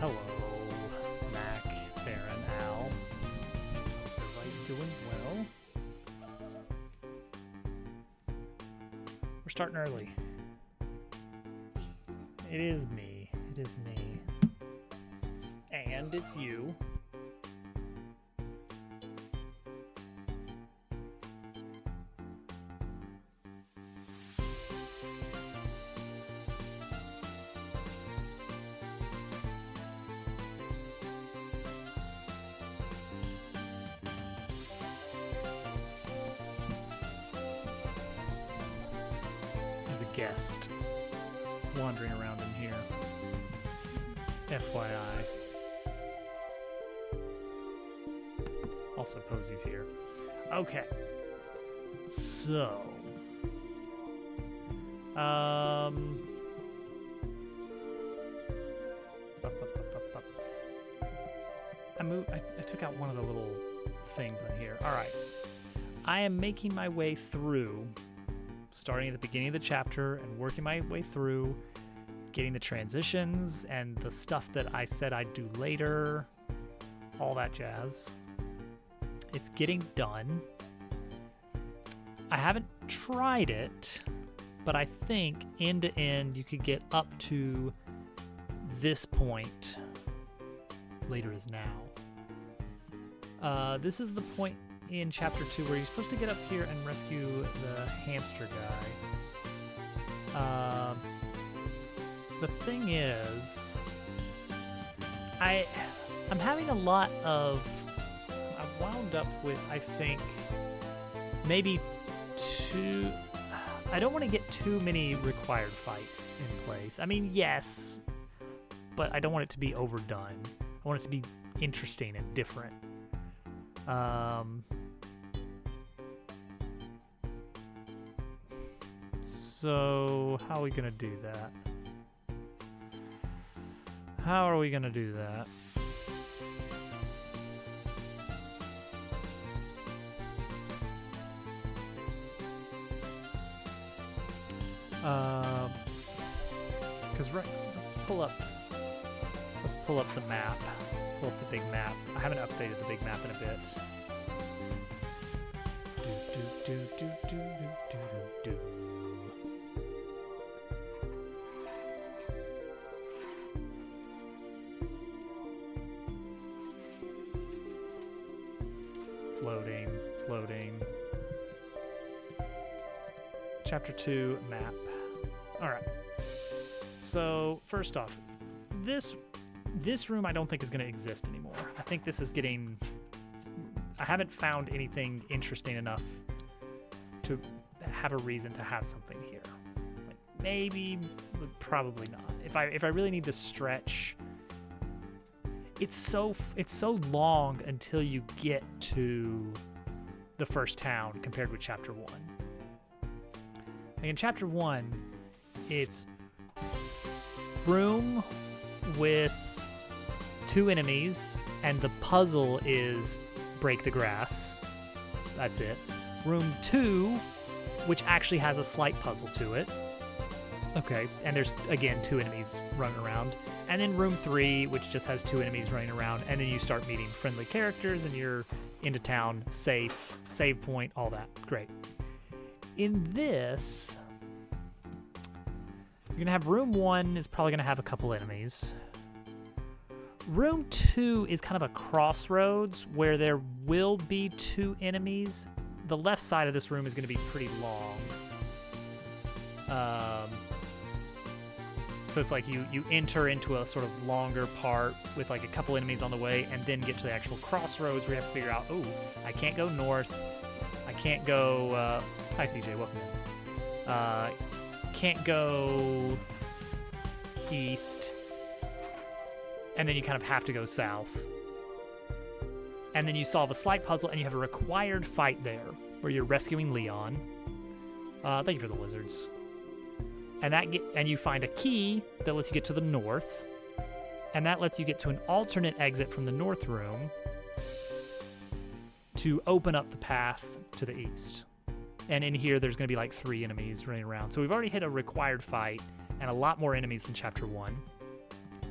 Hello, Mac, Baron, Al. Hope everybody's doing well. We're starting early. It is me. It is me. And it's you. Guest wandering around in here. FYI. Also, Posy's here. Okay. So. I took out one of the little things on here. All right. I am making my way through, starting at the beginning of the chapter and working my way through, getting the transitions and the stuff that I said I'd do later, all that jazz. It's getting done. I haven't tried it, but I think end to end you could get up to this point. Later is now. This is the point in chapter 2 where you're supposed to get up here and rescue the hamster guy. The thing is, I'm having a lot of, I've wound up with, I think, maybe I don't want to get too many required fights in place. I mean, yes, but I don't want it to be overdone. I want it to be interesting and different. So how are we gonna do that? How are we gonna do that? Because let's pull up the map. Let's pull up the big map. I haven't updated the big map in a bit. It's loading. Chapter 2 map. All right. So first off, this room I don't think is going to exist anymore. I think this is getting. I haven't found anything interesting enough to have a reason to have something here. Like maybe, but probably not. If I really need to stretch, it's so long until you get to the first town compared with chapter 1. Like in chapter 1, it's room with 2 enemies, and the puzzle is break the grass. That's it. Room 2, which actually has a slight puzzle to it. Okay, and there's, again, 2 enemies running around. And then room 3, which just has 2 enemies running around, and then you start meeting friendly characters, and you're into town, safe, save point, all that. Great. In this, you're going to have room 1 is probably going to have a couple enemies. Room 2 is kind of a crossroads where there will be 2 enemies. The left side of this room is going to be pretty long. So it's like you enter into a sort of longer part with like a couple enemies on the way, and then get to the actual crossroads where you have to figure out, oh, I can't go north. I can't go... Hi, CJ. Welcome in. Can't go east. And then you kind of have to go south. And then you solve a slight puzzle, and you have a required fight there where you're rescuing Leon. Thank you for the lizards. And you find a key that lets you get to the north, and that lets you get to an alternate exit from the north room to open up the path to the east. And in here, there's going to be like 3 enemies running around. So we've already hit a required fight and a lot more enemies than Chapter 1,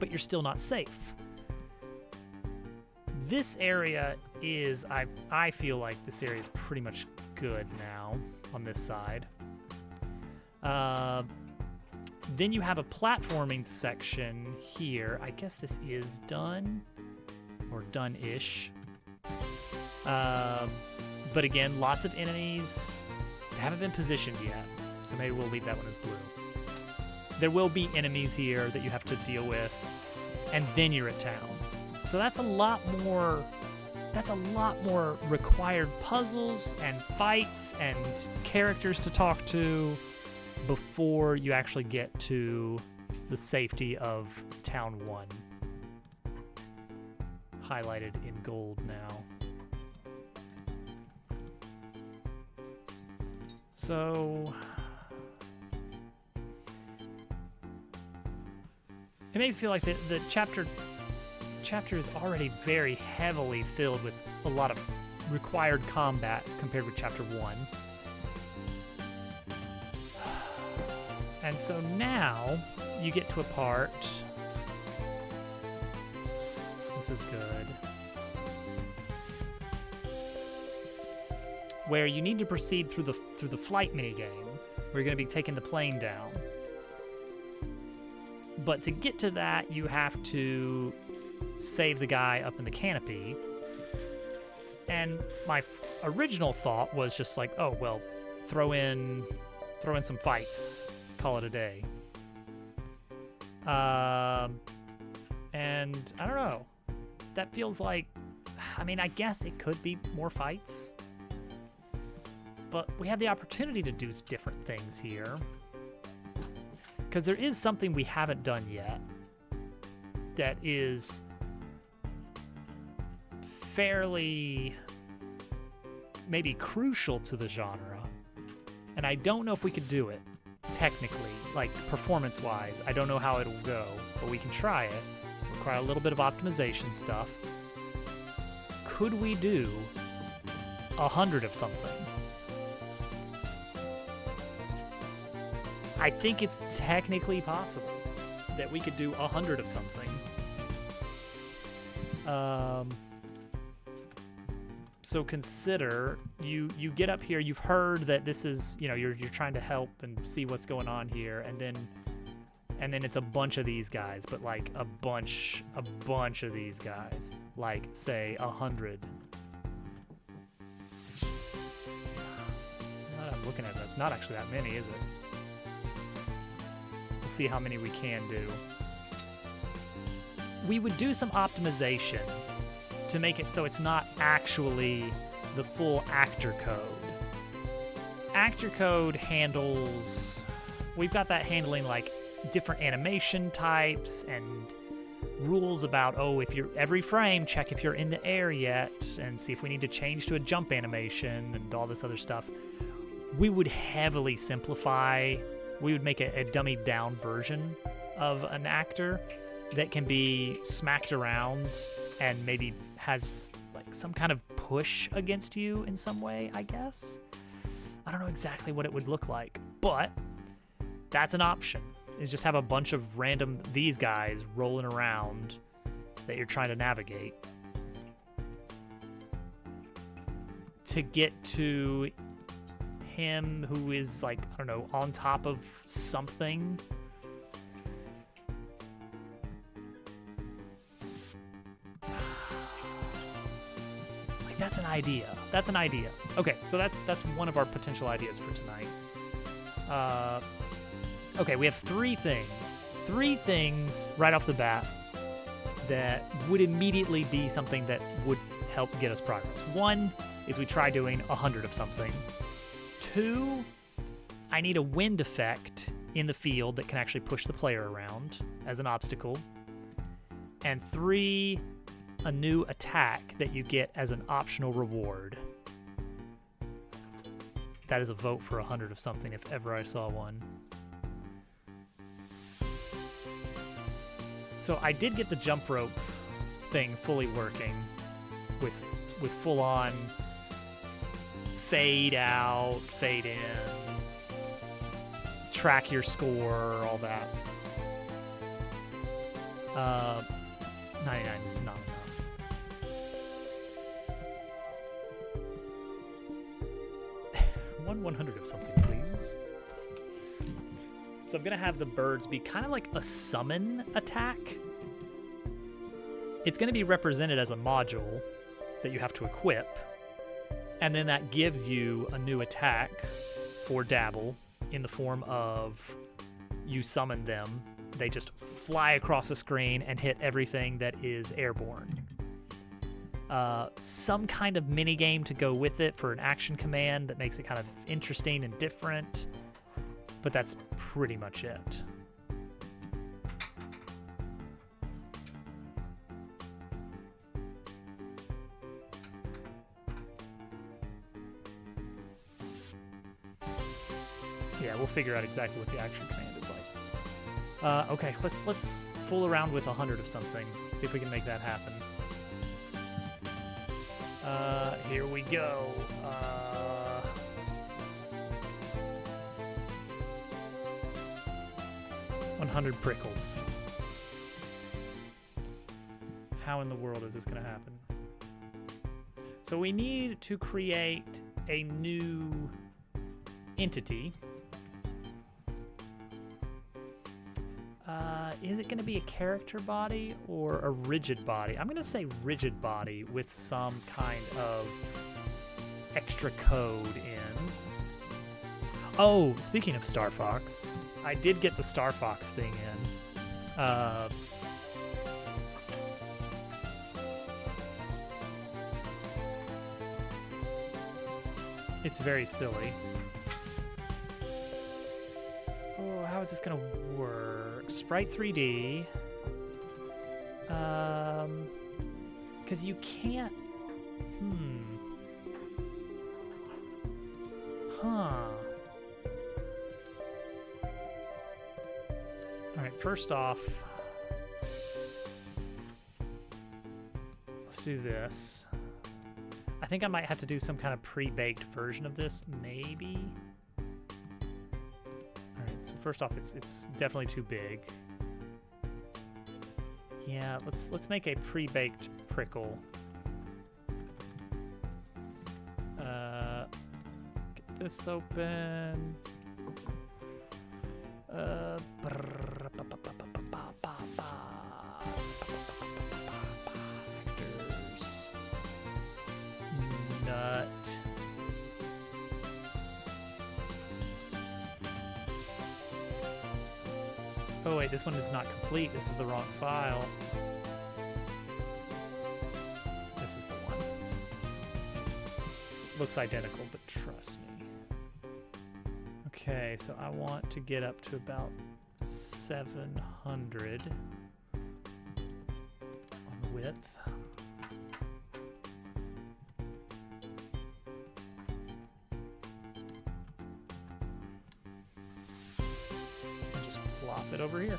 but you're still not safe. this area is, I feel like this area is pretty much good now on this side. Then you have a platforming section here. I guess this is done, or done-ish. But again, lots of enemies haven't been positioned yet, so maybe we'll leave that one as blue. There will be enemies here that you have to deal with, and then you're at town. So that's a lot more required puzzles and fights and characters to talk to before you actually get to the safety of Town 1. Highlighted in gold now. So it makes me feel like the chapter is already very heavily filled with a lot of required combat compared with chapter 1. And so now you get to a part. This is good. Where you need to proceed through the flight minigame, where you're going to be taking the plane down. But to get to that, you have to save the guy up in the canopy. And my original thought was just like, oh well, throw in some fights, call it a day. And I don't know. That feels like, I mean, I guess it could be more fights. But we have the opportunity to do different things here. Because there is something we haven't done yet that is fairly, maybe crucial to the genre. And I don't know if we could do it, technically, like performance-wise. I don't know how it'll go, but we can try it. Require a little bit of optimization stuff. Could we do 100 of something? I think it's technically possible that we could do 100 of something. So consider, you get up here, you've heard that this is, you know, you're trying to help and see what's going on here, and then it's a bunch of these guys, but like a bunch of these guys, like say 100. I'm looking at that, it's not actually that many, is it? We'll see how many we can do. We would do some optimization to make it so it's not actually the full actor code. Actor code handles, we've got that handling like different animation types and rules about, oh, if you're every frame, check if you're in the air yet and see if we need to change to a jump animation and all this other stuff. We would heavily simplify, we would make a dummied down version of an actor that can be smacked around and maybe has like some kind of push against you in some way, I guess. I don't know exactly what it would look like, but that's an option, is just have a bunch of random these guys rolling around that you're trying to navigate to get to him who is like, I don't know, on top of something. That's an idea. That's an idea. Okay, so that's one of our potential ideas for tonight. Okay, we have three things right off the bat that would immediately be something that would help get us progress. One is we try doing 100 of something. Two, I need a wind effect in the field that can actually push the player around as an obstacle. And three, a new attack that you get as an optional reward. That is a vote for 100 of something if ever I saw one. So I did get the jump rope thing fully working with full-on fade out, fade in, track your score, all that. 99 is not enough. One 100 of something, please. So I'm going to have the birds be kind of like a summon attack. It's going to be represented as a module that you have to equip. And then that gives you a new attack for Dabble in the form of you summon them. They just fly across the screen and hit everything that is airborne. Some kind of mini game to go with it for an action command that makes it kind of interesting and different. But that's pretty much it. Yeah, we'll figure out exactly what the action command is like. Okay, let's fool around with 100 of something. See if we can make that happen. Here we go. 100 prickles. How in the world is this going to happen? So we need to create a new entity. Is it going to be a character body or a rigid body? I'm going to say rigid body with some kind of extra code in. Oh, speaking of Star Fox, I did get the Star Fox thing in. It's very silly. Oh, how is this going to work? Sprite 3D. Because you can't... Alright, first off, let's do this. I think I might have to do some kind of pre-baked version of this, maybe? Alright, so first off, it's definitely too big. Yeah, let's make a pre-baked prickle. Get this open. Vectors. Nut. Oh wait, this one is not complete. This is the wrong file. This is the one. Looks identical, but trust me. Okay, so I want to get up to about 700 on the width. And just plop it over here.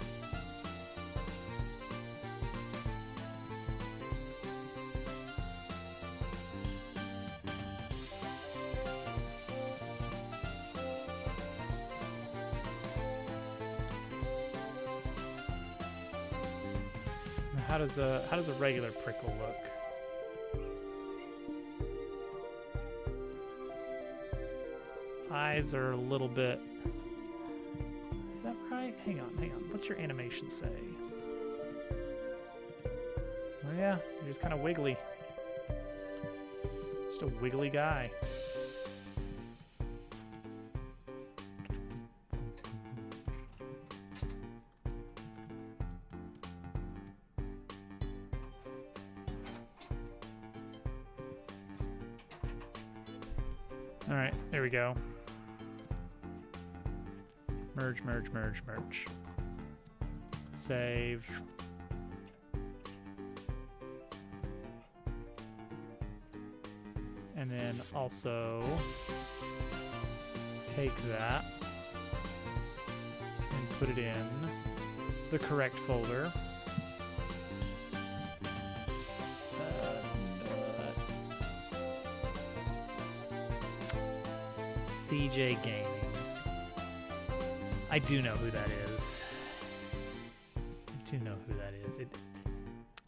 How does a regular prickle look? Eyes are a little bit... Is that right? Hang on. What's your animation say? Oh yeah, you're just kind of wiggly. Just a wiggly guy. All right, there we go. Merge. Save. And then also take that and put it in the correct folder. CJ Gaming. I do know who that is.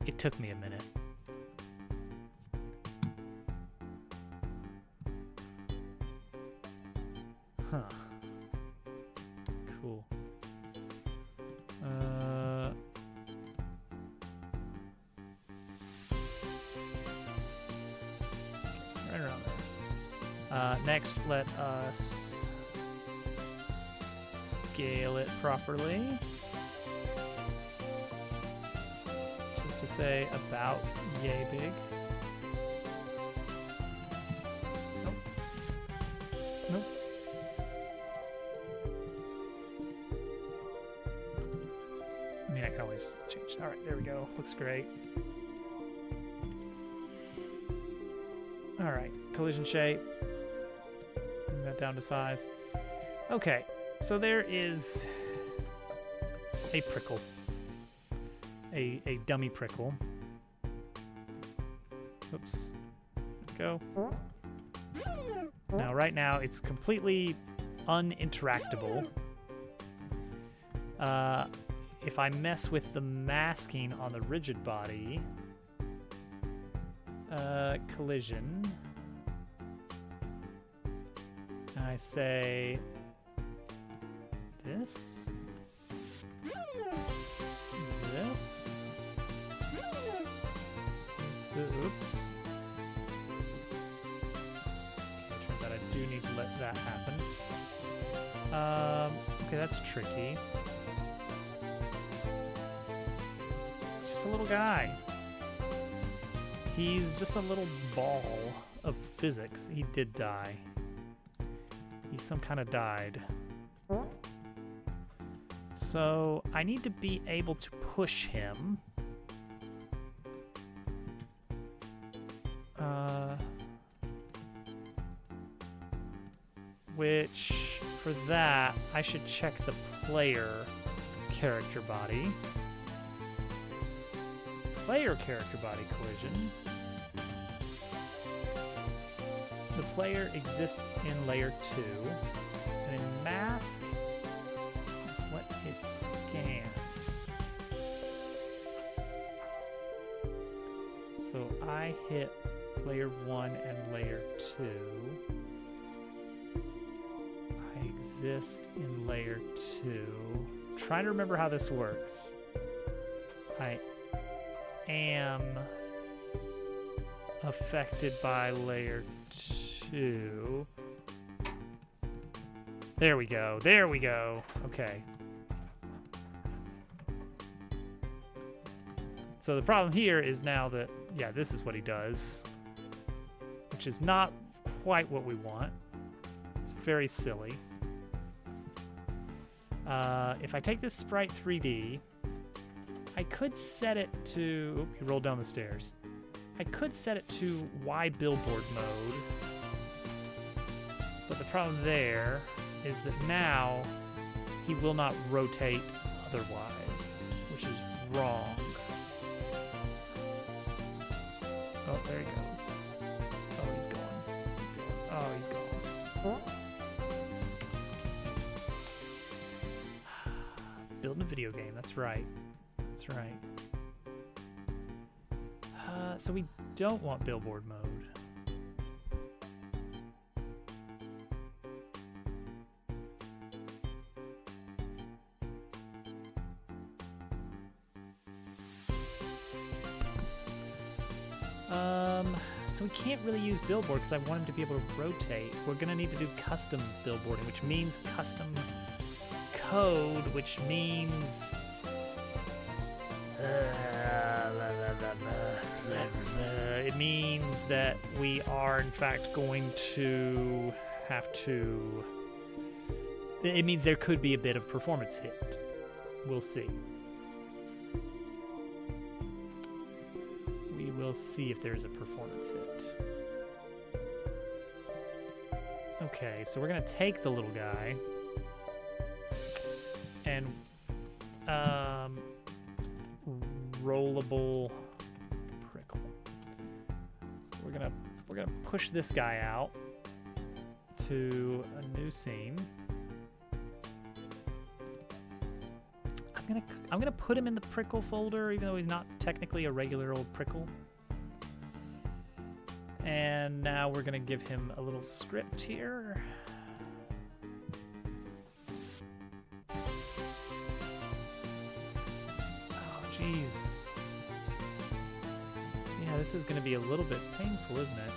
It took me a minute. Huh. Cool. Right around there. Next, let us scale it properly. Just to say about yay big. Nope. Nope. I mean, I can always change. All right, there we go. Looks great. All right, collision shape. Bring that down to size. Okay, so there is a prickle. A dummy prickle. Oops. Go. Now, right now, it's completely uninteractable. If I mess with the masking on the rigid body, collision, I say this, this, oops. Okay, turns out I do need to let that happen. Okay, that's tricky. Just a little guy. He's just a little ball of physics. He did die. He some kind of died. So I need to be able to push him. Which, for that, I should check the player character body. Player character body collision. The player exists in layer 2, and in mask is what it scans. So I hit layer 1 and layer 2. I exist in layer 2. I'm trying to remember how this works. I am affected by layer 2. There we go. There we go. Okay. So the problem here is now that, yeah, this is what he does, which is not quite what we want. It's very silly. If I take this sprite 3D, I could set it to... Oop, he rolled down the stairs. I could set it to Y billboard mode. But the problem there is that now he will not rotate otherwise, which is wrong. Oh, there he goes. Oh, he's gone. He's gone. Oh, he's gone. Building a video game, that's right. That's right. So we don't want billboard mode. So we can't really use billboard because I want him to be able to rotate. We're gonna need to do custom billboarding, which means custom code, which means it means that we are in fact going to have to, it means there could be a bit of performance hit. We'll see. We will see if there's a performance hit. Okay, so we're gonna take the little guy and rollable prickle. We're gonna push this guy out to a new scene. I'm gonna put him in the prickle folder, even though he's not technically a regular old prickle. And now we're gonna give him a little script here. this is going to be a little bit painful, isn't it?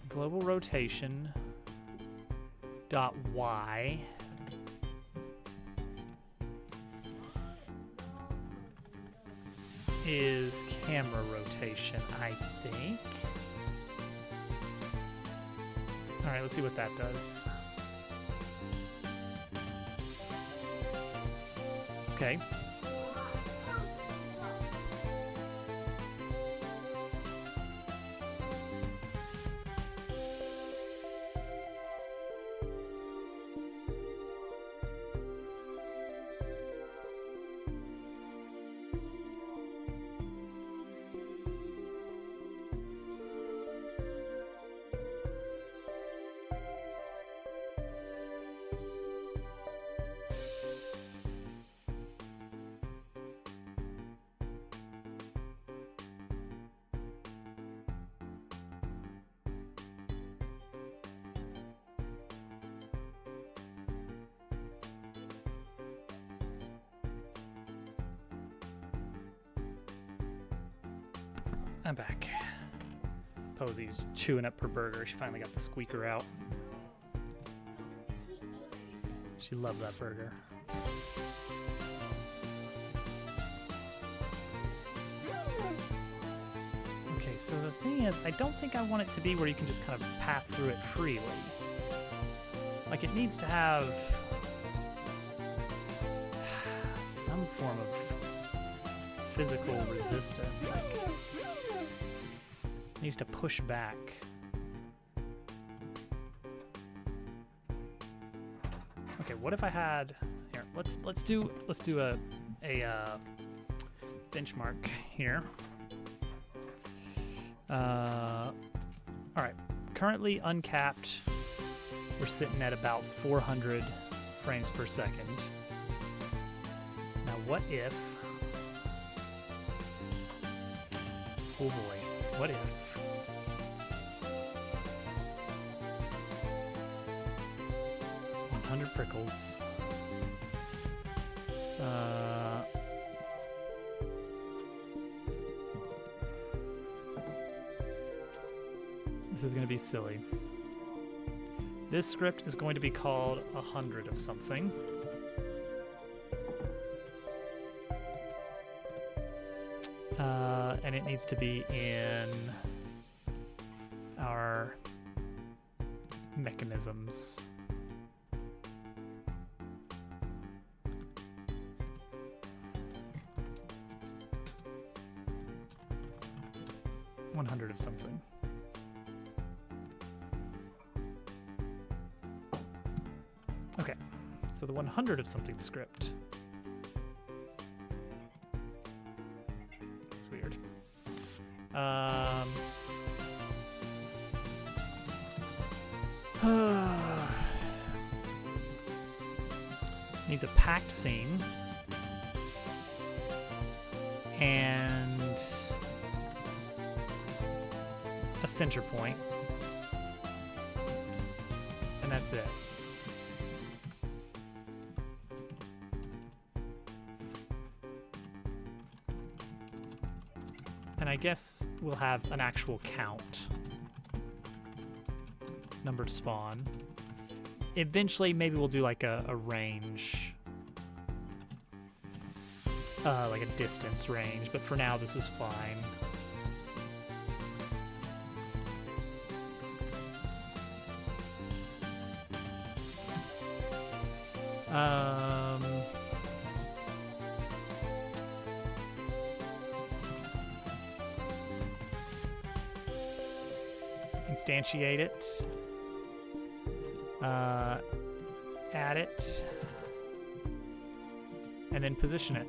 Global rotation dot y is camera rotation, I think. All right, let's see what that does. Okay. I'm back. Posy's chewing up her burger. She finally got the squeaker out. She loved that burger. Okay, so the thing is, I don't think I want it to be where you can just kind of pass through it freely. Like, it needs to have some form of physical resistance. Like, needs to push back. Okay, what if I had here? Let's do a benchmark here. All right, currently uncapped. We're sitting at about 400 frames per second. Now, what if? Oh boy, what if? 100 prickles. This is going to be silly. This script is going to be called 100 of something. And it needs to be in our mechanisms. $100 of something. Okay, so the 100 of something script. It's weird. Needs a packed scene and a center point, and that's it. And I guess we'll have an actual count. Number to spawn. Eventually, maybe we'll do like a range. Like a distance range, but for now this is fine. Instantiate it, add it, and then position it.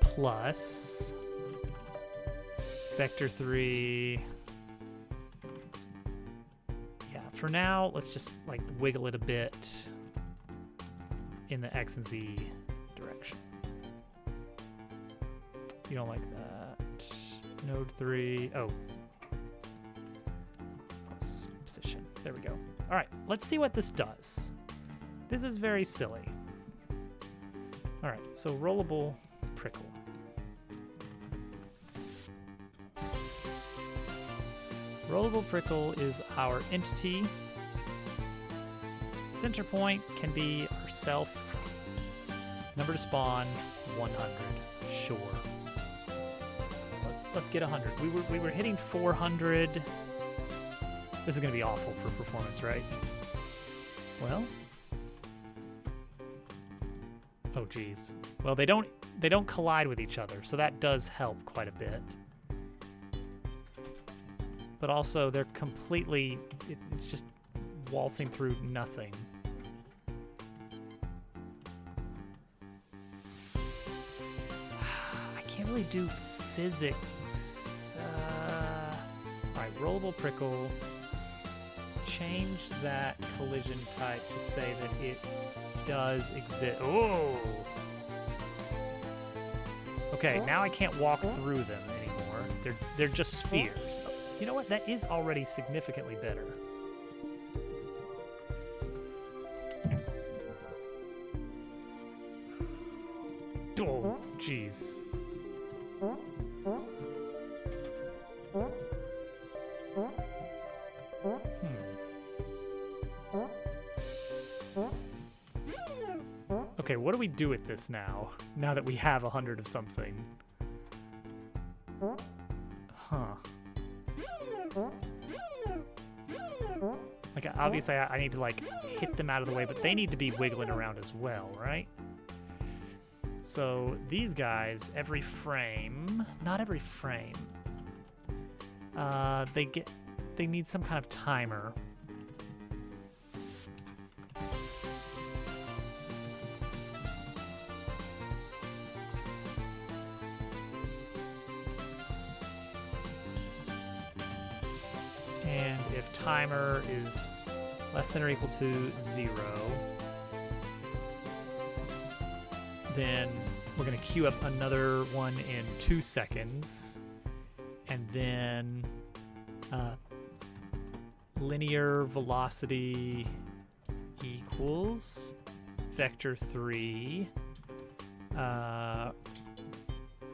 Plus vector 3 for now, let's just like wiggle it a bit in the X and Z direction. You don't like that. Node 3. Oh. Plus position. There we go. All right, let's see what this does. This is very silly. All right, so rollable prickle. Rollable prickle is our entity. Center point can be our self. Number to spawn, 100. Sure. Let's get 100. We were hitting 400. This is gonna be awful for performance, right? Well. Oh geez. Well, they don't collide with each other, so that does help quite a bit. But also they're completely, it's just waltzing through nothing. I can't really do physics. Alright, rollable prickle. Change that collision type to say that it does exist. Oh! Okay, now I can't walk through them anymore. They're just spheres. You know what? That is already significantly better. Oh, jeez. Okay, what do we do with this now? Now that we have 100 of something. Huh. Like, obviously I need to, like, hit them out of the way, but they need to be wiggling around as well, right? So these guys, every frame, not every frame, they need some kind of timer. And if timer is less than or equal to 0, then we're going to queue up another one in 2 seconds. And then linear velocity equals vector 3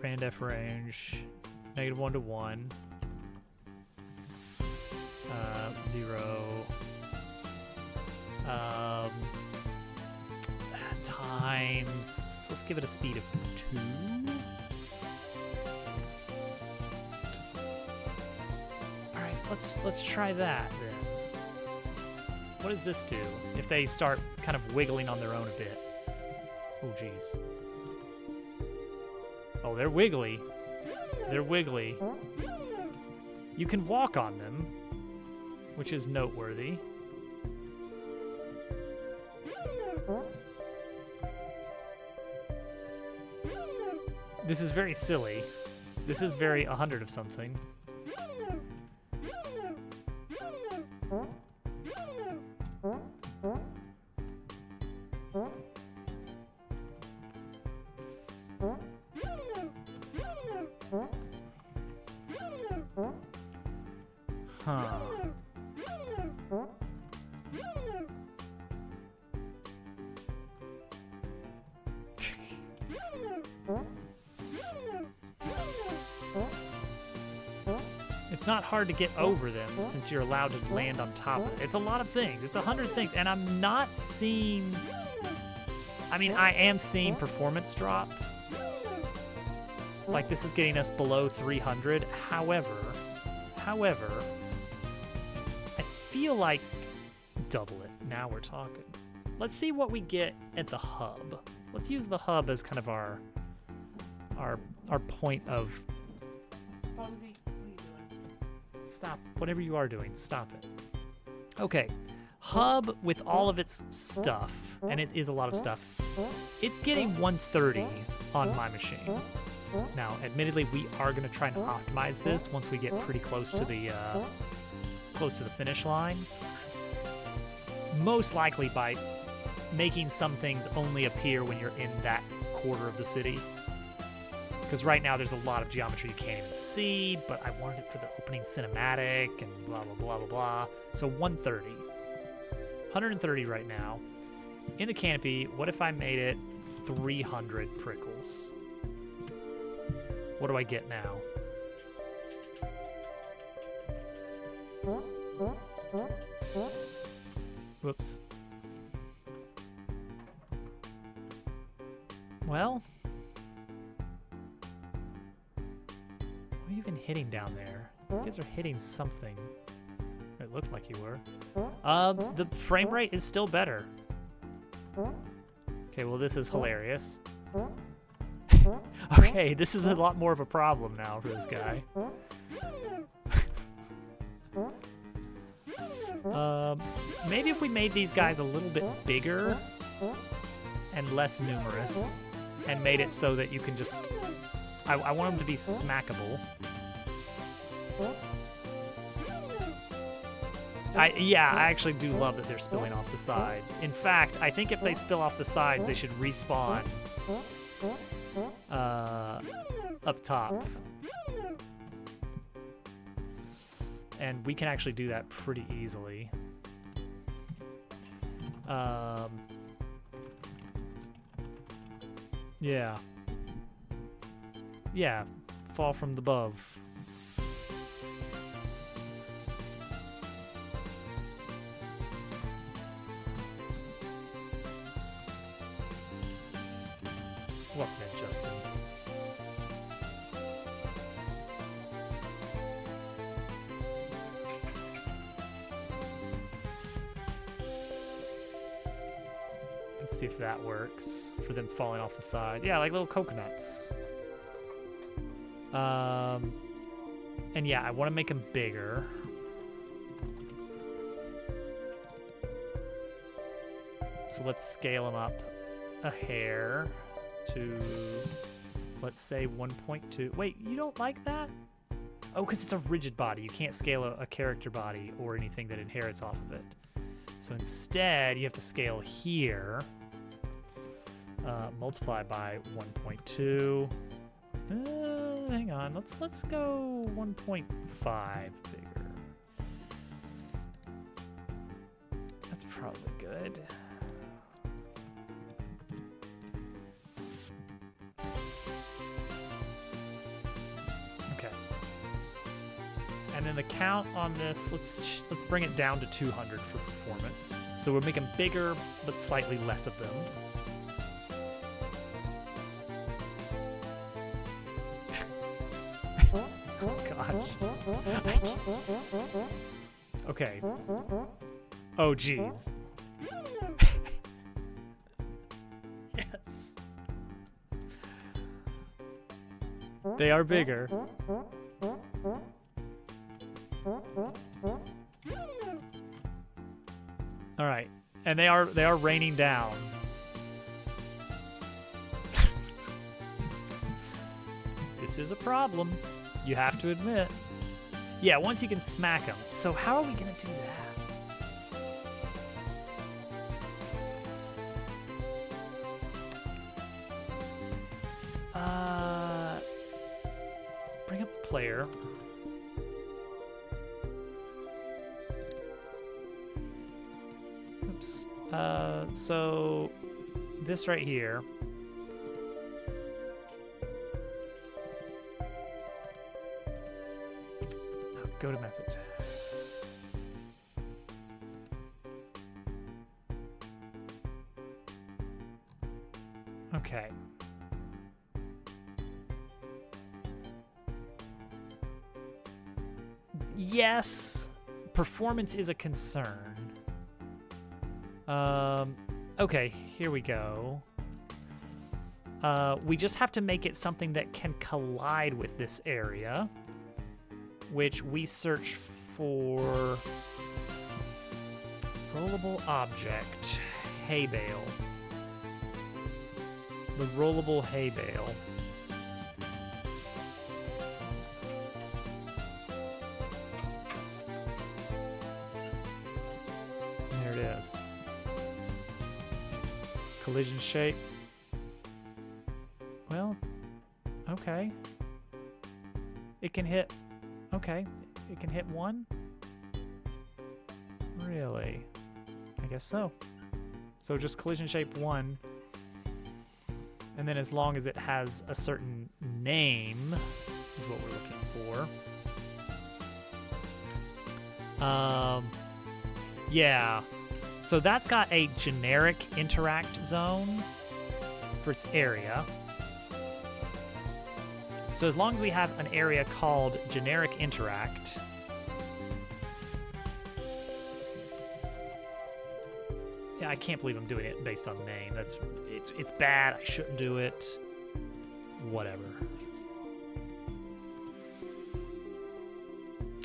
randef range -1 to 1 0 times, let's give it a speed of 2. All right, let's try that then. What does this do if they start kind of wiggling on their own a bit? Oh geez. Oh, they're wiggly. They're wiggly. You can walk on them, which is noteworthy. This is very silly. This is very 100 of something. Huh. It's not hard to get over them since you're allowed to land on top of it. It's a lot of things. It's 100 things. And I'm not seeing... I mean, I am seeing performance drop. Like, this is getting us below 300. However, I feel like double it. Now we're talking. Let's see what we get at the hub. Let's use the hub as kind of our point of... Posey, what are you doing? Stop. Whatever you are doing, stop it. Okay. Hub with all of its stuff, and it is a lot of stuff, it's getting 130 on my machine. Now, admittedly, we are going to try and optimize this once we get pretty close to the finish line. most likely by making some things only appear when you're in that quarter of the city. Because right now there's a lot of geometry you can't even see, but I wanted it for the opening cinematic and blah, blah, blah, blah, blah. So 130. 130 right now. In the canopy, what if I made it 300 prickles? What do I get now? Whoops. Well, what are you even hitting down there? You guys are hitting something. It looked like you were. The frame rate is still better. Okay, well, this is hilarious. Okay, this is a lot more of a problem now for this guy. Maybe if we made these guys a little bit bigger and less numerous and made it so that you can just... I want them to be smackable. Yeah, I actually do love that they're spilling off the sides. In fact, I think if they spill off the sides, they should respawn up top. And we can actually do that pretty easily. Yeah. Yeah, fall from the above. Welcome in, Justin. Let's see if that works for them falling off the side. Yeah, like little coconuts. And yeah, I want to make them bigger. So let's scale them up a hair to, let's say 1.2. Wait, you don't like that? Oh, because it's a rigid body. You can't scale a character body or anything that inherits off of it. So instead, you have to scale here. Multiply by 1.2. Hang on, let's go 1.5 bigger. That's probably good. Okay. And then the count on this, let's bring it down to 200 for performance. So we'll make them bigger, but slightly less of them. Okay. Oh, geez. Yes. They are bigger. All right. And they are raining down. This is a problem. You have to admit. Yeah, once you can smack them. So how are we gonna do that? Bring up the player. Oops. So this right here. Go to method. Okay. Yes, performance is a concern. Okay, here we go. We just have to make it something that can collide with this area, which we search for rollable object, hay bale. The rollable hay bale. There it is. Collision shape. Well, okay. It can hit, okay. It can hit one? Really? I guess so. So just collision shape 1. And then as long as it has a certain name is what we're looking for. Yeah. So that's got a generic interact zone for its area. So as long as we have an area called generic interact, yeah, I can't believe I'm doing it based on name. It's bad. I shouldn't do it. Whatever.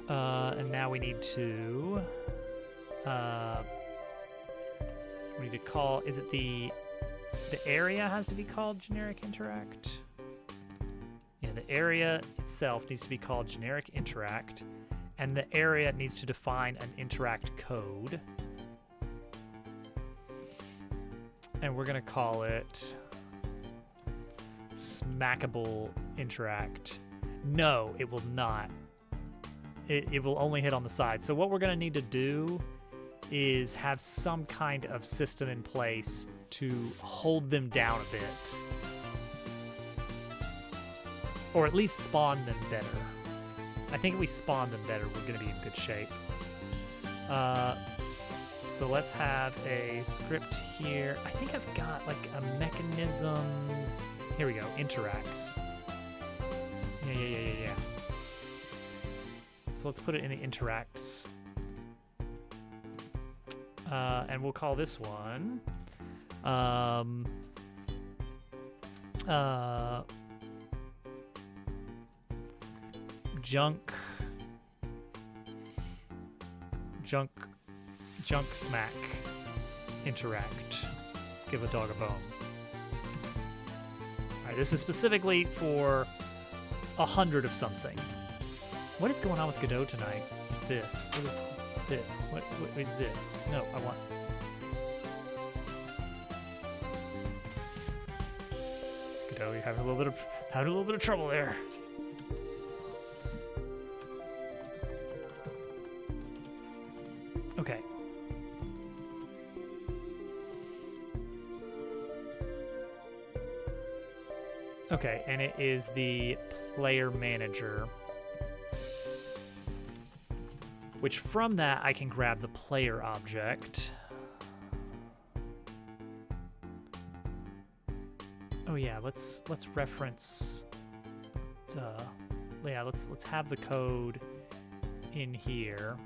And now we need to call. Is it the area has to be called generic interact? Yeah, the area itself needs to be called generic interact, and the area needs to define an interact code. And we're gonna call it smackable interact. No, it will not. It will only hit on the side. So what we're gonna need to do is have some kind of system in place to hold them down a bit. Or at least spawn them better. I think if we spawn them better, we're gonna be in good shape. So let's have a script here. I think I've got like a mechanisms. Here we go, interacts. Yeah. So let's put it in the interacts. And we'll call this one junk smack interact. Give a dog a bone. All right, this is specifically for 100 of something. What is going on with Godot tonight? This. What is this? What is this? No, I want. Godot, you're having a little bit of trouble there. Okay. Okay, and it is the player manager. Which from that I can grab the player object. Oh yeah, let's reference. Yeah, let's have the code in here.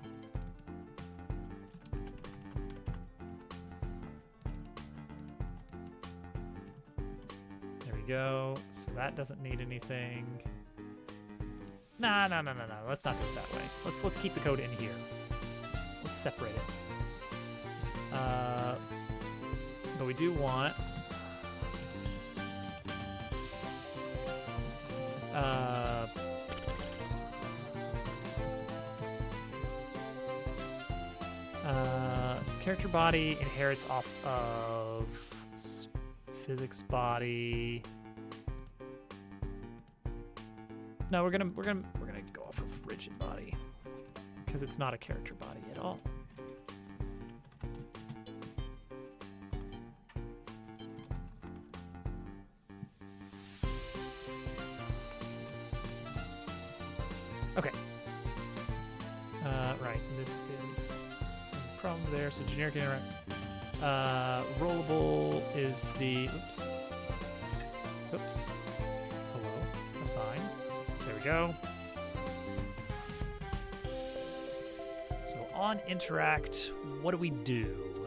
There we go. So that doesn't need anything. No. Let's not do it that way. Let's keep the code in here. Let's separate it. But we do want character body inherits off of physics body. No, we're gonna go off of rigid body because it's not a character body at all. Okay. Right. This is problems there. So generic interact. Rollable is the. Oops. Hello. Assign. There we go. So on interact, what do we do?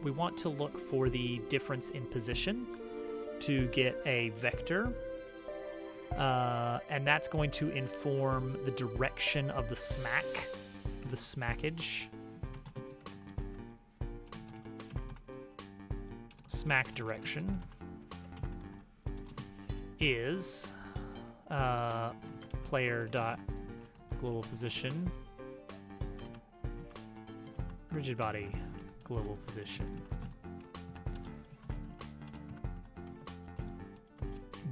We want to look for the difference in position to get a vector. And that's going to inform the direction of the smack, the smackage. Smack direction is player dot global position rigid body global position.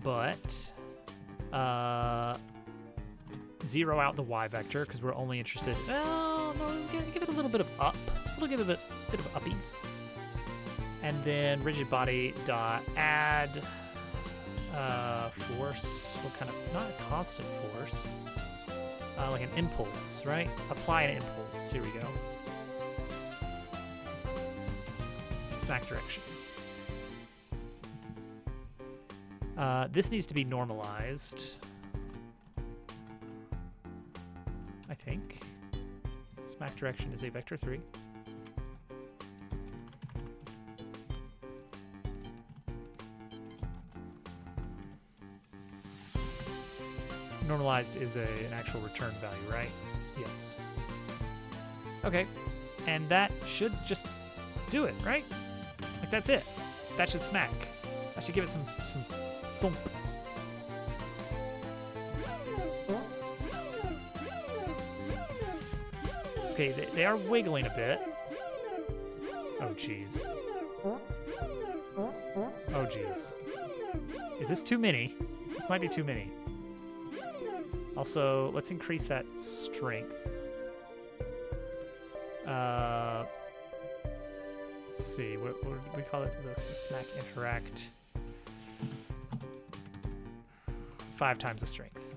But zero out the y vector because we're only interested. Oh no, give it a little bit of up. We'll give it a bit of uppies. And then rigid body dot add force. What kind of, not a constant force, like an impulse, right? Apply an impulse. Here we go. Smack direction. This needs to be normalized, I think. Smack direction is a vector 3. Normalized is an actual return value, right? Yes. Okay, and that should just do it, right? Like, that's it. That should smack. I should give it some thump. Okay, they are wiggling a bit. Oh, jeez. Oh, jeez. Is this too many? This might be too many. Also, let's increase that strength. Let's see, what do we call it? The smack interact. 5 times the strength.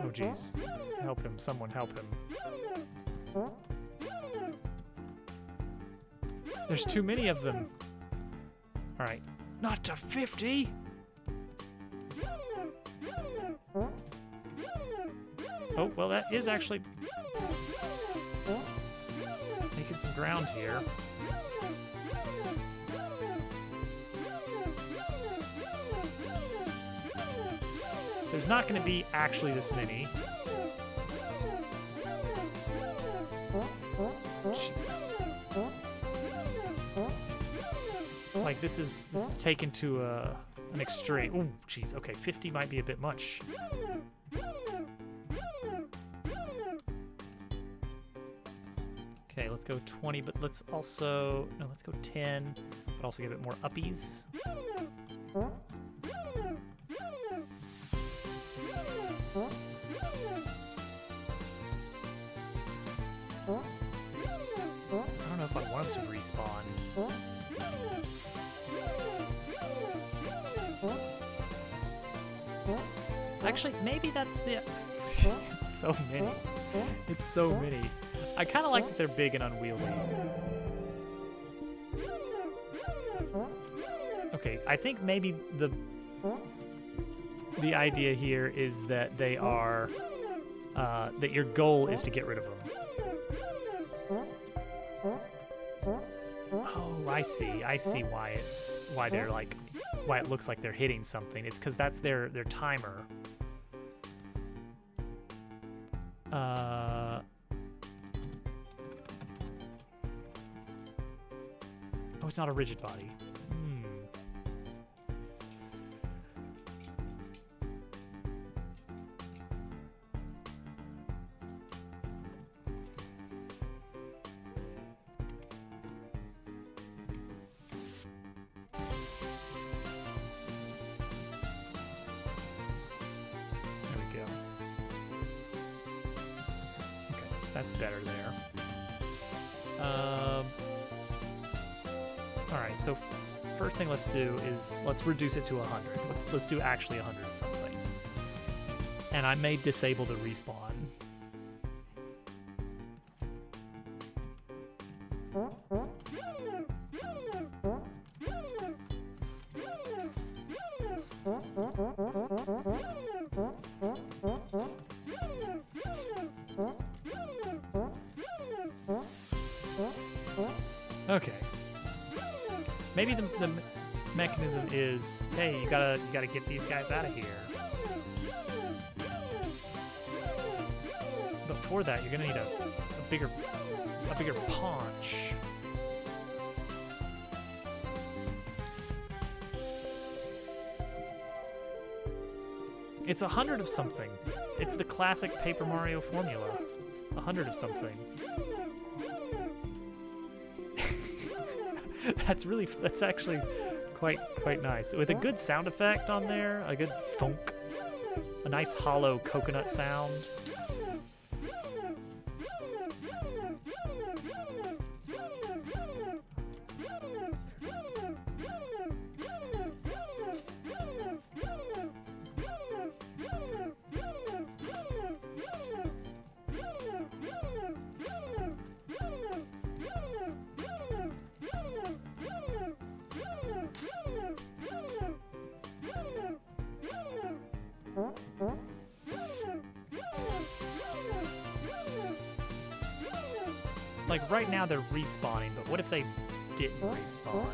Oh, jeez. Help him. Someone help him. There's too many of them. All right. Not to 50! Oh, well, that is actually making some ground here. There's not going to be actually this many. Jeez. Like, this is taken to an extreme. Ooh, jeez. Okay, 50 might be a bit much. Okay, let's go 20, but let's also, no, let's go 10, but also give it more uppies. I don't know if I want him to respawn. Actually, maybe that's the... It's so many. It's so many. I kind of like that they're big and unwieldy. Okay, I think maybe the idea here is that they are... that your goal is to get rid of them. Oh, I see. I see why they're like... why it looks like they're hitting something. It's because that's their timer. Oh, it's not a rigid body. That's better there. All right, so first thing let's do is let's reduce it to 100. Let's do actually 100 or something. And I may disable the respawn. Okay. Maybe the mechanism is, hey, you gotta get these guys out of here. But for that, you're gonna need a bigger paunch. It's 100 of something. It's the classic Paper Mario formula. 100 of something. That's actually quite nice. With a good sound effect on there, a good thunk, a nice hollow coconut sound. Like, right now they're respawning, but what if they didn't respawn?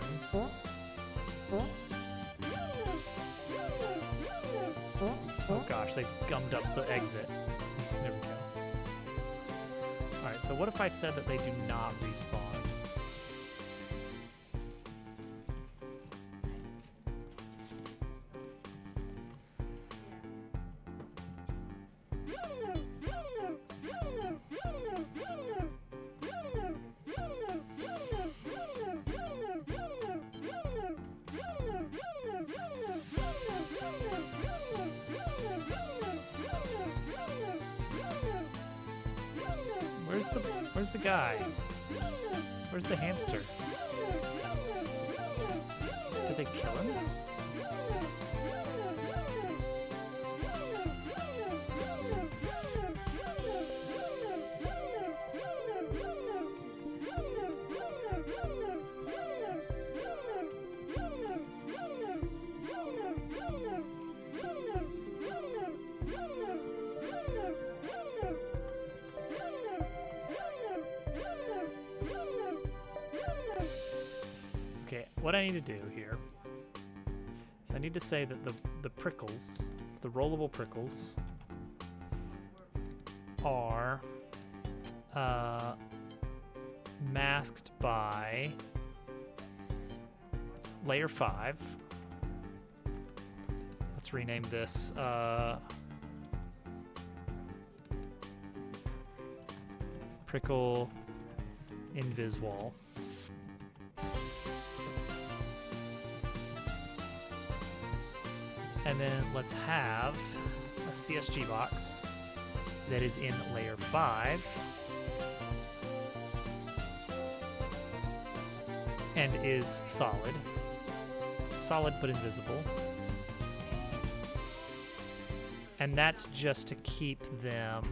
Oh gosh, they've gummed up the exit. There we go. Alright, so what if I said that they do not respawn? Where's the guy? Where's the hamster? Did they kill him? What I need to do here is I need to say that the prickles, the rollable prickles, are masked by layer 5. Let's rename this prickle invis wall. And then let's have a CSG box that is in layer 5 and is solid but invisible. And that's just to keep them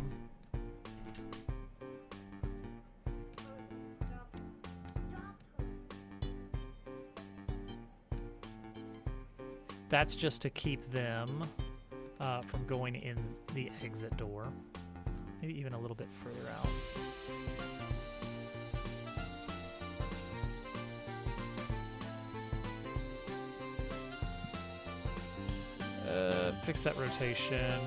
from going in the exit door. Maybe even a little bit further out. Fix that rotation.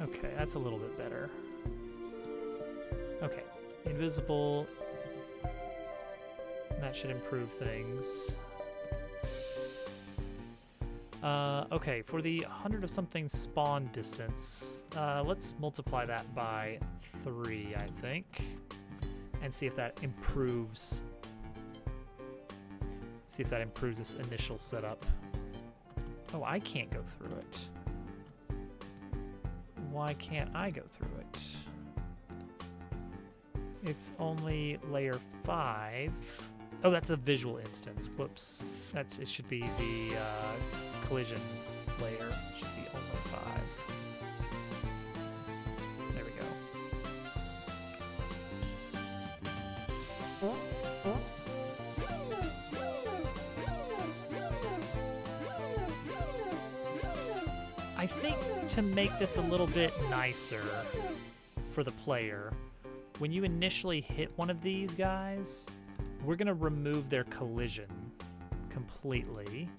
Okay, that's a little bit better. Okay, invisible. That should improve things. Okay, for the 100 of something spawn distance, let's multiply that by 3, I think, and see if that improves. See if that improves this initial setup. Oh, I can't go through it. Why can't I go through it? It's only layer 5. Oh, that's a visual instance. Whoops. It should be the collision layer. It should be only 5. There we go. I think to make this a little bit nicer for the player, when you initially hit one of these guys, we're gonna remove their collision completely.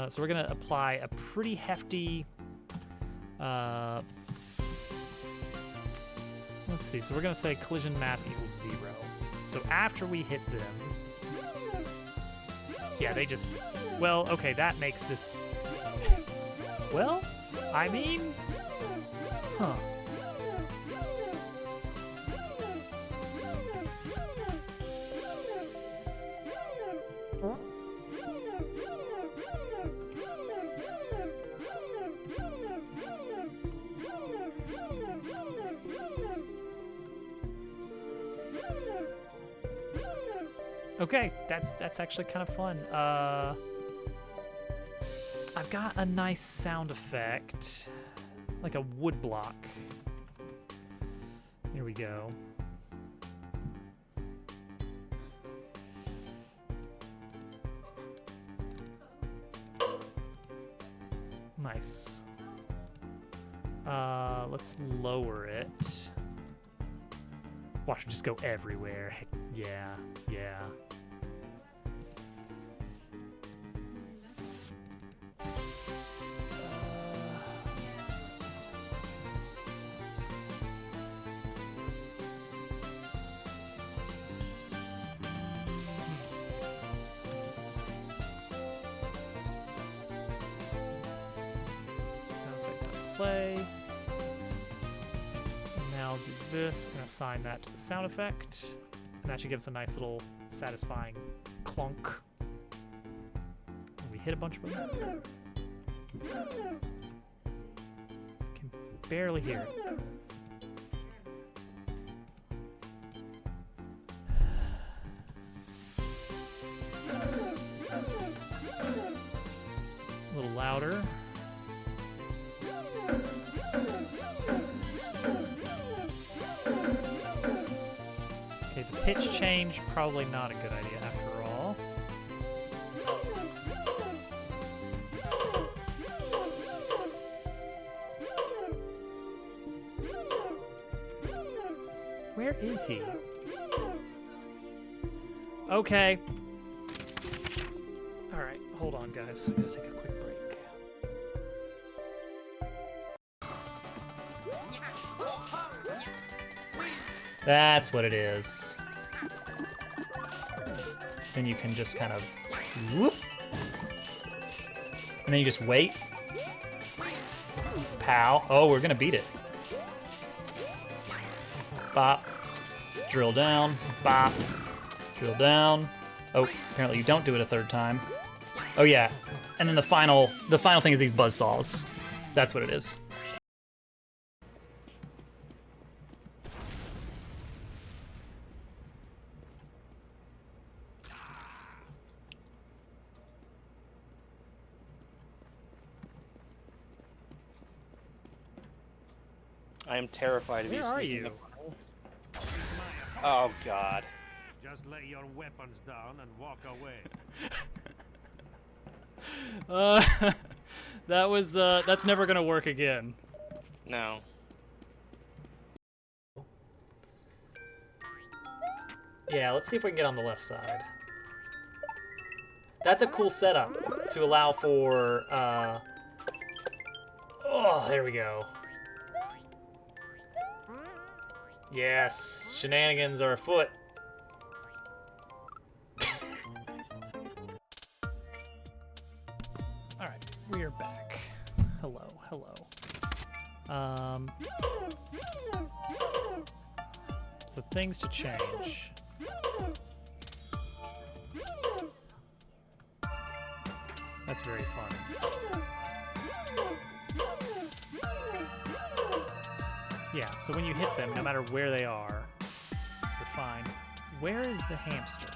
So we're gonna apply a pretty hefty, let's see, so we're gonna say collision mass equals 0. So after we hit them, yeah, they just, well, okay, that makes this, well, I mean, huh. Okay, that's actually kind of fun. I've got a nice sound effect, like a wood block. Here we go. Nice. Let's lower it. Watch it just go everywhere. Heck, yeah, yeah. Play. Now do this and assign that to the sound effect. And that should give us a nice little satisfying clunk. And we hit a bunch of them. Can barely hear it. A little louder. Okay, the pitch change, probably not a good idea after all. Where is he? Okay. All right, hold on, guys. I'm gonna take a quick break. That's what it is. Then you can just kind of whoop. And then you just wait. Pow. Oh, we're gonna beat it. Bop. Drill down. Bop. Drill down. Oh, apparently you don't do it a third time. Oh yeah. And then the final thing is these buzzsaws. That's what it is. I am terrified of you. Where are you? Oh God. Just lay your weapons down and walk away. That's never gonna work again. No. Yeah, let's see if we can get on the left side. That's a cool setup to allow for, oh, there we go. Yes, shenanigans are afoot. Alright, we are back. Hello, hello. So things to change. That's very fun. Yeah, so when you hit them, no matter where they are, you're fine. Where is the hamster?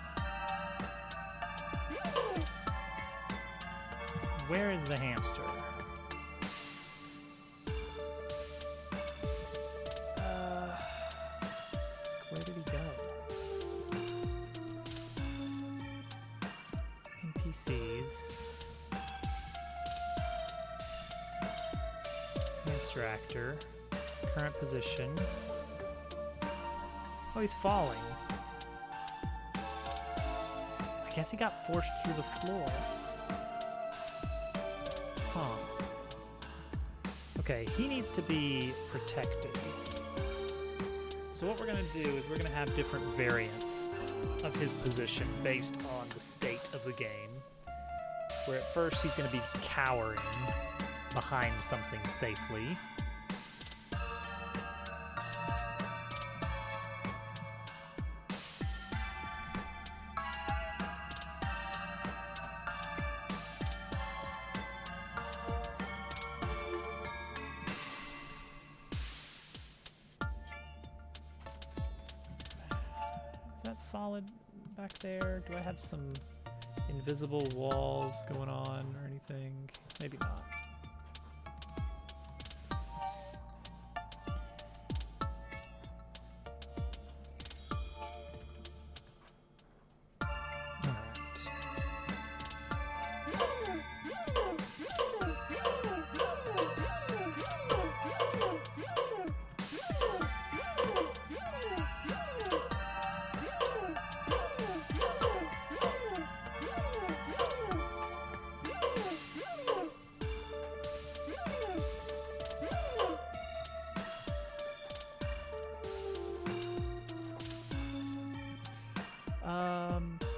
Where is the hamster? Where did he go? NPCs. Hamster actor. Current position. Oh, he's falling. I guess he got forced through the floor. Huh. Okay, he needs to be protected. So what we're going to do is we're going to have different variants of his position based on the state of the game. Where at first he's going to be cowering behind something safely. Is that solid back there? Do I have some invisible walls going on or anything? Maybe not.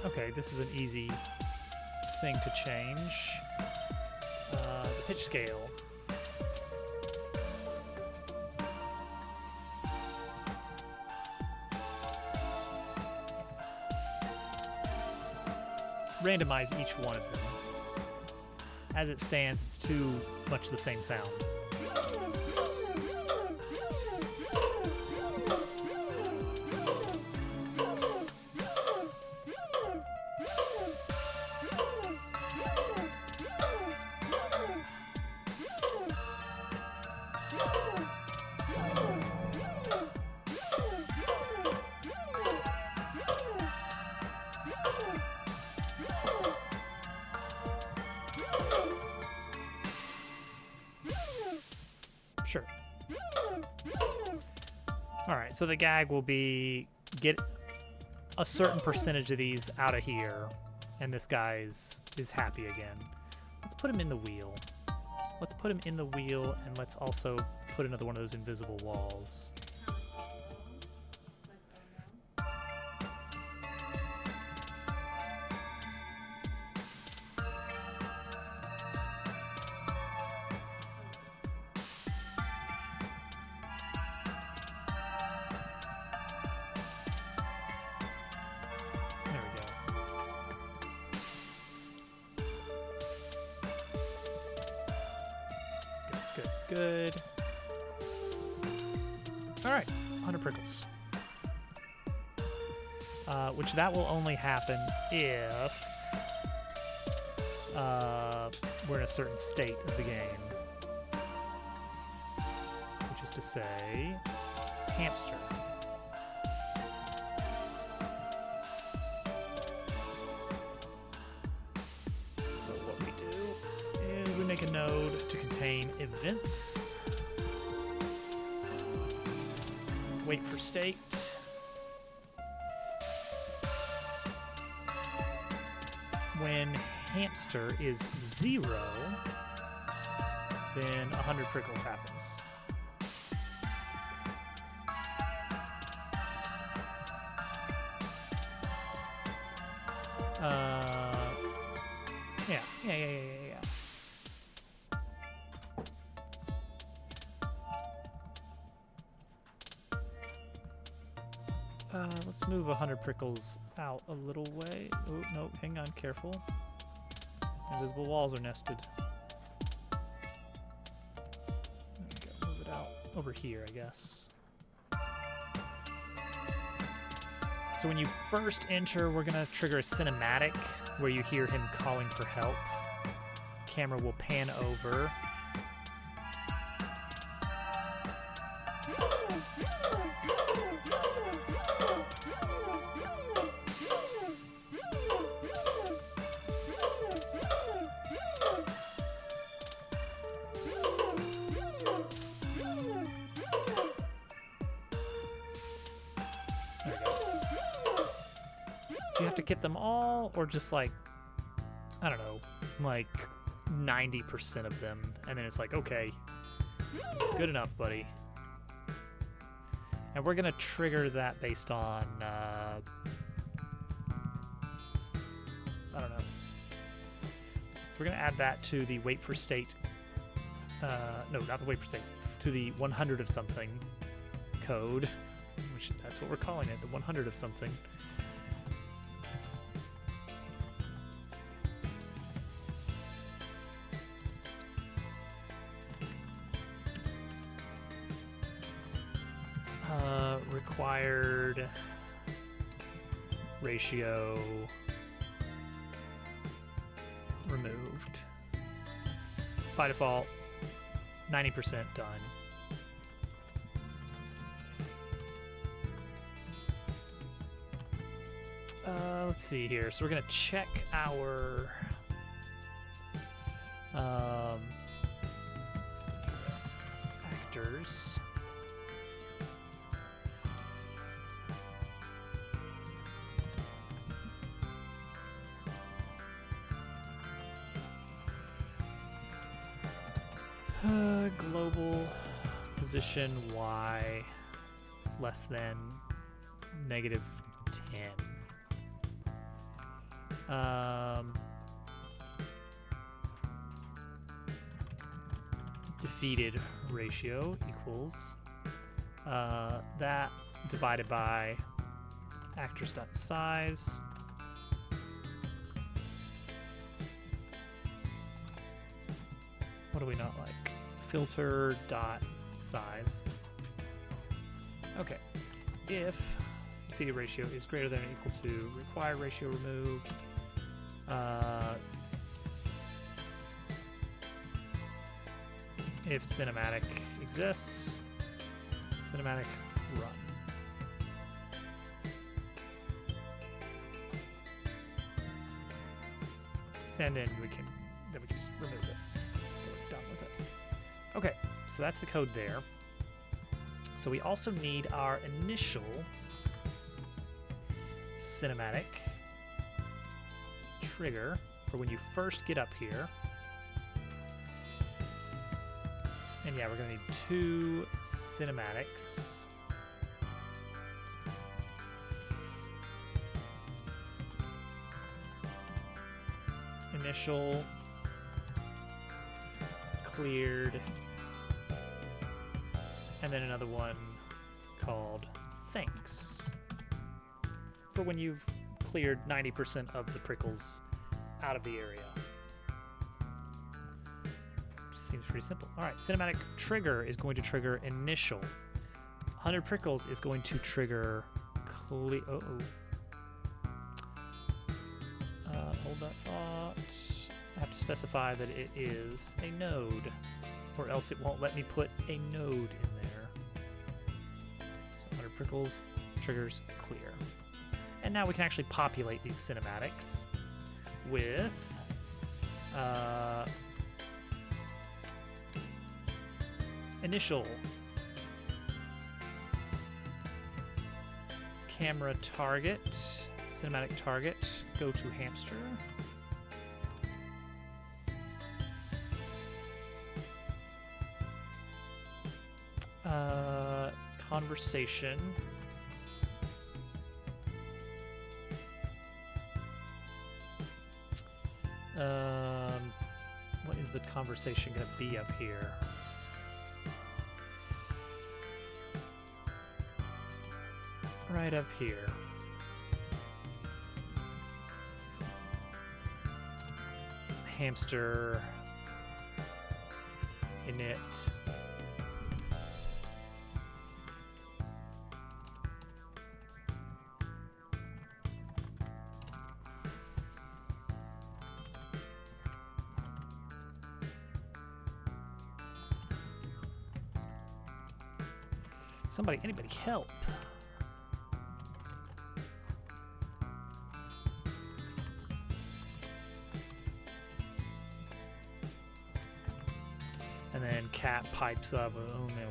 Okay, this is an easy thing to change. The pitch scale. Randomize each one of them. As it stands, it's too much the same sound. Sure. Alright, so the gag will be get a certain percentage of these out of here, and this guy is happy again. Let's put him in the wheel. Let's put him in the wheel, and let's also put another one of those invisible walls. Good. Alright, 100 prickles. Which that will only happen if we're in a certain state of the game. Which is to say, hamster. So what we do is we make a node to contain events. Wait for state. When hamster is 0, then 100 prickles happens. Yeah. Let's move 100 prickles out a little way. Oh, no, hang on, careful. Invisible walls are nested. There we go, move it out over here, I guess. So when you first enter, we're gonna trigger a cinematic where you hear him calling for help. Camera will pan over. There Do you have to get them all, or just like, I don't know, like 90% of them, and then it's like, okay, good enough, buddy. And we're gonna trigger that based on, I don't know. So we're gonna add that to the wait for state, no, not the wait for state, to the 100 of something code, which that's what we're calling it, the 100 of something. Required ratio removed. By default, 90% done. Let's see here. So we're gonna check our let's see, actors. Global position Y is less than -10. Defeated ratio equals that divided by actors.size. What do we not like? Filter dot size. Okay. If defeated ratio is greater than or equal to required ratio remove, if cinematic exists, cinematic run. And then we can just remove it. We're done with it. Okay, so that's the code there. So we also need our initial cinematic trigger for when you first get up here. And yeah, we're gonna need 2 cinematics. Initial, cleared, and then another one called thanks for when you've cleared 90% of the prickles out of the area. Seems pretty simple. All right, cinematic trigger is going to trigger initial. 100 prickles is going to trigger clear. Hold that thought. I have to specify that it is a node, or else it won't let me put a node in there. So 100 prickles triggers clear. And now we can actually populate these cinematics with initial camera target, cinematic target, go to hamster. Conversation. What is the conversation going to be up here? Right up here. Hamster init. Somebody, anybody help. And then cat pipes up. Oh no.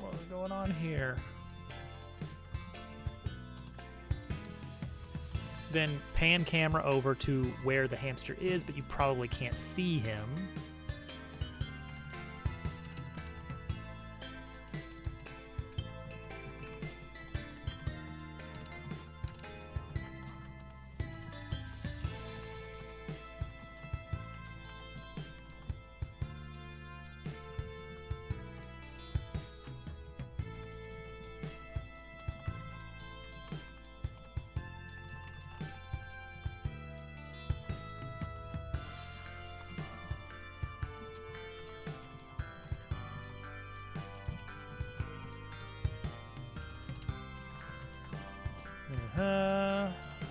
What's going on here? then pan camera over to where the hamster is, but you probably can't see him.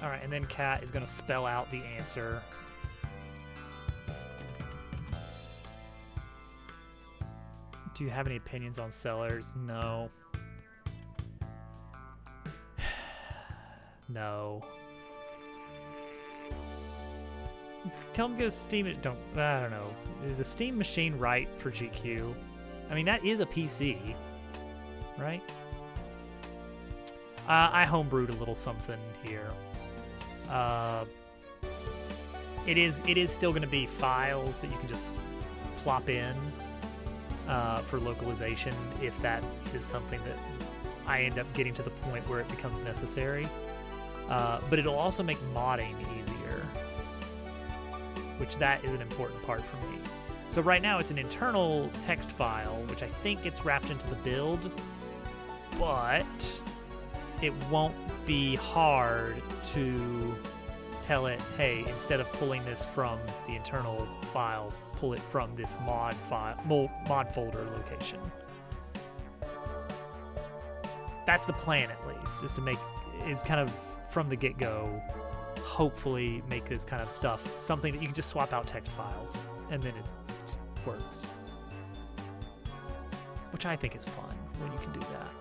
All right, and then Kat is going to spell out the answer. Do you have any opinions on sellers? No. No. Tell them to go to Steam. I don't know. Is a Steam machine right for GQ? I mean, that is a PC, right? I homebrewed a little something here. It is still going to be files that you can just plop in for localization if that is something that I end up getting to the point where it becomes necessary. But it'll also make modding easier, which that is an important part for me. So right now it's an internal text file, which I think gets wrapped into the build, but it won't be hard to tell it, hey, instead of pulling this from the internal file, pull it from this mod folder location. That's the plan, at least, is to make, is kind of from the get-go, hopefully make this kind of stuff something that you can just swap out text files, and then it just works. Which I think is fun when you can do that.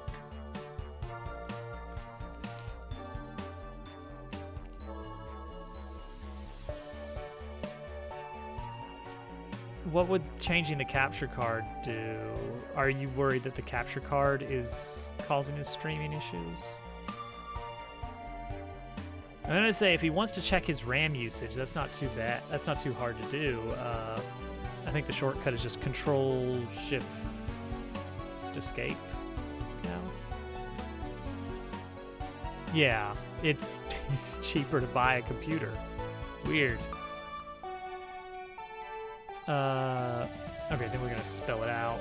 What would changing the capture card do? Are you worried that the capture card is causing his streaming issues? I'm gonna say if he wants to check his RAM usage, that's not too bad. That's not too hard to do. I think the shortcut is just Control Shift Escape. Now. Yeah, it's cheaper to buy a computer. Weird. Okay, then we're gonna spell it out.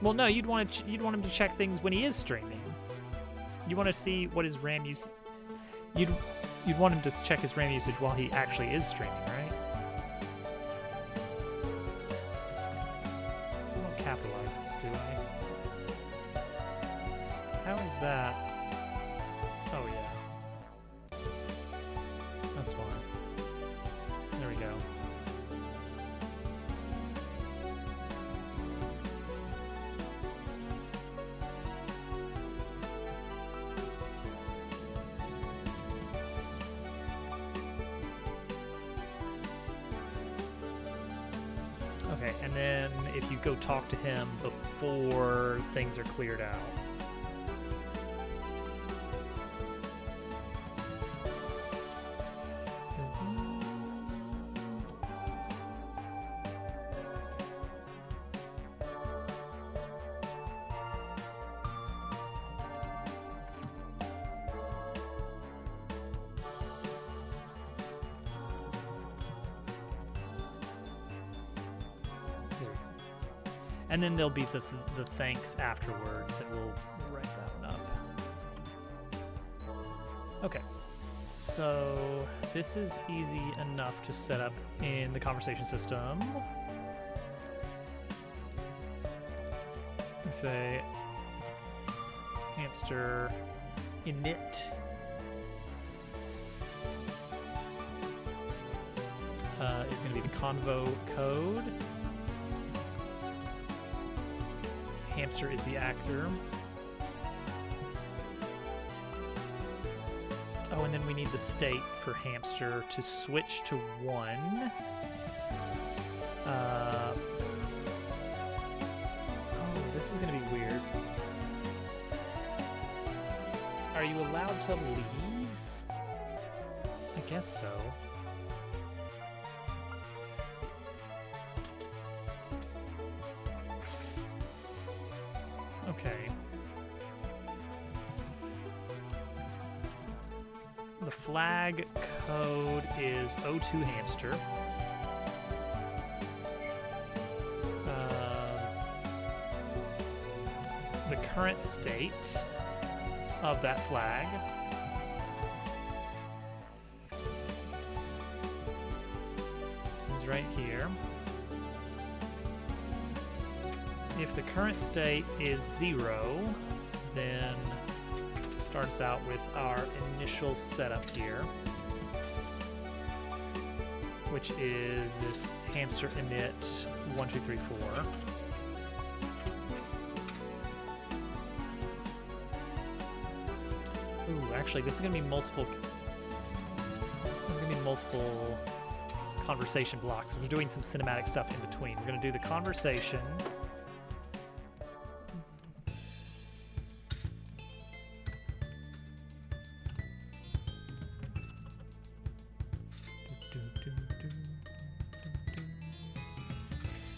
Well, no, you'd want him to check things when he is streaming. You want to see what his RAM use. You'd want him to check his RAM usage while he actually is streaming, right? We don't capitalize this, do we? How is that? Oh, yeah. That's fine. There we go. Okay, and then if you go talk to him before things are cleared out. And then there'll be the thanks afterwards, and we'll write that one up. Okay, so this is easy enough to set up in the conversation system. Say hamster init. Is going to be the convo code. Hamster is the actor. and then we need the state for hamster to switch to 1. Oh, this is gonna be weird. Are you allowed to leave? I guess so. Okay. The flag code is O2 hamster. The current state of that flag is right here. If the current state is 0, then starts out with our initial setup here, which is this hamster init 1, 2, 3, 4. Ooh, actually, this is gonna be multiple. This is gonna be multiple conversation blocks. We're doing some cinematic stuff in between. We're gonna do the conversation.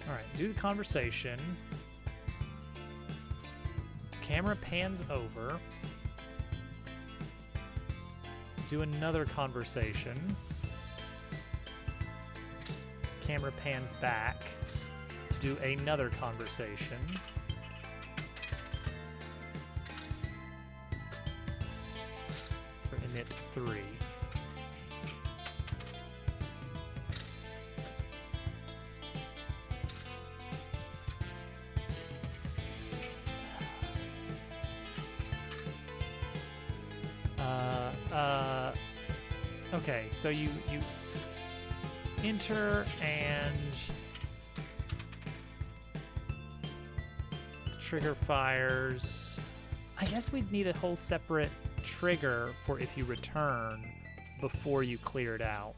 All right, do the conversation. Camera pans over. Do another conversation. Camera pans back. Do another conversation. For init 3. Okay, so you enter and the trigger fires. I guess we'd need a whole separate trigger for if you return before you clear it out.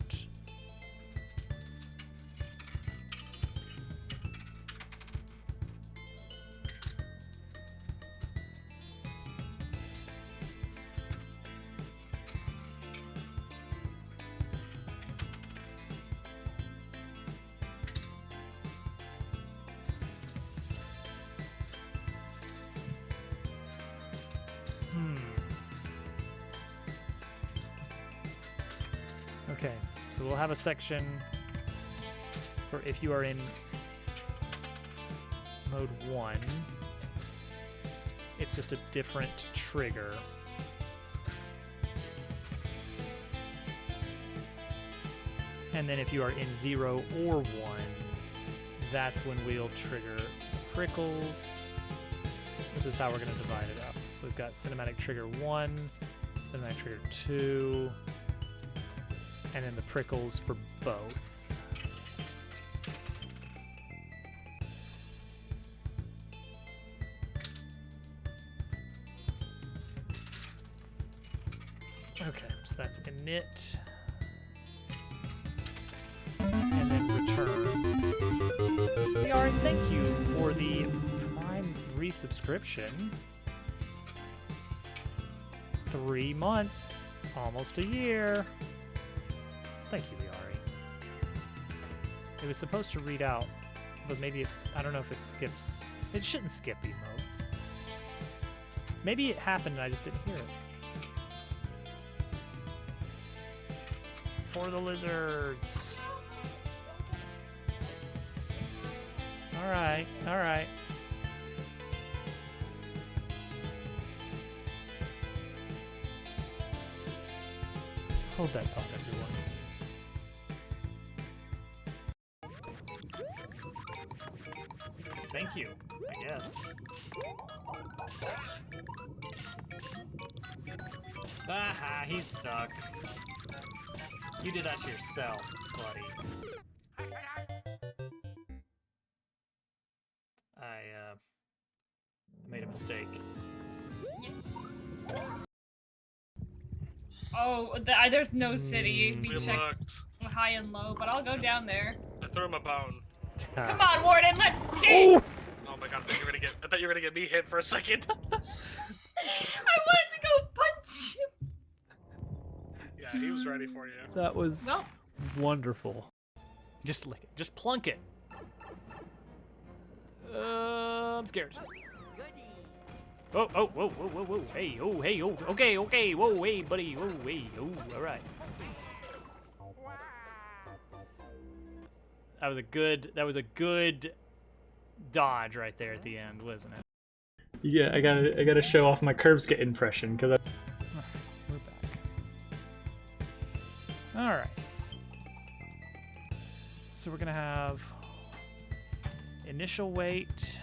Okay, so we'll have a section for if you are in mode 1. It's just a different trigger. And then if you are in 0 or 1, that's when we'll trigger prickles. This is how we're going to divide it up. So we've got cinematic trigger 1, cinematic trigger 2, and then the prickles for both. Okay, so that's init. And then return. Yari, thank you for the Prime resubscription. 3 months, almost a year. Thank you, Liari. It was supposed to read out, but maybe it's, I don't know if it skips. It shouldn't skip emotes. Maybe it happened and I just didn't hear it. For the lizards. All right, all right. Hold that thought, everyone. Thank you, I guess. Aha, he's stuck. You did that to yourself, buddy. I made a mistake. Oh, there's no city. We We checked looked. high and low, but I'll go down there. I threw him a bone. Come on, Warden, let's get. Oh my god! I thought you were gonna get me hit for a second. I wanted to go punch him. Yeah, he was ready for you. That was Well, wonderful. Just lick it. Just plunk it. I'm scared. Oh, oh, whoa, whoa, whoa, whoa. Hey, oh, hey, oh, okay, okay, whoa, hey, buddy, whoa, hey, oh, all right. That was a good dodge right there at the end, wasn't it? Yeah, I gotta show off my Curbskit impression because We're back. All right. So we're gonna have initial wait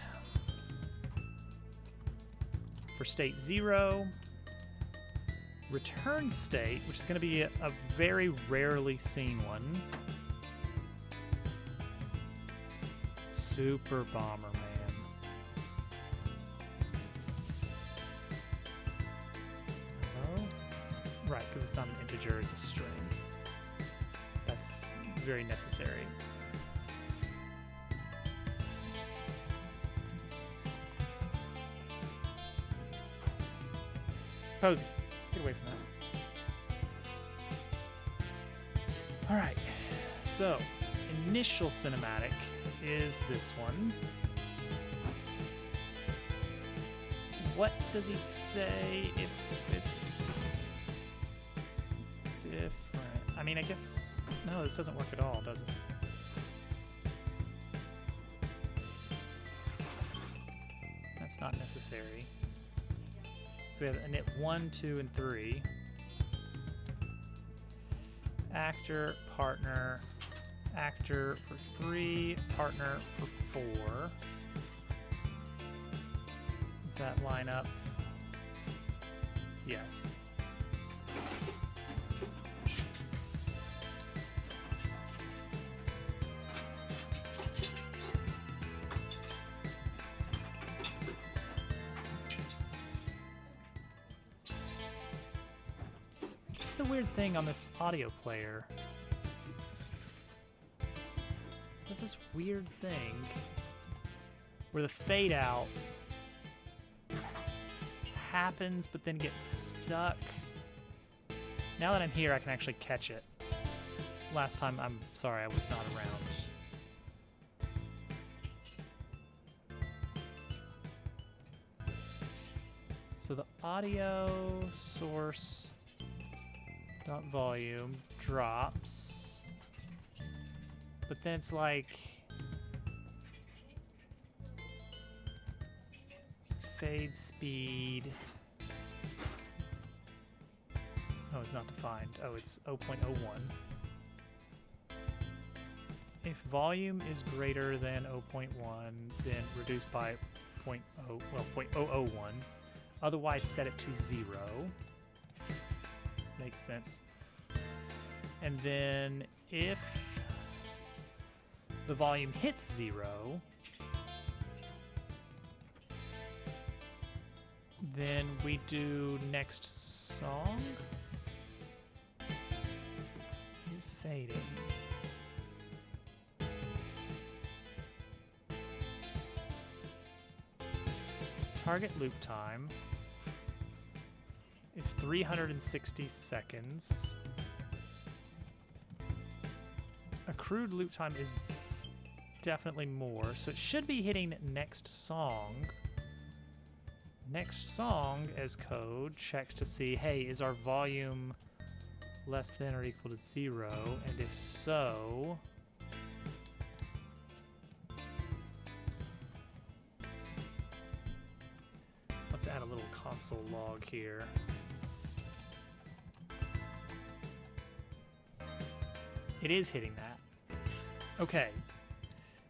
for state 0, return state, which is gonna be a very rarely seen one. Super Bomber Man. Hello? Right, because it's not an integer, it's a string. That's very necessary. Posey, get away from that. Alright, so initial cinematic is this one. What does he say if it's different? I mean, I guess, no, this doesn't work at all, does it? That's not necessary. So we have init 1, 2, and 3. Actor, partner, actor for 3, partner for 4. Does that line up? Yes. It's the weird thing on this audio player. It does this weird thing where the fade out happens but then gets stuck. Now that I'm here, I can actually catch it. Last time, I'm sorry, I was not around. So the audio source dot volume drops, but then it's like fade speed. Oh, it's not defined. Oh, it's 0.01. If volume is greater than 0.1, then reduce by 0.001. Otherwise, set it to 0. Makes sense. And then if the volume hits 0, then we do next song. Is fading. Target loop time is 360 seconds. Accrued loop time is definitely more, so it should be hitting next song. Next song as code checks to see, hey, is our volume less than or equal to 0? And if so, let's add a little console log here. It is hitting that. Okay.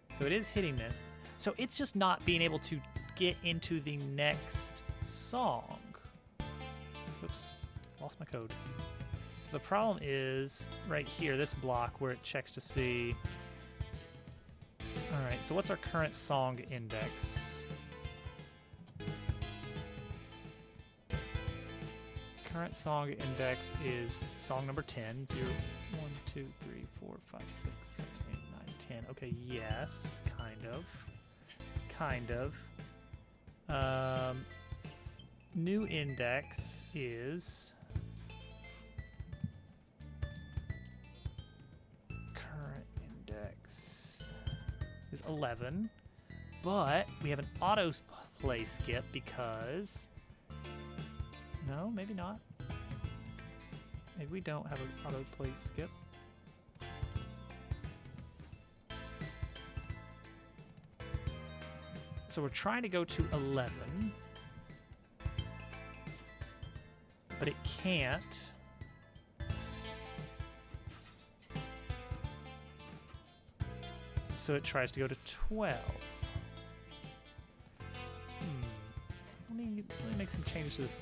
So it is hitting this. So it's just not being able to get into the next song. Oops. Lost my code. So the problem is right here, this block where it checks to see. All right, so what's our current song index? Current song index is song number 10. 0, 1, 2, 3, 4, 5, 6, 7, 8, 9, 10. Okay, yes, kind of. Kind of. New index is current index is 11, but we have an auto play skip because no, maybe not. Maybe we don't have an auto play skip. So we're trying to go to 11. But it can't. So it tries to go to 12. Let me make some changes to this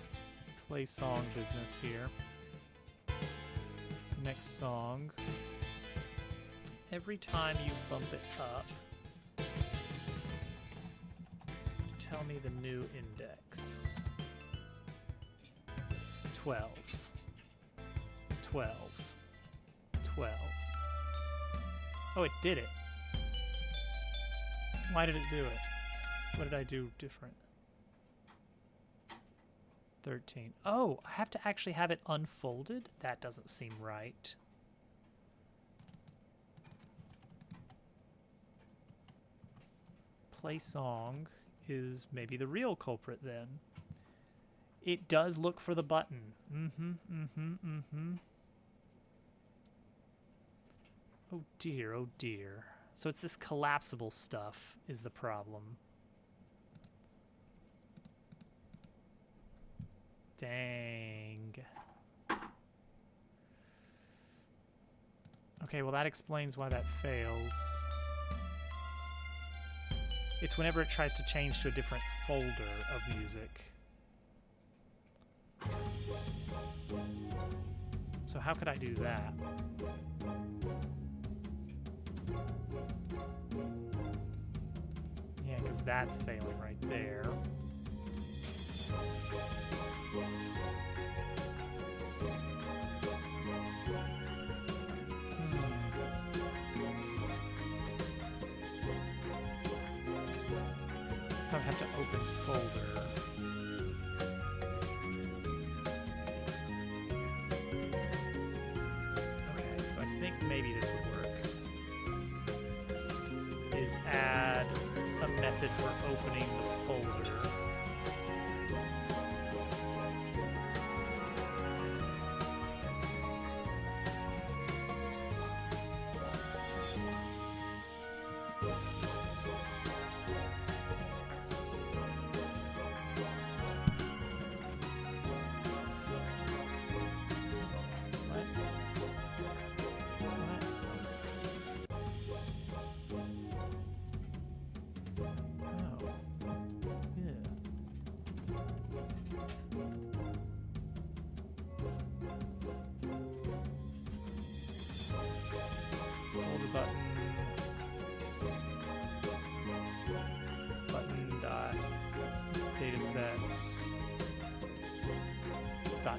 play song business here. This next song. Every time you bump it up, tell me the new index. 12. 12. 12. Oh, it did it. Why did it do it? What did I do different? 13. Oh, I have to actually have it unfolded? That doesn't seem right. Play song is maybe the real culprit then. It does look for the button. Oh dear, oh dear. So it's this collapsible stuff is the problem. Dang. Okay, well that explains why that fails. It's whenever it tries to change to a different folder of music. So how could I do that? Yeah, because that's failing right there. I would have to open folder. Maybe this would work, is add a method for opening the folder.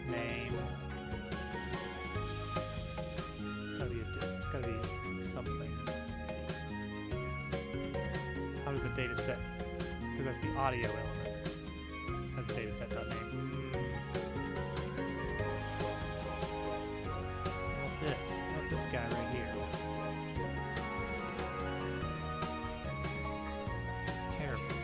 Name. There's gotta be something. How does the data set? Because that's the audio element. That's the data set name. What this? What this guy right here? Terrible.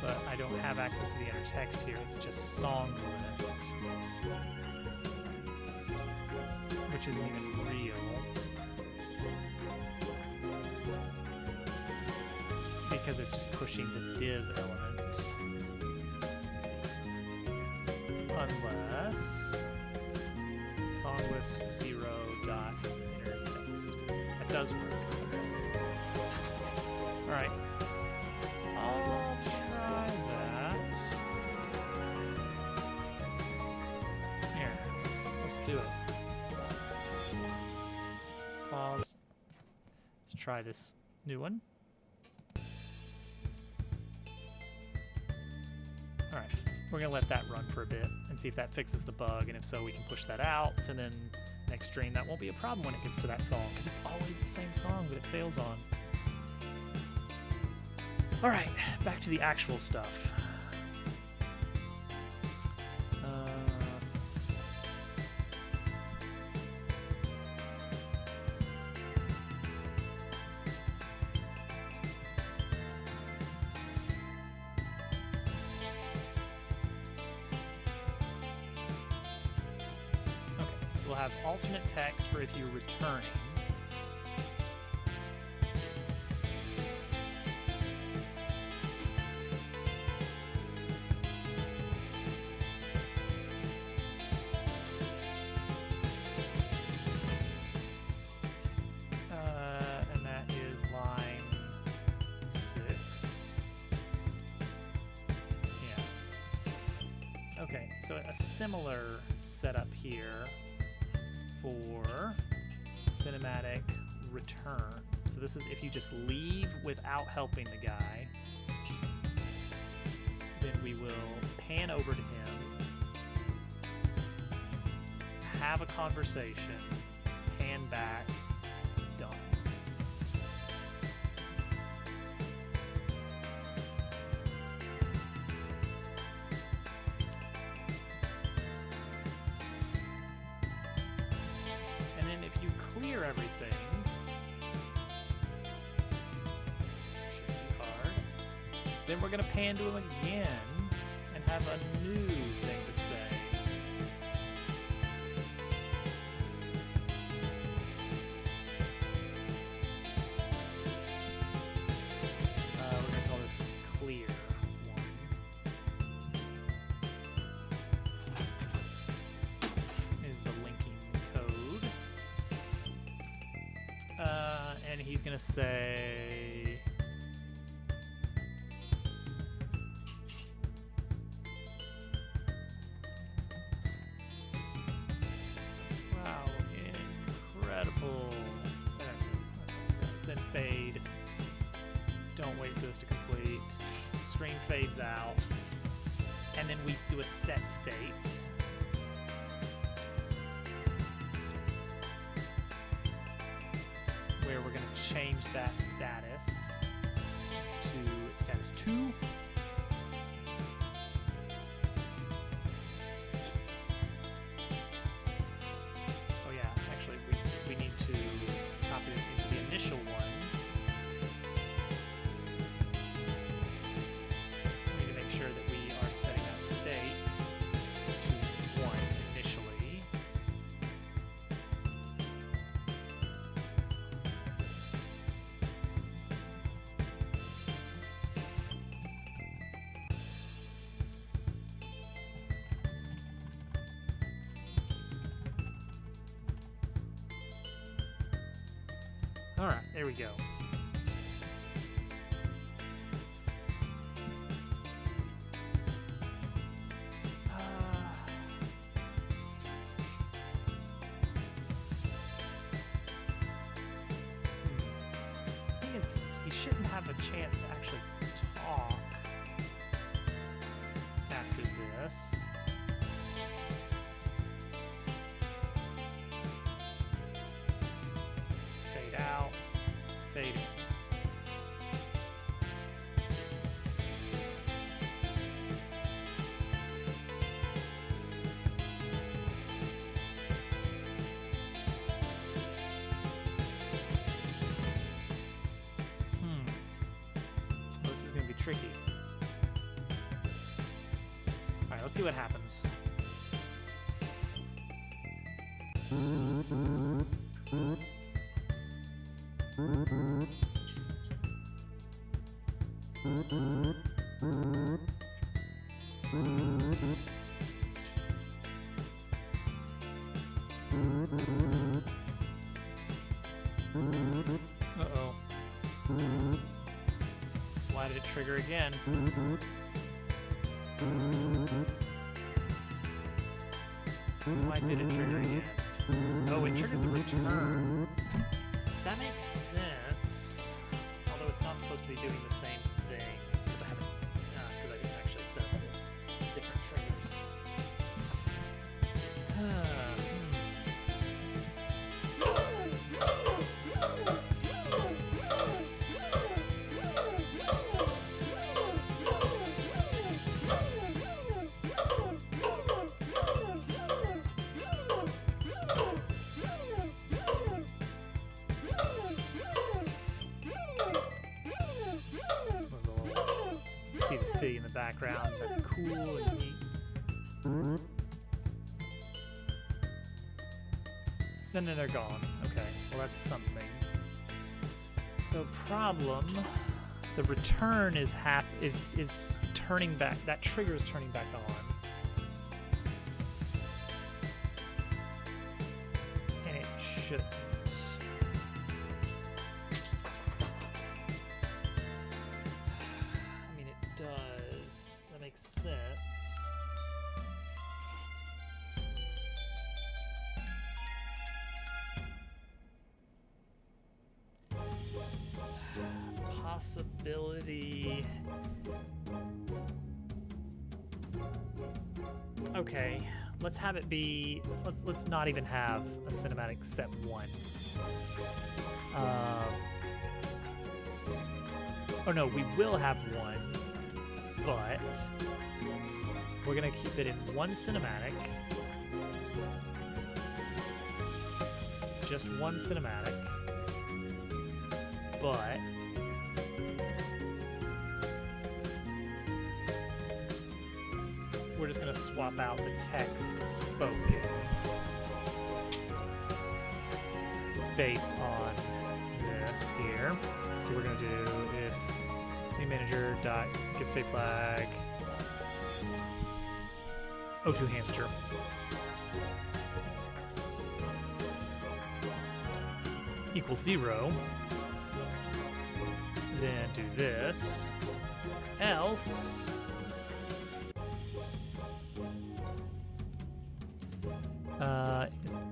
But I don't have access to the inner text here, it's just song list, which isn't even real. Because it's just pushing the div element. unless song list 0 dot inner text. That does work. All right. I'll try that. Here, let's do it. Pause. Let's try this new one. All right, we're gonna let that run for a bit and see if that fixes the bug, and if so, we can push that out, and then next stream that won't be a problem when it gets to that song, because it's always the same song that it fails on. All right, back to the actual stuff. Okay, so we'll have alternate text for if you're returning. And that is line 6. Yeah. Okay, so a similar setup here for cinematic return. So this is if you just leave without helping the guy, then we will pan over to him, have a conversation, pan back, done. And then if you clear everything, card, then we're gonna pan to him again and have a new thing to say. We're gonna call this clear 1. Is the linking code. And he's gonna say wow, incredible. That's it. That's what it says. Then fade. Don't wait for this to complete. Screen fades out. And then we do a set state. Where we're going to change that status to status 2. Oh yeah, actually we need to copy this into the initial one. We need to make sure that we are setting that state to 1 initially. All right, there we go. I think it's just, he shouldn't have a chance to actually talk after this. Fade out, fade in. Well, this is going to be tricky. Alright, let's see what happens. Uh-oh. Why did it trigger again? Why did it trigger again? Oh, it triggered the return. That makes sense. Although it's not supposed to be doing the same thing. Because I haven't, because I didn't actually set up different triggers. See the city in the background. That's cool and neat. And then they're gone. Okay, well that's something. So problem, the return is turning back. That trigger is turning back on. And it shouldn't. I mean, it does. That makes sense. Possibility. Okay, let's have it be. Let's not even have a cinematic set 1. Oh no, we will have one, but we're gonna keep it in one cinematic. Just one cinematic. But we're just going to swap out the text spoken based on this here. So we're going to do if scene manager dot get state flag O2 hamster equals 0. Then do this, else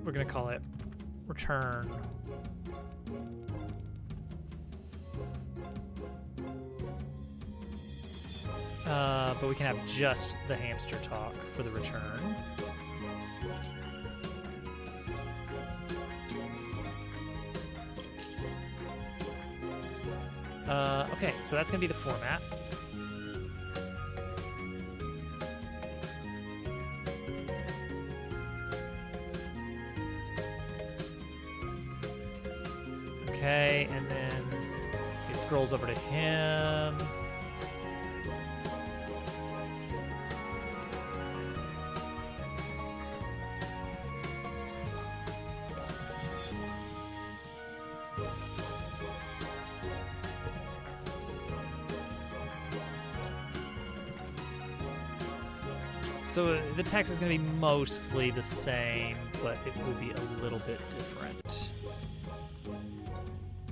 we're gonna call it return but we can have just the hamster talk for the return. Okay, so that's gonna be the format. Okay, and then it scrolls over to him. So the text is going to be mostly the same, but it will be a little bit different.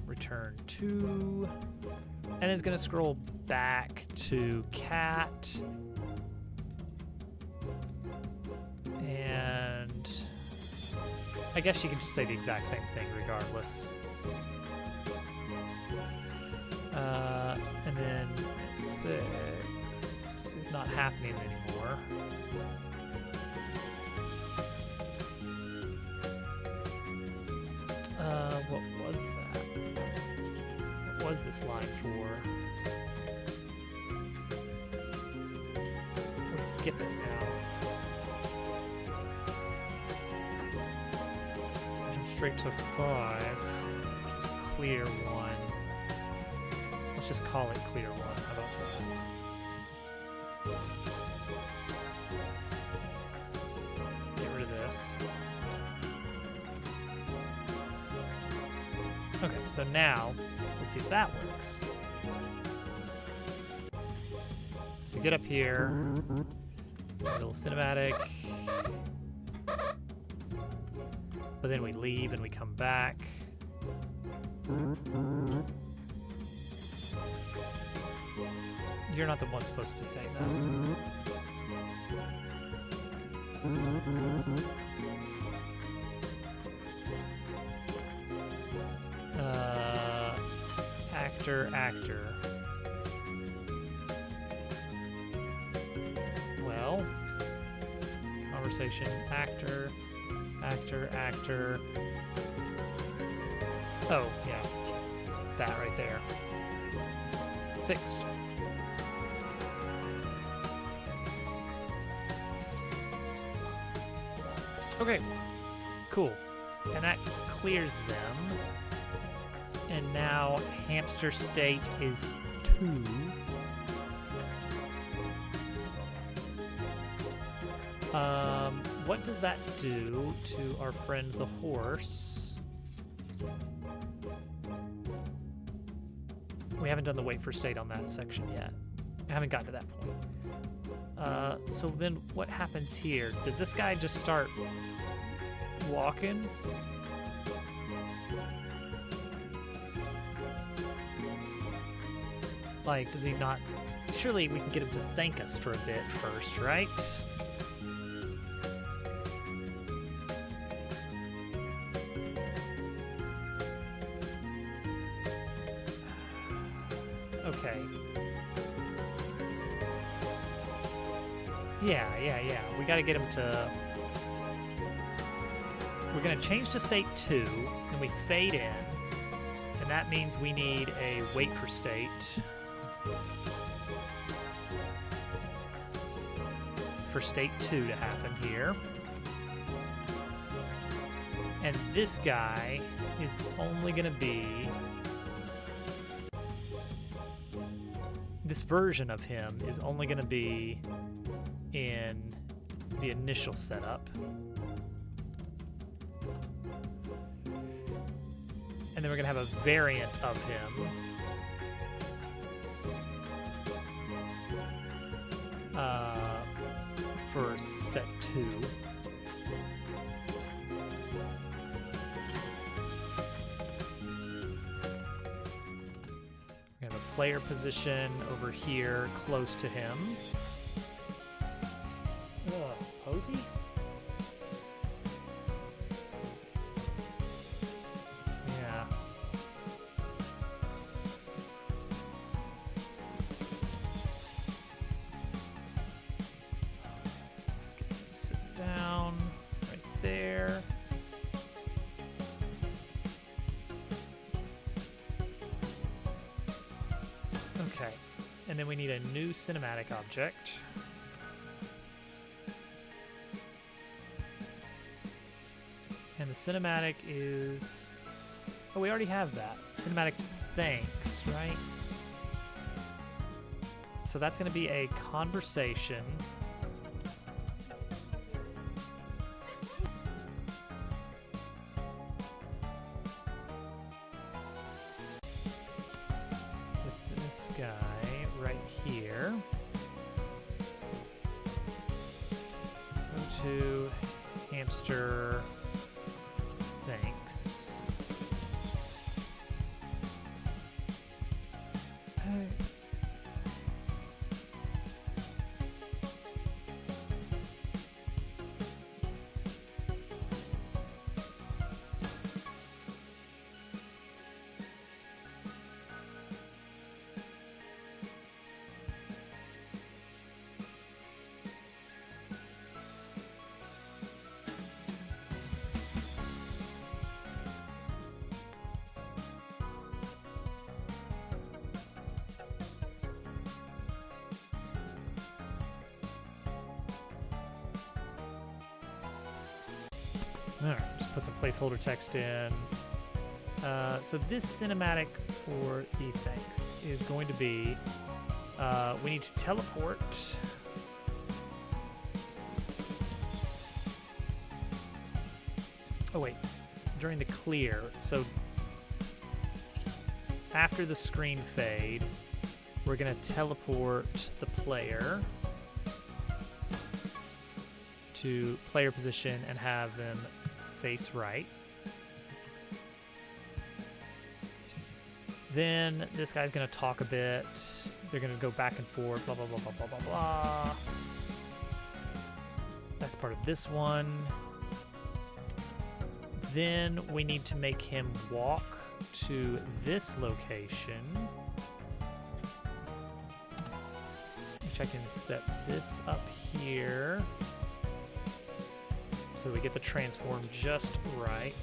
Return to, and it's going to scroll back to cat, and I guess you can just say the exact same thing regardless. And then 6 is not happening anymore. What was that? What was this line for? We'll skip it now. Jump straight to 5. Just clear 1. Let's just call it clear 1. How about that? Get rid of this. Okay, so now, let's see if that works. So get up here, a little cinematic. But then we leave and we come back. You're not the one supposed to be saying that. Actor. Well, conversation, actor. Oh, yeah. That right there. Fixed. Okay. Cool. And that clears them. And now hamster state is 2. What does that do to our friend the horse? We haven't done the wait for state on that section yet. I haven't gotten to that point. So then what happens here? Does this guy just start walking? Like, does he not? Surely we can get him to thank us for a bit first, right? Okay. Yeah. We gotta get him to... We're gonna change to state 2, and we fade in. And that means we need a wait for state. For state 2 to happen here. And this guy is only gonna be... This version of him is only gonna be in the initial setup. And then we're gonna have a variant of him. For set 2. We have a player position over here close to him. Posey? Yeah. Sit down right there. Okay. And then we need a new cinematic object. And the cinematic is... Oh, we already have that. Cinematic thanks, right? So that's going to be a conversation. With this guy right here. Go to hamster... Thanks. Alright, just put some placeholder text in. So this cinematic for the thanks is going to be, we need to teleport. Oh wait, during the clear. So after the screen fade, we're gonna teleport the player to player position and have them face right. Then this guy's gonna talk a bit. They're gonna go back and forth, blah, blah, blah, blah, blah, blah, blah. That's part of this one. Then we need to make him walk to this location. Which I can set this up here. So we get the transform just right.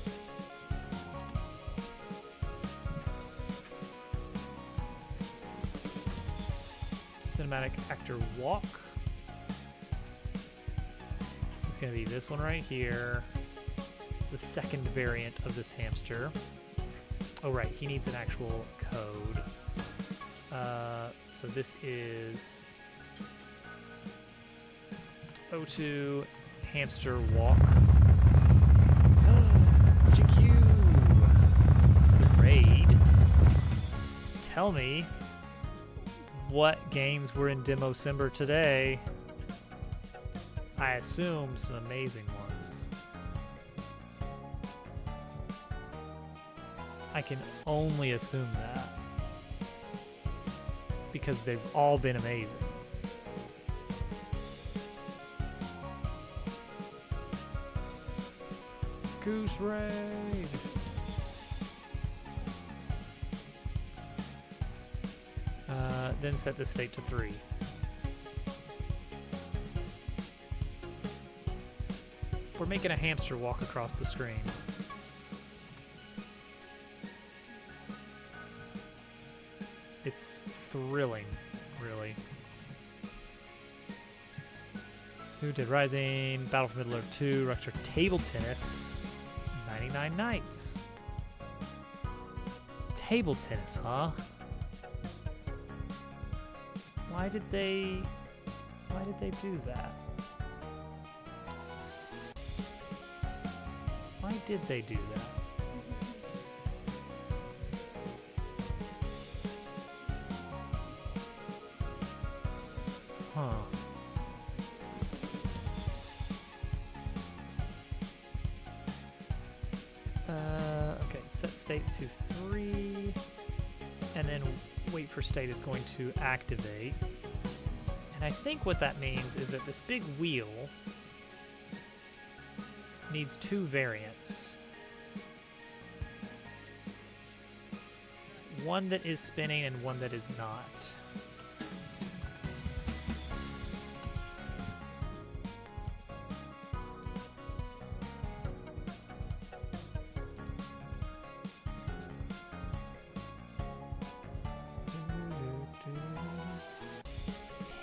Cinematic actor walk. It's going to be this one right here. The second variant of this hamster. Oh, right. He needs an actual code. So this is O2 hamster walk. GQ. The raid. Tell me what games were in Democember today. I assume some amazing ones. I can only assume that because they've all been amazing. Goose Raid. Then set the state to 3. We're making a hamster walk across the screen. It's thrilling, really. Two Dead Rising, Battle for Middle-earth 2, Retro Table Tennis, 99 Nights. Table tennis, huh? Why did they do that? Why did they do that? Huh. Okay, set state to 3, and then wait for state is going to activate. And I think what that means is that this big wheel needs 2 variants. One that is spinning and one that is not.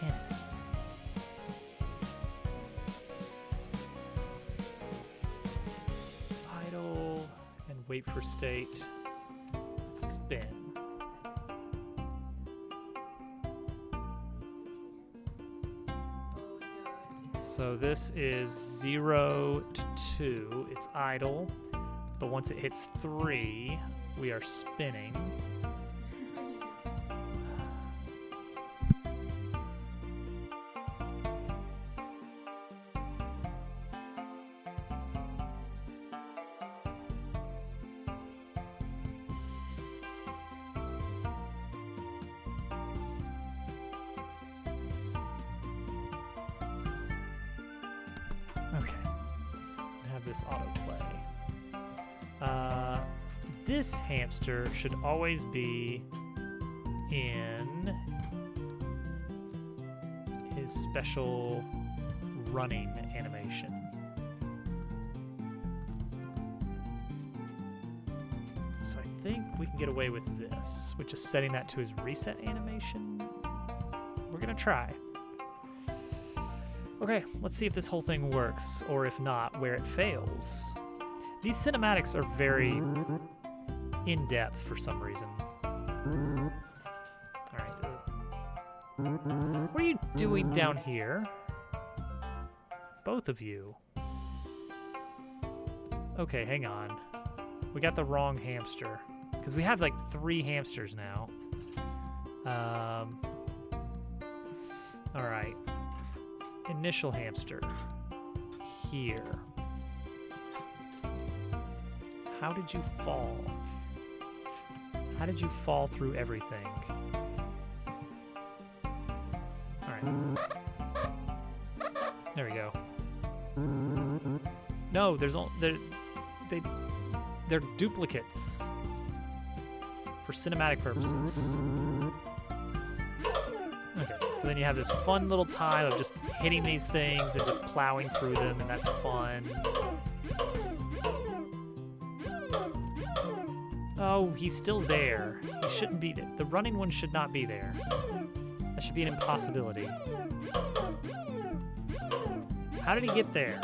Tennis. Idle and wait for state. Spin. So this is 0 to 2. It's idle, but once it hits 3, we are spinning. Okay, have this autoplay. This hamster should always be in his special running animation. So I think we can get away with this, which is setting that to his reset animation. We're gonna try. Okay, let's see if this whole thing works, or if not, where it fails. These cinematics are very in-depth for some reason. Alright. What are you doing down here? Both of you. Okay, hang on. We got the wrong hamster. Because we have like 3 hamsters now. Alright. Initial hamster. Here. how did you fall? How did you fall through everything? Alright. There we go. No, there's they're duplicates for cinematic purposes. Okay, so then you have this fun little time of just hitting these things and just plowing through them, and that's fun. Oh, he's still there. He shouldn't be there. The running one should not be there. That should be an impossibility. How did he get there?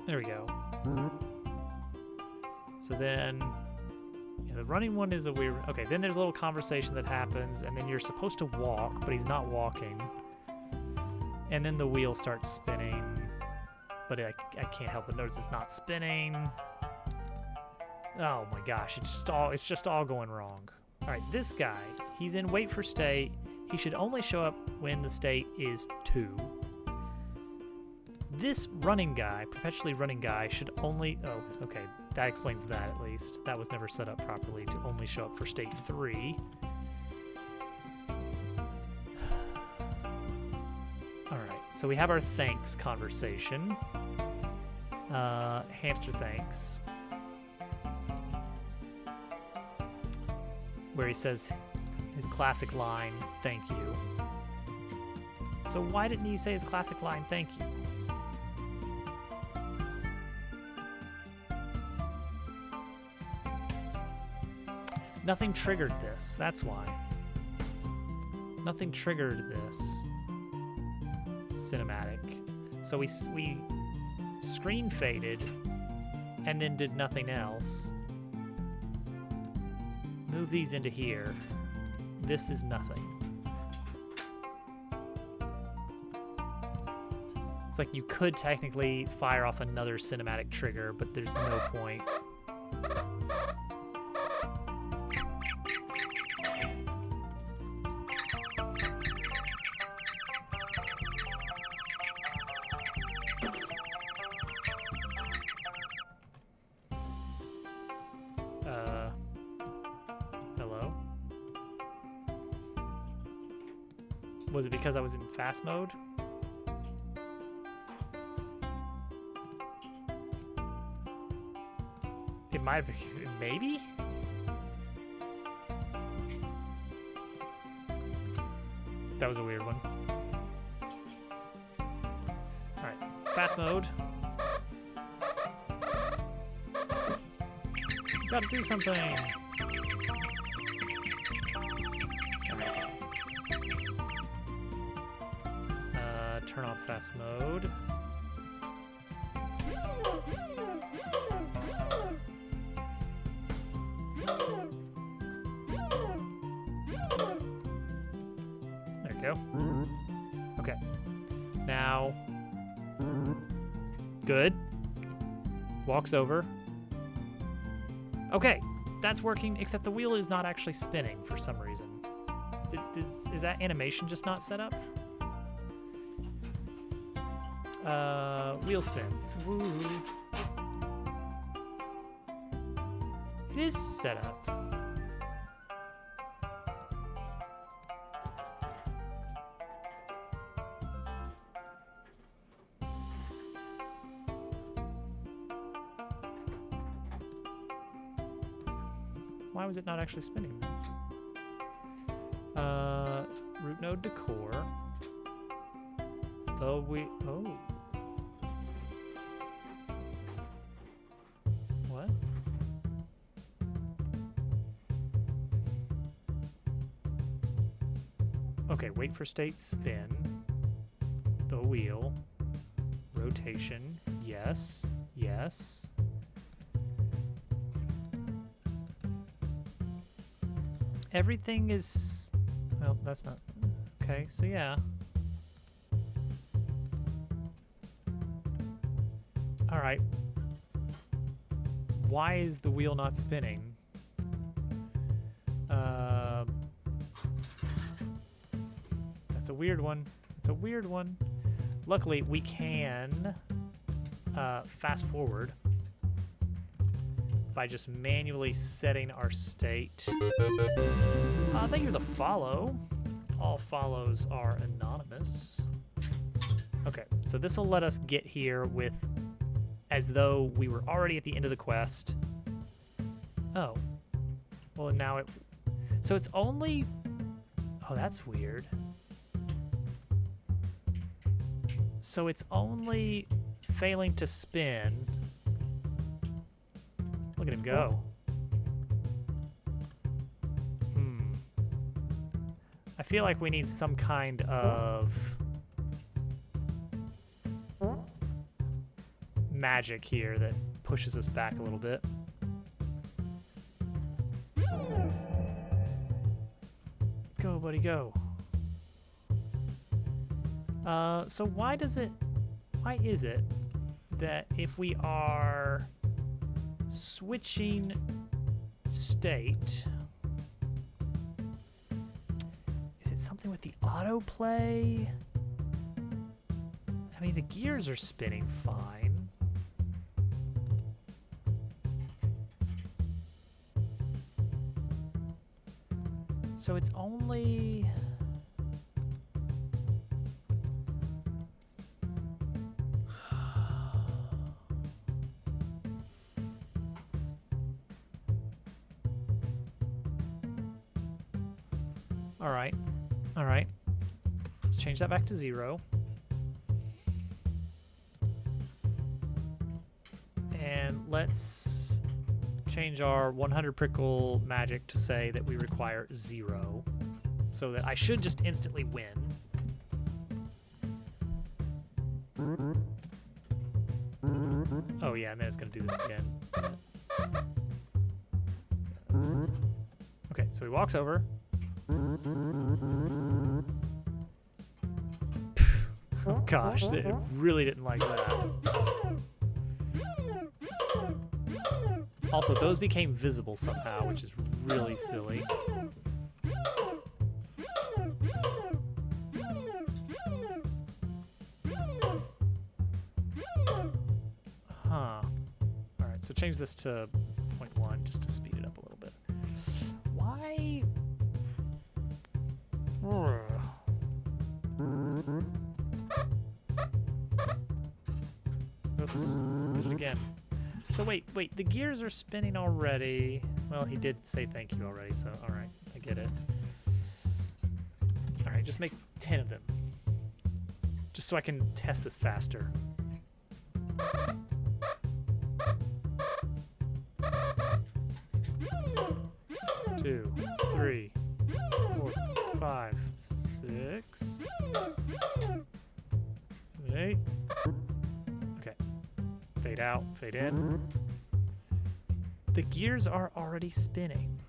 There we go. So then, yeah, the running one is a weird... Okay, then there's a little conversation that happens, and then you're supposed to walk, but he's not walking. And then the wheel starts spinning, but I can't help but notice it's not spinning. Oh my gosh, it's just all going wrong. All right, this guy, he's in wait for state. He should only show up when the state is 2. This running guy, perpetually running guy, should only... Oh, okay, that explains that at least. That was never set up properly to only show up for state 3. Alright, so we have our thanks conversation. Hamster thanks. Where he says his classic line, thank you. So why didn't he say his classic line, thank you? Nothing triggered this, that's why. Nothing triggered this cinematic. So we screen faded and then did nothing else. Move these into here. This is nothing. It's like you could technically fire off another cinematic trigger, but there's no point. Hello? Was it because I was in fast mode? It might have been, maybe? That was a weird one. Alright, fast mode. Gotta do something! Turn off fast mode. There we go. Okay. Now. Good. Walks over. Okay, that's working, except the wheel is not actually spinning for some reason. Is that animation just not set up? Wheel spin. Woo. It is set up. Why was it not actually spinning then? Root node decor. Though we... Oh. What? Okay, wait for state spin. The wheel. Rotation. Yes. Yes. Everything is... Well, that's not... Okay, so yeah. Alright. Why is the wheel not spinning? That's a weird one. It's a weird one. Luckily, we can fast forward by just manually setting our state. Thank you for the follow. All follows are anonymous. Okay, so this will let us get here with as though we were already at the end of the quest. Oh. Well, now it... So it's only... Oh, that's weird. So it's only failing to spin. Look at him go. I feel like we need some kind of magic here that pushes us back a little bit. Go, buddy, go. So why is it that if we are switching state, is it something with the autoplay? I mean, the gears are spinning fine. So it's only... All right. Change that back to 0. And let's change our 100 prickle magic to say that we require 0, so that I should just instantly win. Oh yeah, and then it's gonna do this again. Okay, so he walks over. Oh gosh, they really didn't like that. Also, those became visible somehow, which is really silly. Huh. Alright, so change this to 0.1 just to speed it up a little bit. Why? Oops, did it again. So wait, the gears are spinning already. Well, he did say thank you already, so alright, I get it. Alright, just make 10 of them. Just so I can test this faster. Two, 3, 4, 5, 6, 7, 8. Okay. Fade out, fade in. The gears are already spinning.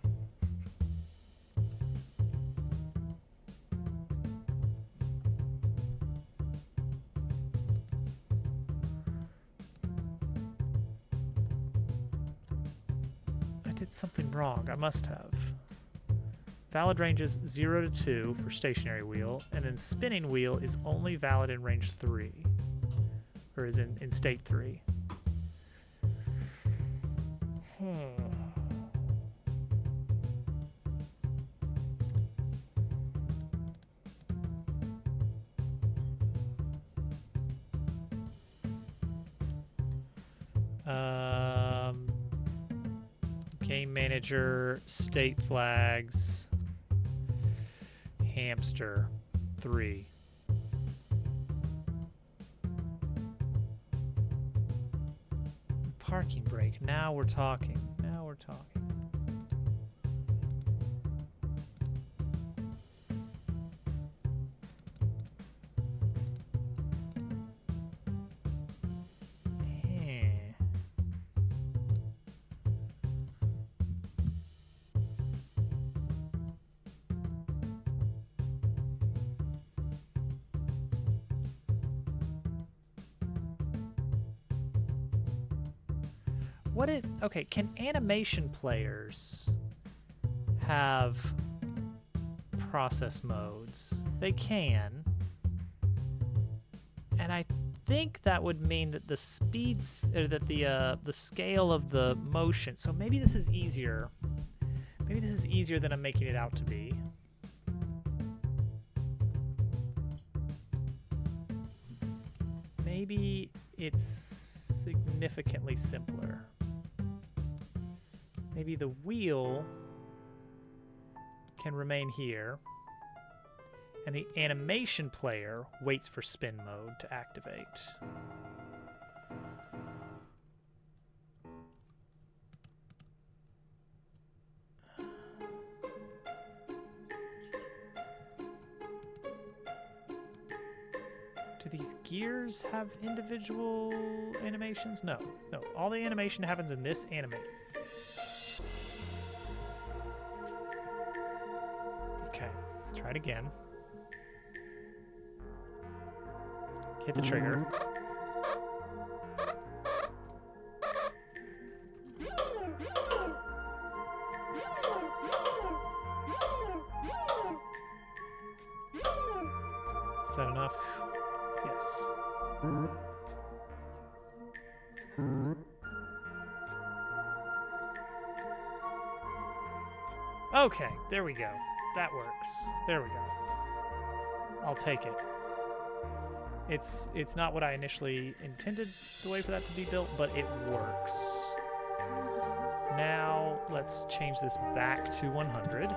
I did something wrong. I must have. Valid range is 0 to 2 for stationary wheel, and then spinning wheel is only valid in range 3. Or is in state 3. Game manager, state flags, hamster, 3. Parking brake. Now we're talking. Now we're talking. What if, okay, can animation players have process modes? They can. And I think that would mean that the speeds, or that the scale of the motion. So maybe this is easier. Maybe this is easier than I'm making it out to be. Maybe it's significantly simpler. Maybe the wheel can remain here, and the animation player waits for spin mode to activate. Do these gears have individual animations? No. No, all the animation happens in this animator. Okay, try it again. Hit the trigger. Is that enough? Yes. Okay, there we go. That works. There we go. I'll take it. It's not what I initially intended the way for that to be built, but it works. Now let's change this back to 100.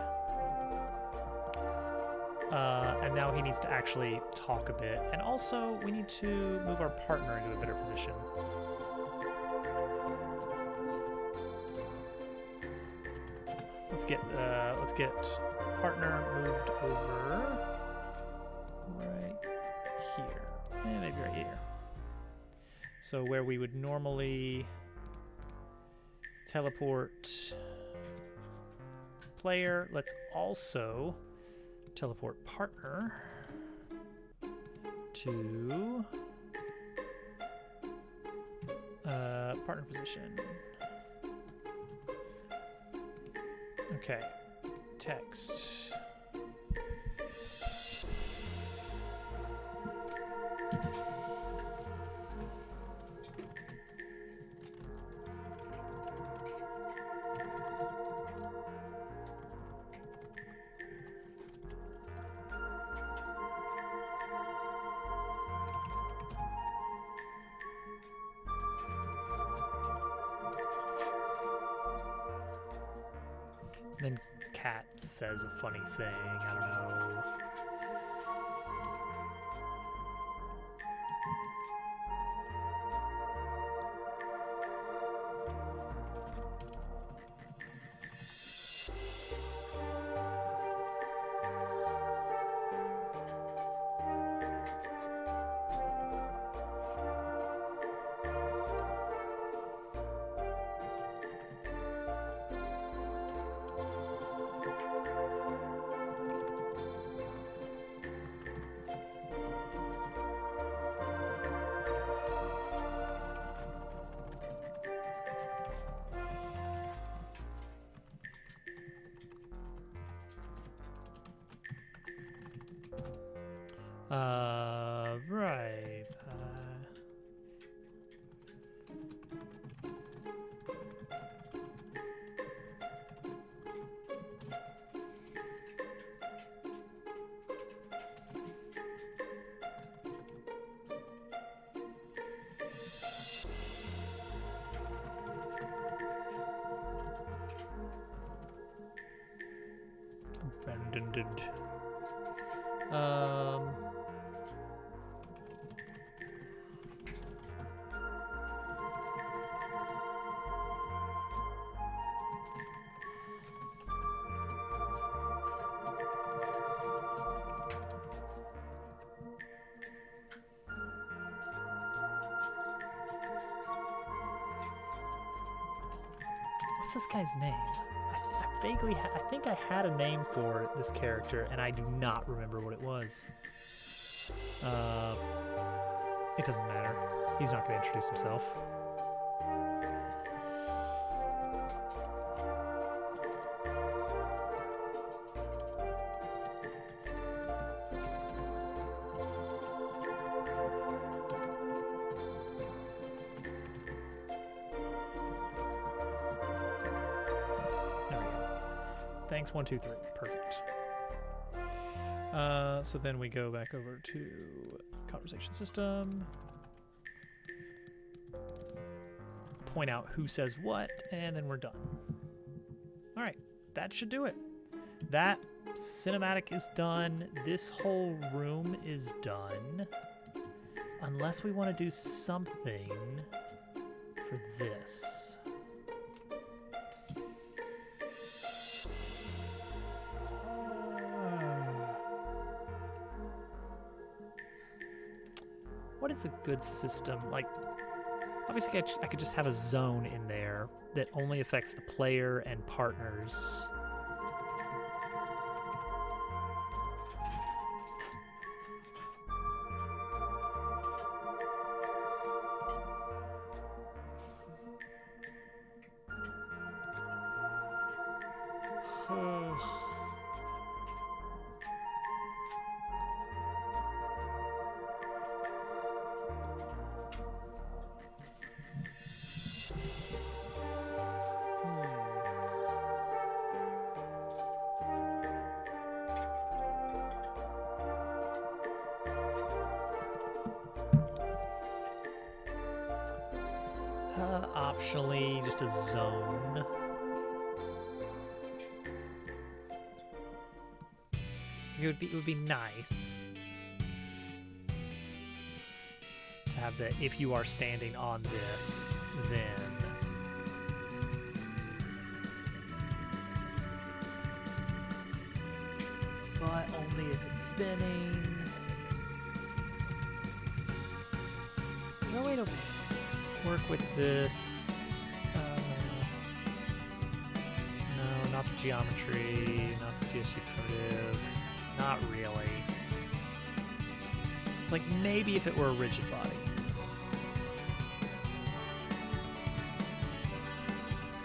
And now he needs to actually talk a bit. And also, we need to move our partner into a better position. Let's get partner moved over right here. Maybe right here. So where we would normally teleport player, let's also teleport partner to partner position. Okay, text. Then Cat says a funny thing. I don't know. Right. Abandoned. What's this guy's name? I vaguely, I think I had a name for this character, and I do not remember what it was. It doesn't matter. He's not going to introduce himself. Thanks, 1, 2, 3. Perfect. So then we go back over to conversation system. Point out who says what, and then we're done. All right, that should do it. That cinematic is done. This whole room is done. Unless we want to do something for this. What is a good system? Like, obviously I could just have a zone in there that only affects the player and partners. Optionally, just a zone. It would be nice to have the if you are standing on this, then. But only if it's spinning. No way to work with this. No, not the geometry, not the CSG primitive. Not really. It's like maybe if it were a rigid body.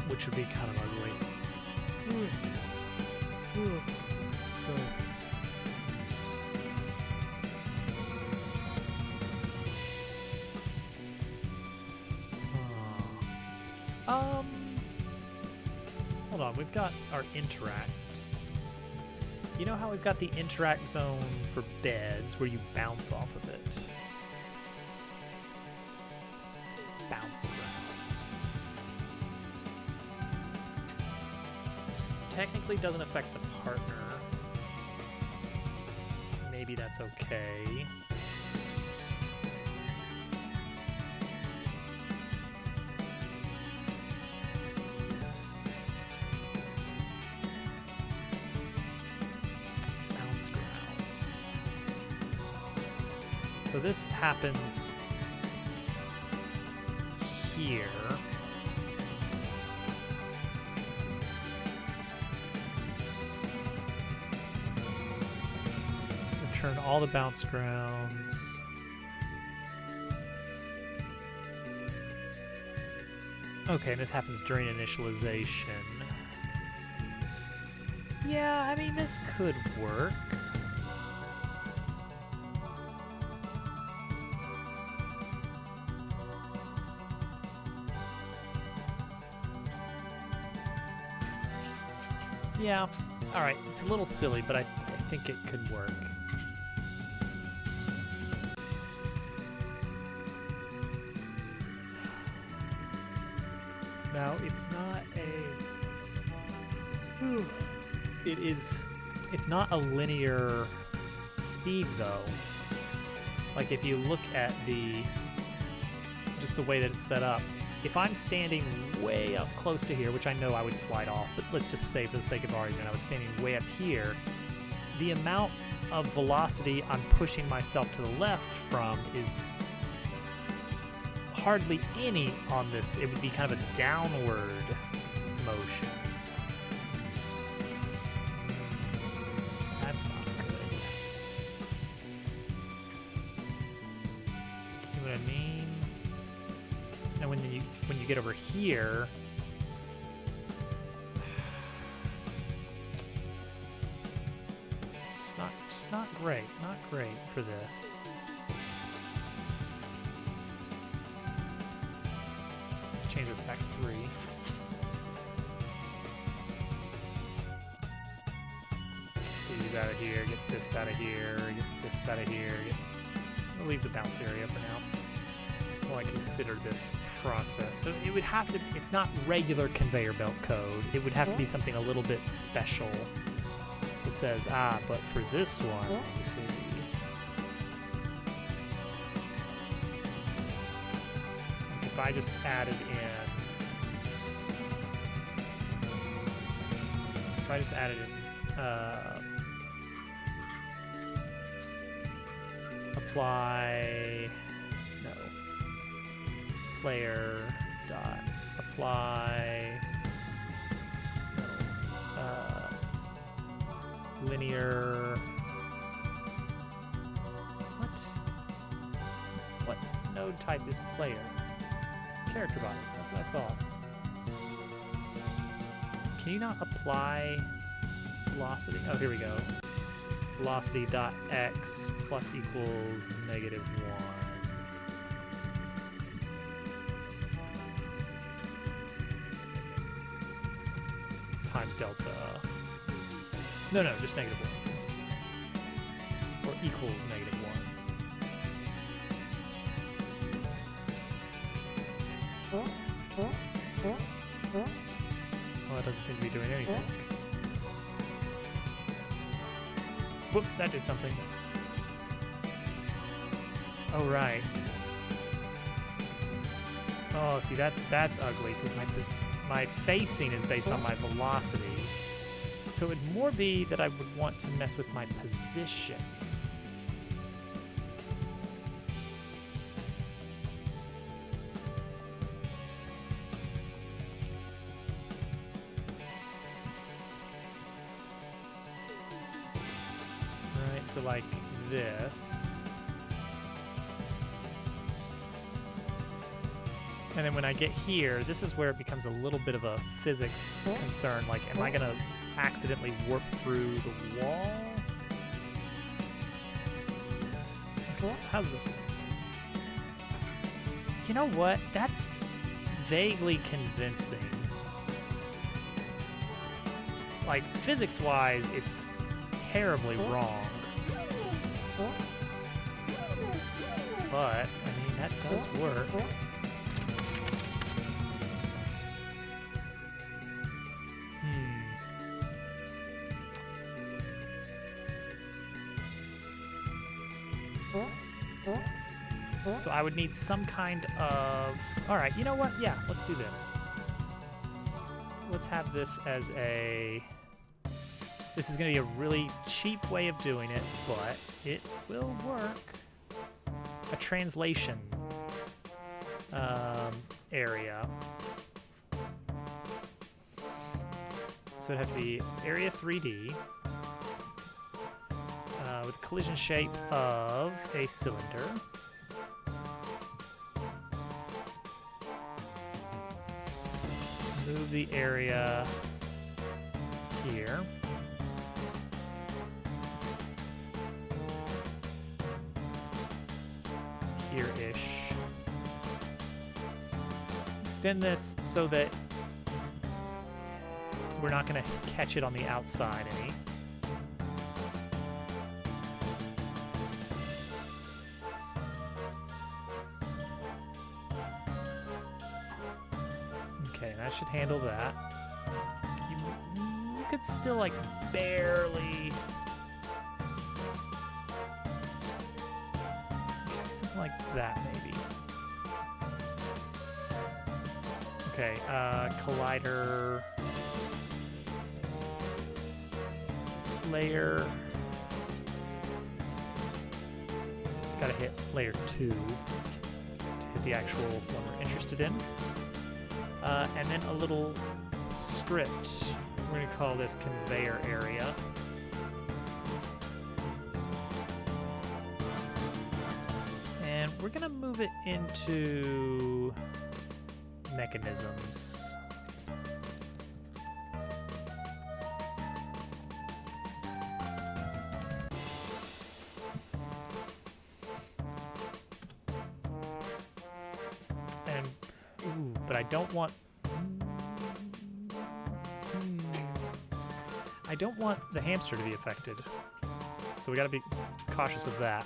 Which would be kind of ugly. Hold on, we've got our interacts. You know how we've got the interact zone for beds where you bounce off of it? Bounce grounds. Technically doesn't affect the partner. Maybe that's okay. So this happens here. Return all the bounce grounds. Okay, this happens during initialization. Yeah, I mean, this could work. Yeah, alright, it's a little silly, but I think it could work. Now, it's not it's not a linear speed, though. Like, if you look at just the way that it's set up, if I'm standing way up close to here, which I know I would slide off, but let's just say for the sake of argument, I was standing way up here, the amount of velocity I'm pushing myself to the left from is hardly any on this. It would be kind of a downward motion. That's not good. See what I mean? And when you get over here, just not great. Not great for this. Change this back to 3. these out of here, get this out of here, get this out of here. We'll leave the bounce area for now while I consider this process. So it would have to, it's not regular conveyor belt code. It would have to be something a little bit special that says, but for this one, you see. If I just added in, apply, no, player dot apply, no, linear, what node type is player? Character body, that's what I thought. Can you not apply velocity? Oh, here we go. Velocity dot x plus equals -1. Times delta. No, just -1. Or equals -1. Well, that doesn't seem to be doing anything. Whoop, that did something. Oh, right. Oh, see, that's ugly, because my facing is based on my velocity. So it would more be that I would want to mess with my position. So like this. And then when I get here, this is where it becomes a little bit of a physics concern. Like, am I gonna accidentally warp through the wall? Okay, so how's this? You know what? That's vaguely convincing. Like, physics-wise, it's terribly wrong. But, I mean, that does work. So I would need some kind of... Alright, you know what? Yeah, let's do this. Let's have this as a... This is going to be a really cheap way of doing it, but it will work. A translation area. So it'd have to be area 3D with a collision shape of a cylinder. Move the area here. Here-ish. Extend this so that we're not going to catch it on the outside any. Okay, that should handle that. You could still, like, barely... Something like that, maybe. Okay, collider... layer... Gotta hit layer 2 to hit the actual one we're interested in. And then a little script. We're going to call this conveyor area. And we're going to move it into mechanisms. And, ooh, but I don't want... I don't want the hamster to be affected. So we gotta be cautious of that.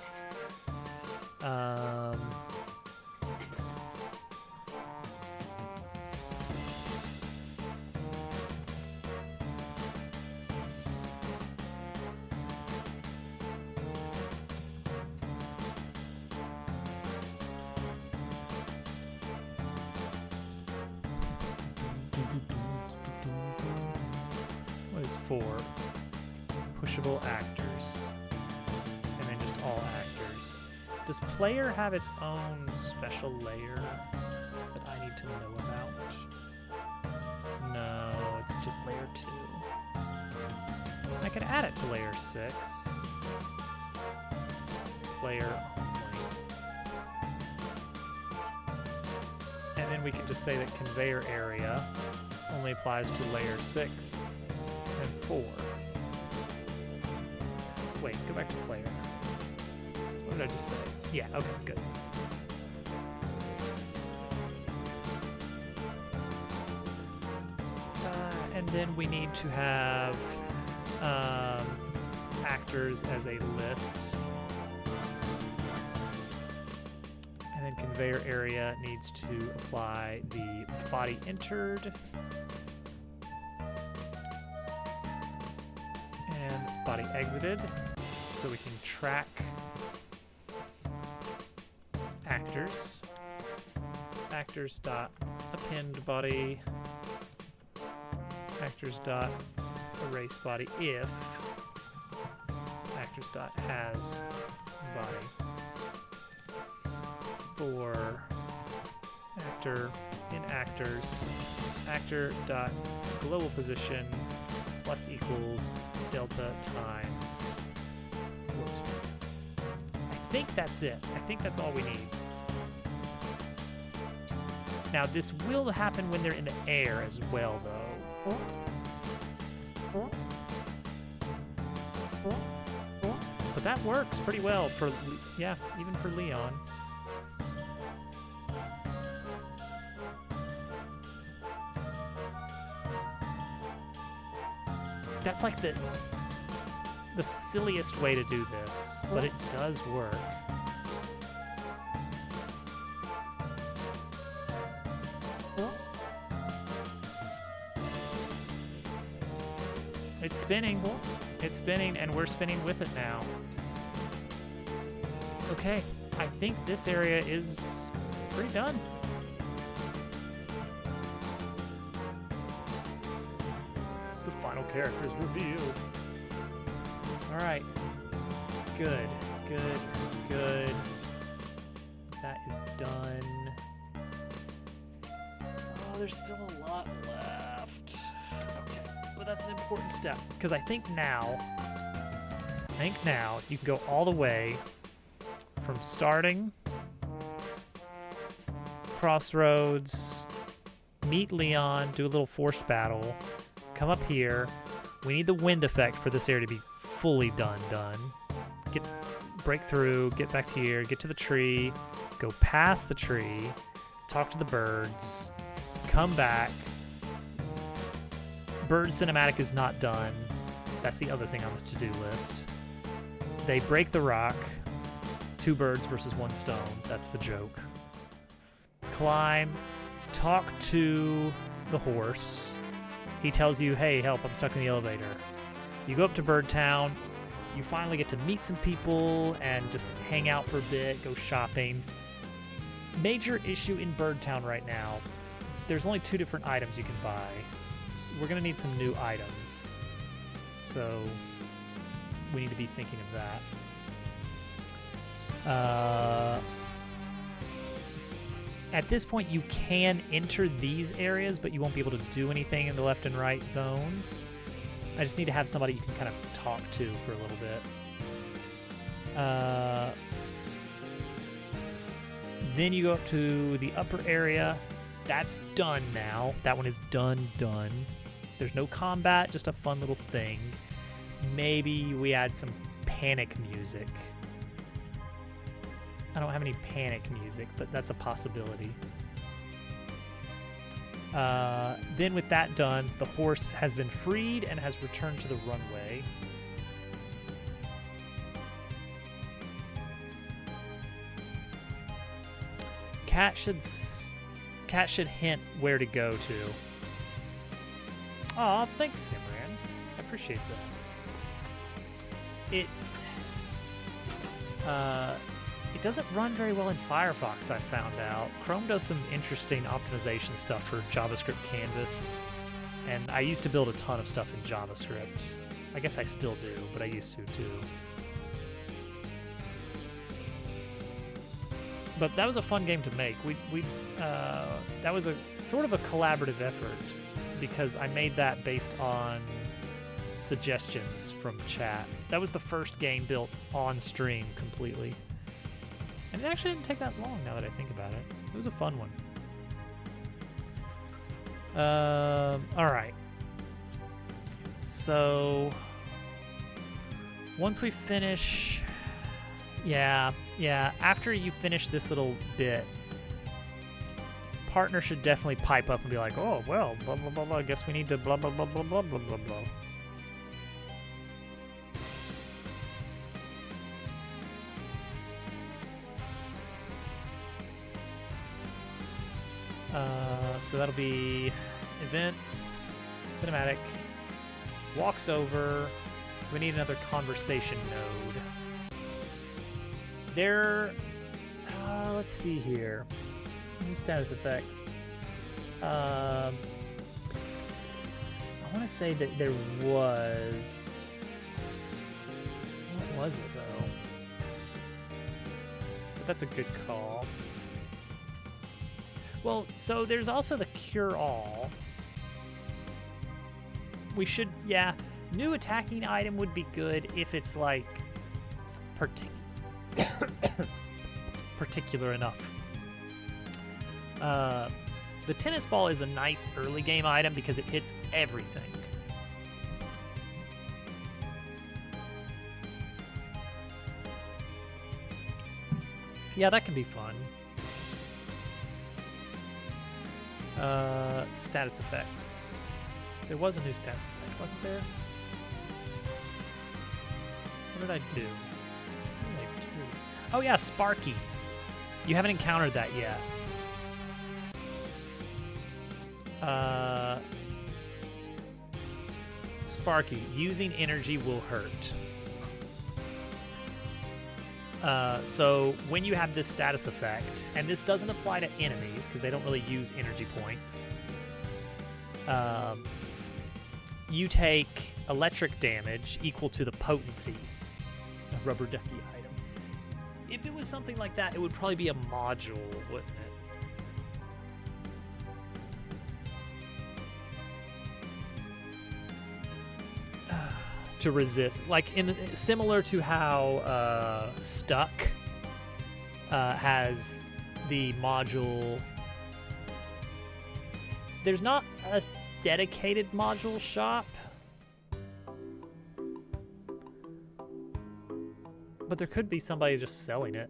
What is 4? Pushable actors. And then just all actors. Does player have its own special layer that I need to know about? No, it's just layer 2. I can add it to layer 6. Player only. And then we can just say that conveyor area only applies to layer 6 and 4. Wait, go back to player. What did I just say? Yeah, okay, good. And then we need to have actors as a list. And then conveyor area needs to apply the body entered and body exited, so we can track actors. Actors dot append body. Actors dot erase body if actors dot has body. For actor in actors, actor dot global position plus equals delta times. Whoops. I think that's it. I think that's all we need. Now this will happen when they're in the air as well, though. But that works pretty well for, yeah, even for Leon. That's like the silliest way to do this, but it does work. It's spinning. It's spinning, and we're spinning with it now. Okay, I think this area is pretty done. The final characters revealed. All right. Good, good, good. That is done. Oh, there's still a lot left. Okay, but that's an important step, because I think now you can go all the way from starting, crossroads, meet Leon, do a little forced battle, come up here. We need the wind effect for this area to be fully done. Break through, get back here, get to the tree, go past the tree, talk to the birds, come back. Bird cinematic is not done. That's the other thing on the to-do list. They break the rock. 2 birds versus 1 stone. That's the joke. Climb. Talk to the horse. He tells you, hey, help, I'm stuck in the elevator. You go up to Bird Town. You finally get to meet some people and just hang out for a bit, go shopping. Major issue in Bird Town right now. There's only 2 different items you can buy. We're going to need some new items. So we need to be thinking of that. At this point, you can enter these areas, but you won't be able to do anything in the left and right zones. I just need to have somebody you can kind of talk to for a little bit. Then you go up to the upper area. That's done now. That one is done. There's no combat, just a fun little thing. Maybe we add some panic music. I don't have any panic music, but that's a possibility. Then with that done, the horse has been freed and has returned to the runway. Cat should hint where to go to. Aw, thanks, Simran. I appreciate that. It doesn't run very well in Firefox, I found out. Chrome does some interesting optimization stuff for JavaScript Canvas, and I used to build a ton of stuff in JavaScript. I guess I still do, but I used to too. But that was a fun game to make. That was a sort of a collaborative effort because I made that based on suggestions from chat. That was the first game built on stream completely. And it actually didn't take that long now that I think about it. It was a fun one. All right. So once we finish, yeah, after you finish this little bit, partner should definitely pipe up and be like, oh, well, blah, blah, blah, blah, I guess we need to blah, blah, blah, blah, blah, blah, blah, blah. So that'll be events, cinematic, walks over. So we need another conversation node. Let's see here. New status effects. I want to say that there was. What was it though? But that's a good call. Well, so there's also the cure-all. We should, yeah, new attacking item would be good if it's like particular enough. The tennis ball is a nice early game item because it hits everything. Yeah, that can be fun. Status effects. There was a new status effect, wasn't there? What did I do? What did I do? Oh yeah, Sparky. You haven't encountered that yet. Sparky, using energy will hurt. So when you have this status effect, and this doesn't apply to enemies because they don't really use energy points, you take electric damage equal to the potency, a rubber ducky item. If it was something like that, it would probably be a module, wouldn't it? To resist, like similar to how Stuck has the module. There's not a dedicated module shop, but there could be somebody just selling it.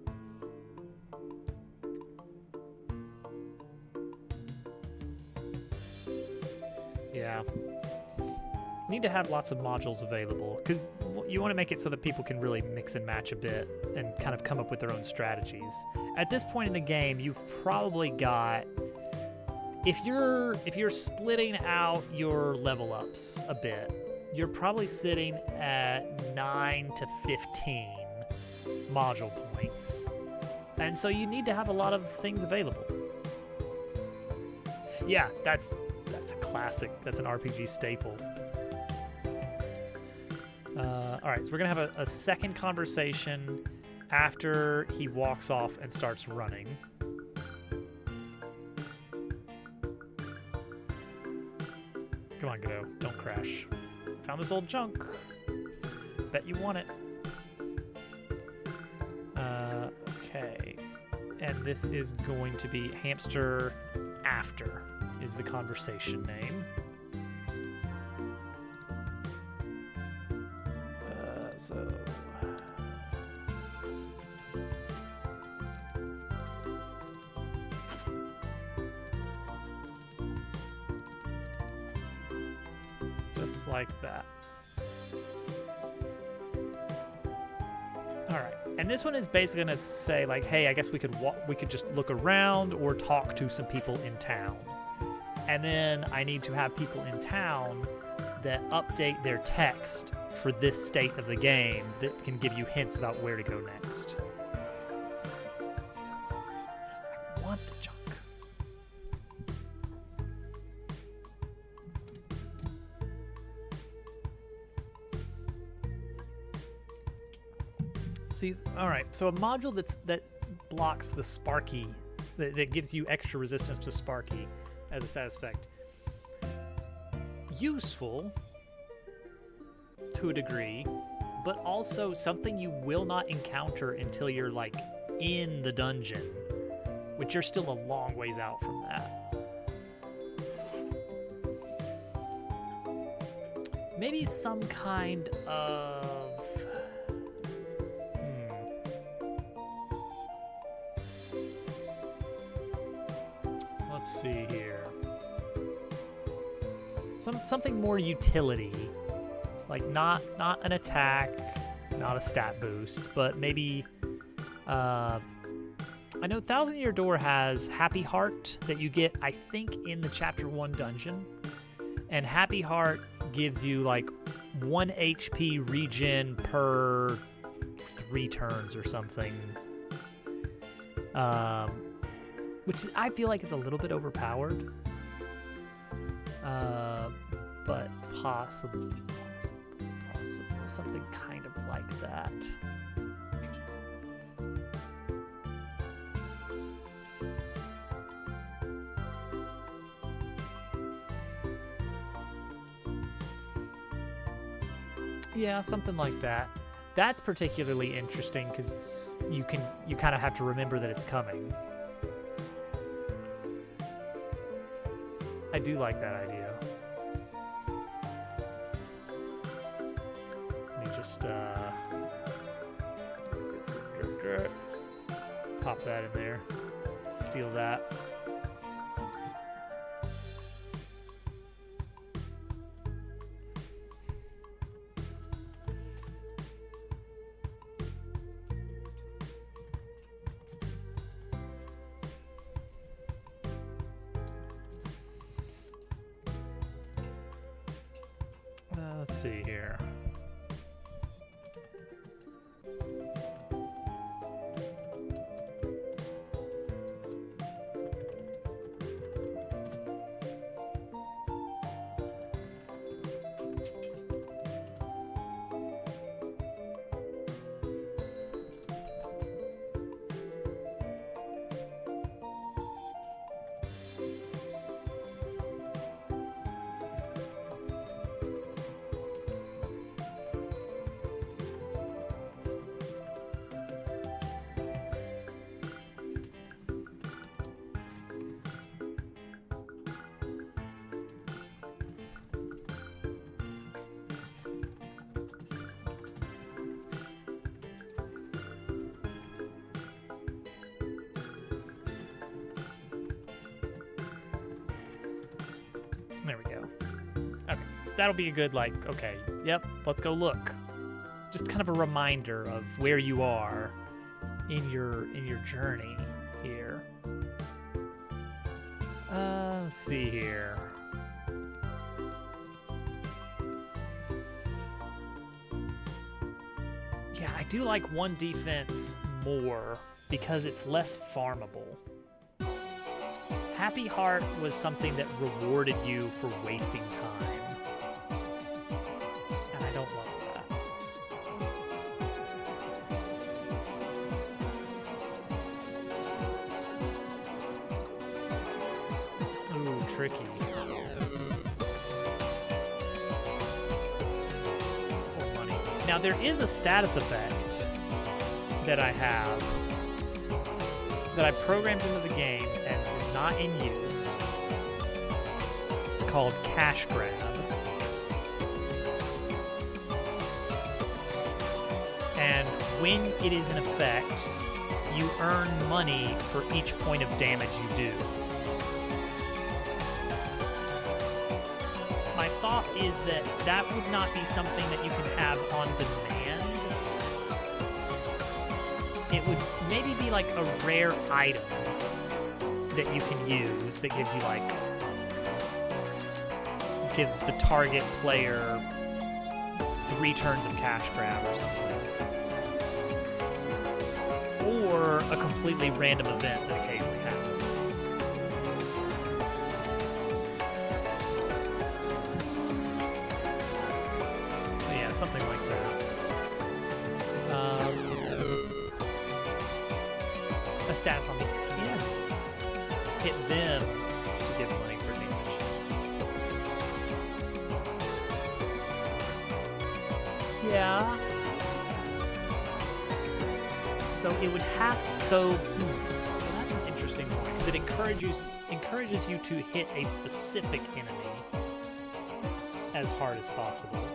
Yeah. Need to have lots of modules available because you want to make it so that people can really mix and match a bit and kind of come up with their own strategies. At this point in the game, you've probably got, if you're splitting out your level ups a bit, you're probably sitting at 9 to 15 module points. And so you need to have a lot of things available. Yeah, that's a classic. That's an RPG staple. All right, so we're gonna have a second conversation after he walks off and starts running. Come on, Godot, don't crash. Found this old junk. Bet you want it. Okay, and this is going to be Hamster After is the conversation name. So Just like that. All right, and this one is basically gonna say like, hey, I guess we could just look around or talk to some people in town. And then I need to have people in town that update their text for this state of the game that can give you hints about where to go next. I want the junk. See, all right, so a module that blocks the Sparky, that gives you extra resistance to Sparky as a status effect. Useful to a degree, but also something you will not encounter until you're like in the dungeon, which you're still a long ways out from that. Maybe some kind of let's see here. Something more utility, like not an attack, not a stat boost, but maybe I know Thousand Year Door has Happy Heart that you get, I think, in the Chapter 1 dungeon, and Happy Heart gives you like 1 HP regen per 3 turns or something, which I feel like is a little bit overpowered. But possible, something kind of like that. Yeah, something like that. That's particularly interesting because you kind of have to remember that it's coming. I do like that idea. Let me just pop that in there. Steal that. Let's see here. There we go. Okay, that'll be a good, like, okay, yep, let's go look. Just kind of a reminder of where you are in your journey here. Let's see here. Yeah, I do like 1 defense more because it's less farmable. Happy Heart was something that rewarded you for wasting time. And I don't love that. Ooh, tricky. Oh, money. Now there is a status effect that I have that I programmed into the game and is not in use, called Cash Grab. And when it is in effect, you earn money for each point of damage you do. My thought off is that that would not be something that you can have on demand. It would maybe be like a rare item that you can use that gives you like, gives the target player 3 turns of cash grab or something. Or a completely random event that occasionally happens. But yeah, something like that. The stats on the end hit them to give money for damage. Yeah. So it would have so that's an interesting point because it encourages you to hit a specific enemy as hard as possible.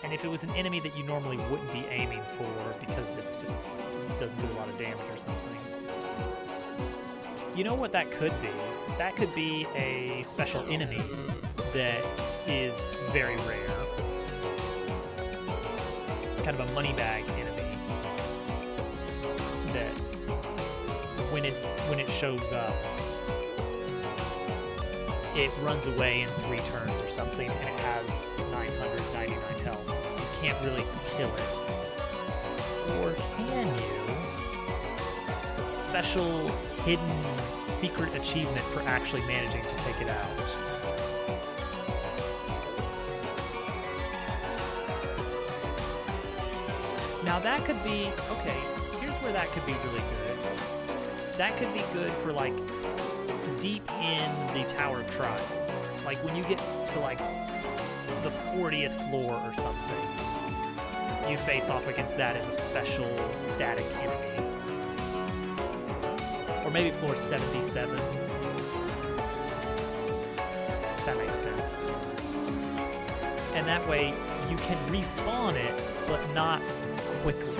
And if it was an enemy that you normally wouldn't be aiming for because it just doesn't do a lot of damage or something. You know what that could be? That could be a special enemy that is very rare. Kind of a money bag enemy that when it shows up, it runs away in 3 turns or something, and it has 999 health, so you can't really kill it. Or can you? Special hidden secret achievement for actually managing to take it out. Now that could be, okay, here's where that could be really good. That could be good for like deep in the Tower of Trials. Like when you get to like the 40th floor or something, you face off against that as a special static enemy. Or maybe floor 77. That makes sense. And that way you can respawn it, but not quickly.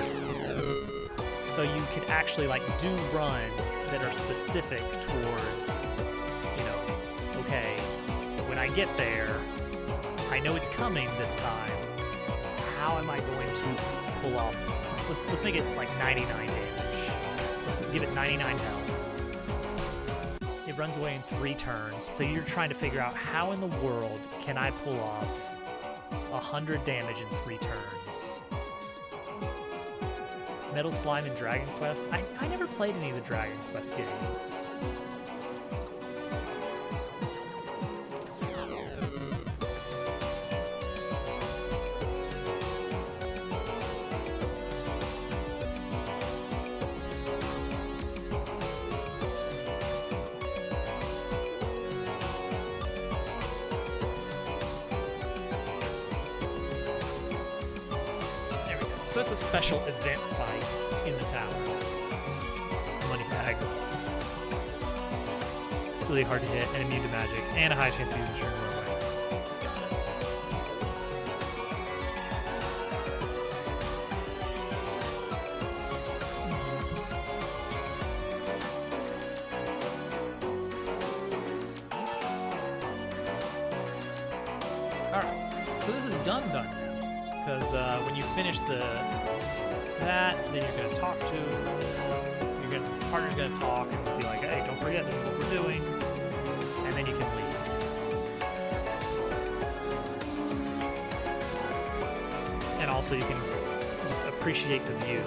So you can actually like do runs that are specific towards, you know, okay, when I get there, I know it's coming this time. How am I going to pull off? Let's make it like 99 damage. Let's give it 99 health. It runs away in 3 turns, so you're trying to figure out how in the world can I pull off 100 damage in 3 turns. Metal Slime and Dragon Quest? I never played any of the Dragon Quest games. So it's a special event fight in the tower. Money bag. Really hard to hit and immune to magic, and a high chance of using Sure Away. Alright, so this is done now. Because when you finish that, then you're going to talk to your partner's going to talk and be like, hey, don't forget, this is what we're doing. And then you can leave. And also you can just appreciate the view.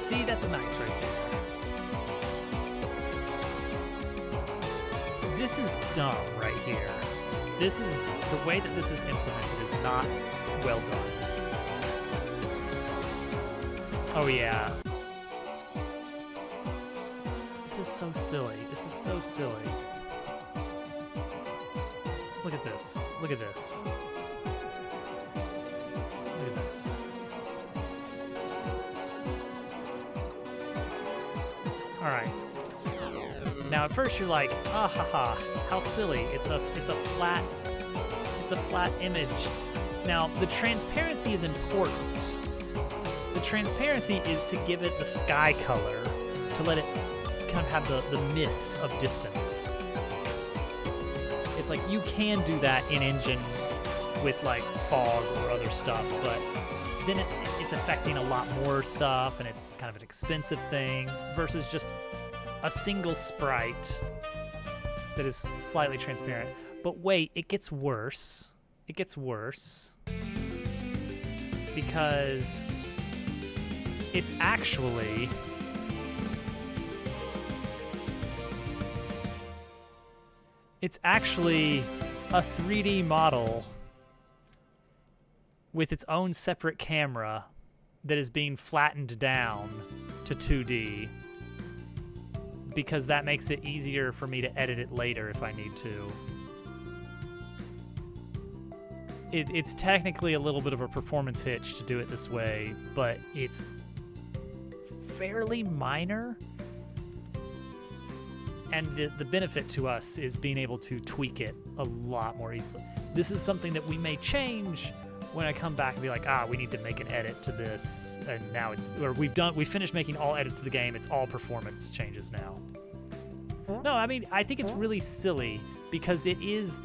See, that's nice right there. This is dumb right here. This is, the way that this is implemented is not well done. Oh yeah. This is so silly. This is so silly. Look at this. Look at this. Look at this. Alright. Now at first you're like, ah ha ha, how silly. It's a flat image. Now the transparency is important. The transparency is to give it the sky color, to let it kind of have the mist of distance. It's like you can do that in engine with like fog or other stuff, but then it's affecting a lot more stuff, and it's kind of an expensive thing versus just a single sprite that is slightly transparent. But wait, it gets worse. It gets worse because it's actually a 3D model with its own separate camera that is being flattened down to 2D because that makes it easier for me to edit it later if I need to. It's technically a little bit of a performance hitch to do it this way, but it's fairly minor. And the benefit to us is being able to tweak it a lot more easily. This is something that we may change when I come back and be like, we need to make an edit to this, and now we finished making all edits to the game. It's all performance changes now. No, I mean, I think it's really silly because it is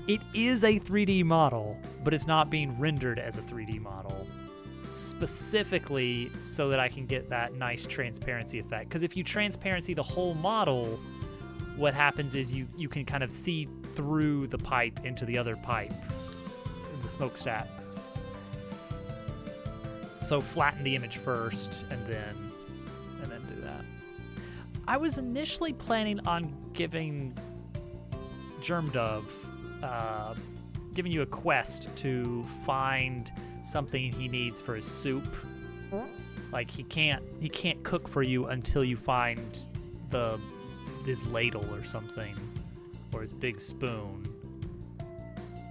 a 3D model, but it's not being rendered as a 3D model specifically so that I can get that nice transparency effect. Because if you transparency the whole model, what happens is you can kind of see through the pipe into the other pipe, the smokestacks. So flatten the image first and then do that. I was initially planning on giving Germdove, giving you a quest to find something he needs for his soup. Like he can't cook for you until you find this ladle or something, or his big spoon.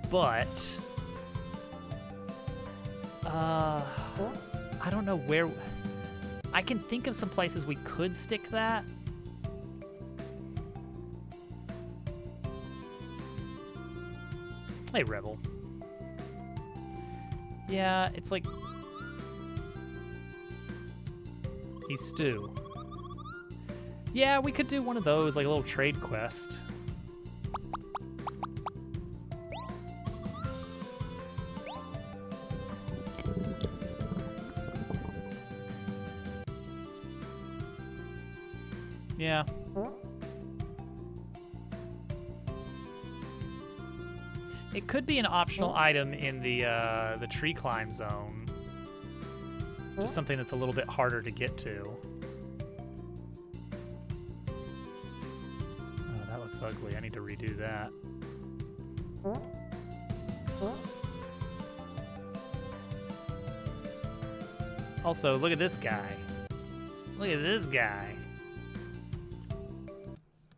But I don't know where. I can think of some places we could stick that. Hey, Rebel. Yeah, it's like... He's Stew. Yeah, we could do one of those, like a little trade quest. Yeah. It could be an optional item in the tree climb zone. Just something that's a little bit harder to get to. Oh, that looks ugly. I need to redo that. Also, look at this guy. Look at this guy.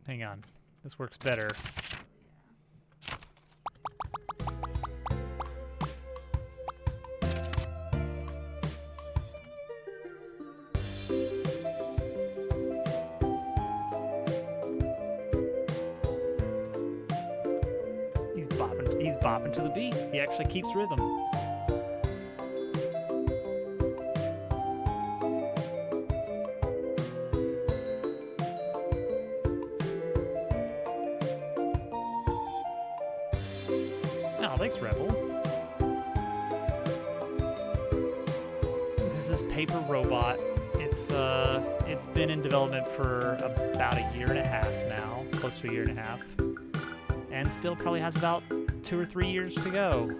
Hang on. This works better. He's bopping to the beat. He actually keeps rhythm. Oh, thanks, Rebel. This is Paper Robot. It's been in development for about a year and a half now, close to a year and a half, and still probably has about 2 or 3 years to go.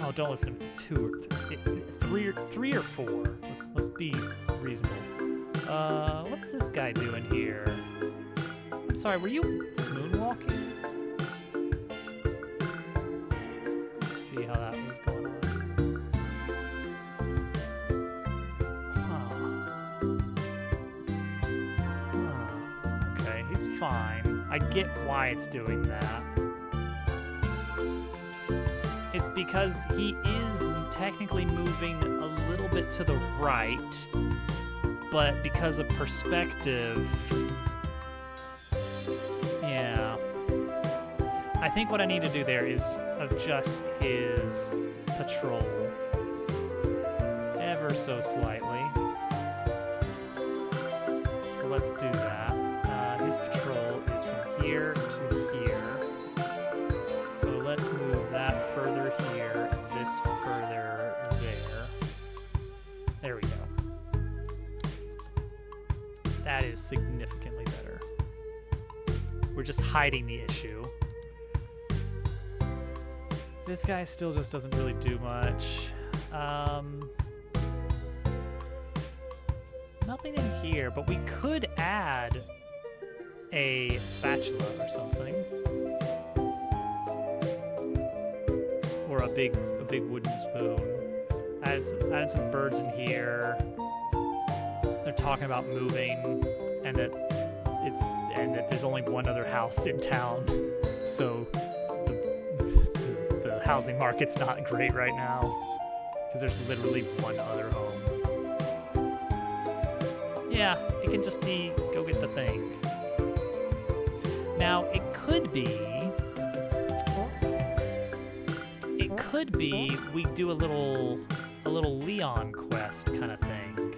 Oh, don't listen to me. 2 or 3 or 4. Let's be reasonable. What's this guy doing here? I'm sorry, were you moonwalking? Let's see how that was going on. Okay, he's fine. I get why it's doing that. It's because he is technically moving a little bit to the right, but because of perspective, yeah. I think what I need to do there is adjust his patrol ever so slightly. So let's do that. here to here. So let's move that further here and this further there. There we go. That is significantly better. We're just hiding the issue. This guy still just doesn't really do much. Nothing in here, but we could add a spatula or something. Or a big wooden spoon. Add some birds in here. They're talking about moving and that there's only one other house in town. So the housing market's not great right now because there's literally one other home. Yeah, it can just be go get the thing. Now it could be we do a little Leon quest kind of thing.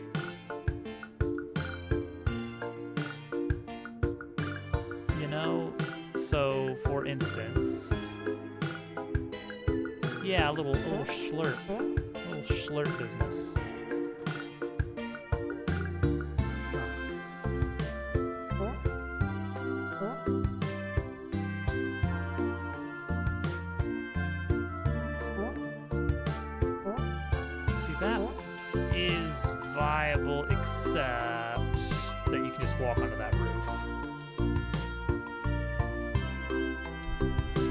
You know, so for instance, yeah, a little schlurp business. That is viable, except that you can just walk onto that roof.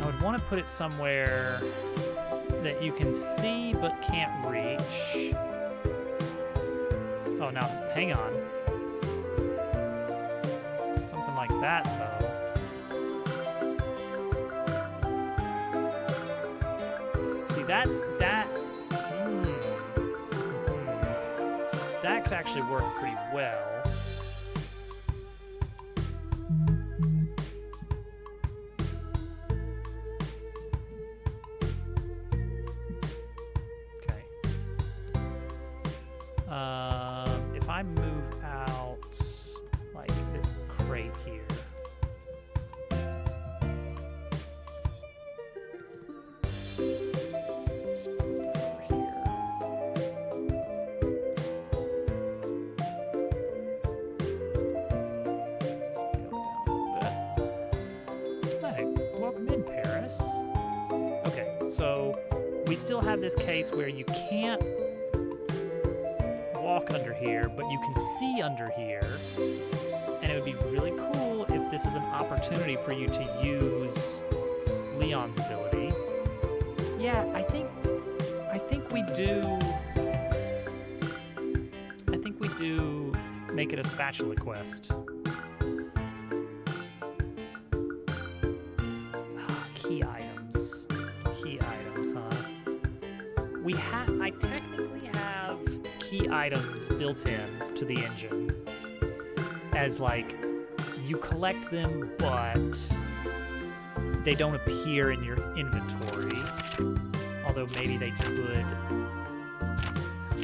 I would want to put it somewhere that you can see but can't reach. Oh, now, hang on. Something like that, though. See, that could actually work pretty well. Okay. If I move out like this crate here. So we still have this case where you can't walk under here, but you can see under here. And it would be really cool if this is an opportunity for you to use Leon's ability. Yeah, I think we do make it a spatula quest. Key items, huh? I technically have key items built in to the engine as like you collect them, but they don't appear in your inventory. Although maybe they could.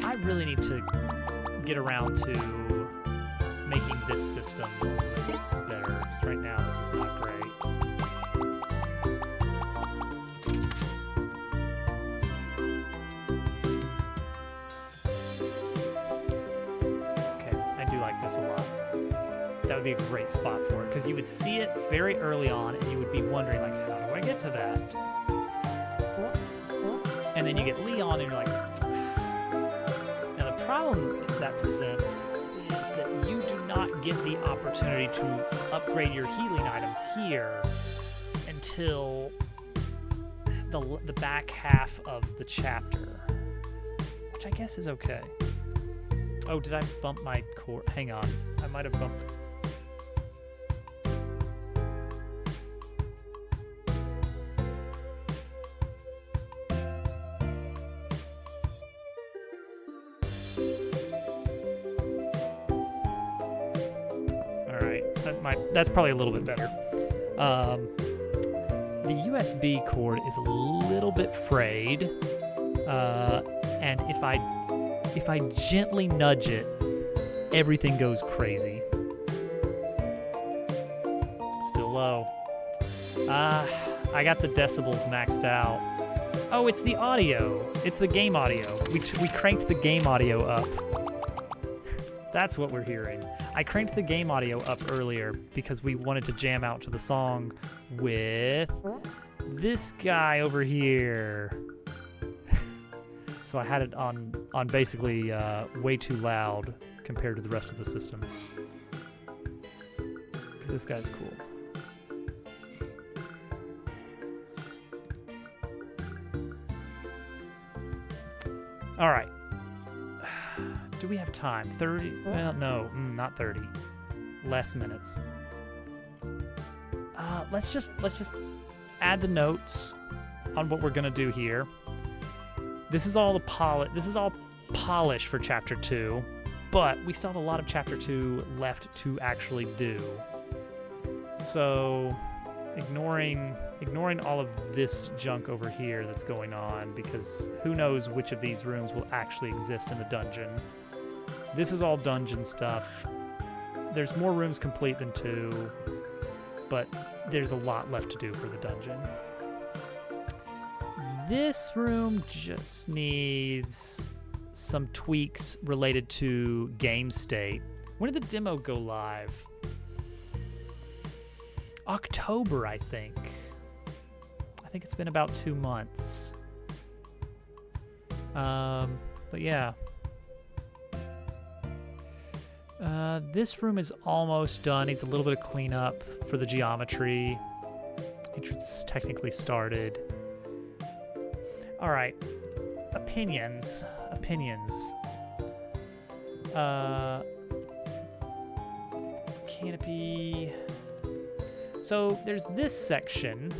I really need to get around to making this system a little bit better. Because right now this is not great. This a lot. That would be a great spot for it because you would see it very early on and you would be wondering like, how do I get to that? And then you get Leon and you're like, now the problem that presents is that you do not get the opportunity to upgrade your healing items here until the back half of the chapter, which I guess is okay. Oh, did I bump my core? Hang on. I might have bumped. Alright. That's probably a little bit better. The USB cord is a little bit frayed. And if I gently nudge it, everything goes crazy. Still low. I got the decibels maxed out. Oh, it's the audio. It's the game audio. We cranked the game audio up. That's what we're hearing. I cranked the game audio up earlier because we wanted to jam out to the song with this guy over here. So I had it on basically way too loud compared to the rest of the system. Because this guy's cool. All right. Do we have time? 30? Well, no, not 30. Less minutes. Let's just add the notes on what we're gonna do here. This is all polish for chapter 2, but we still have a lot of chapter 2 left to actually do. So, ignoring all of this junk over here that's going on, because who knows which of these rooms will actually exist in the dungeon. This is all dungeon stuff. There's more rooms complete than 2, but there's a lot left to do for the dungeon. This room just needs some tweaks related to game state. When did the demo go live? October, I think. I think it's been about 2 months. But yeah. This room is almost done. Needs a little bit of cleanup for the geometry. Entrance is technically started. All right. Opinions. Canopy. So there's this section.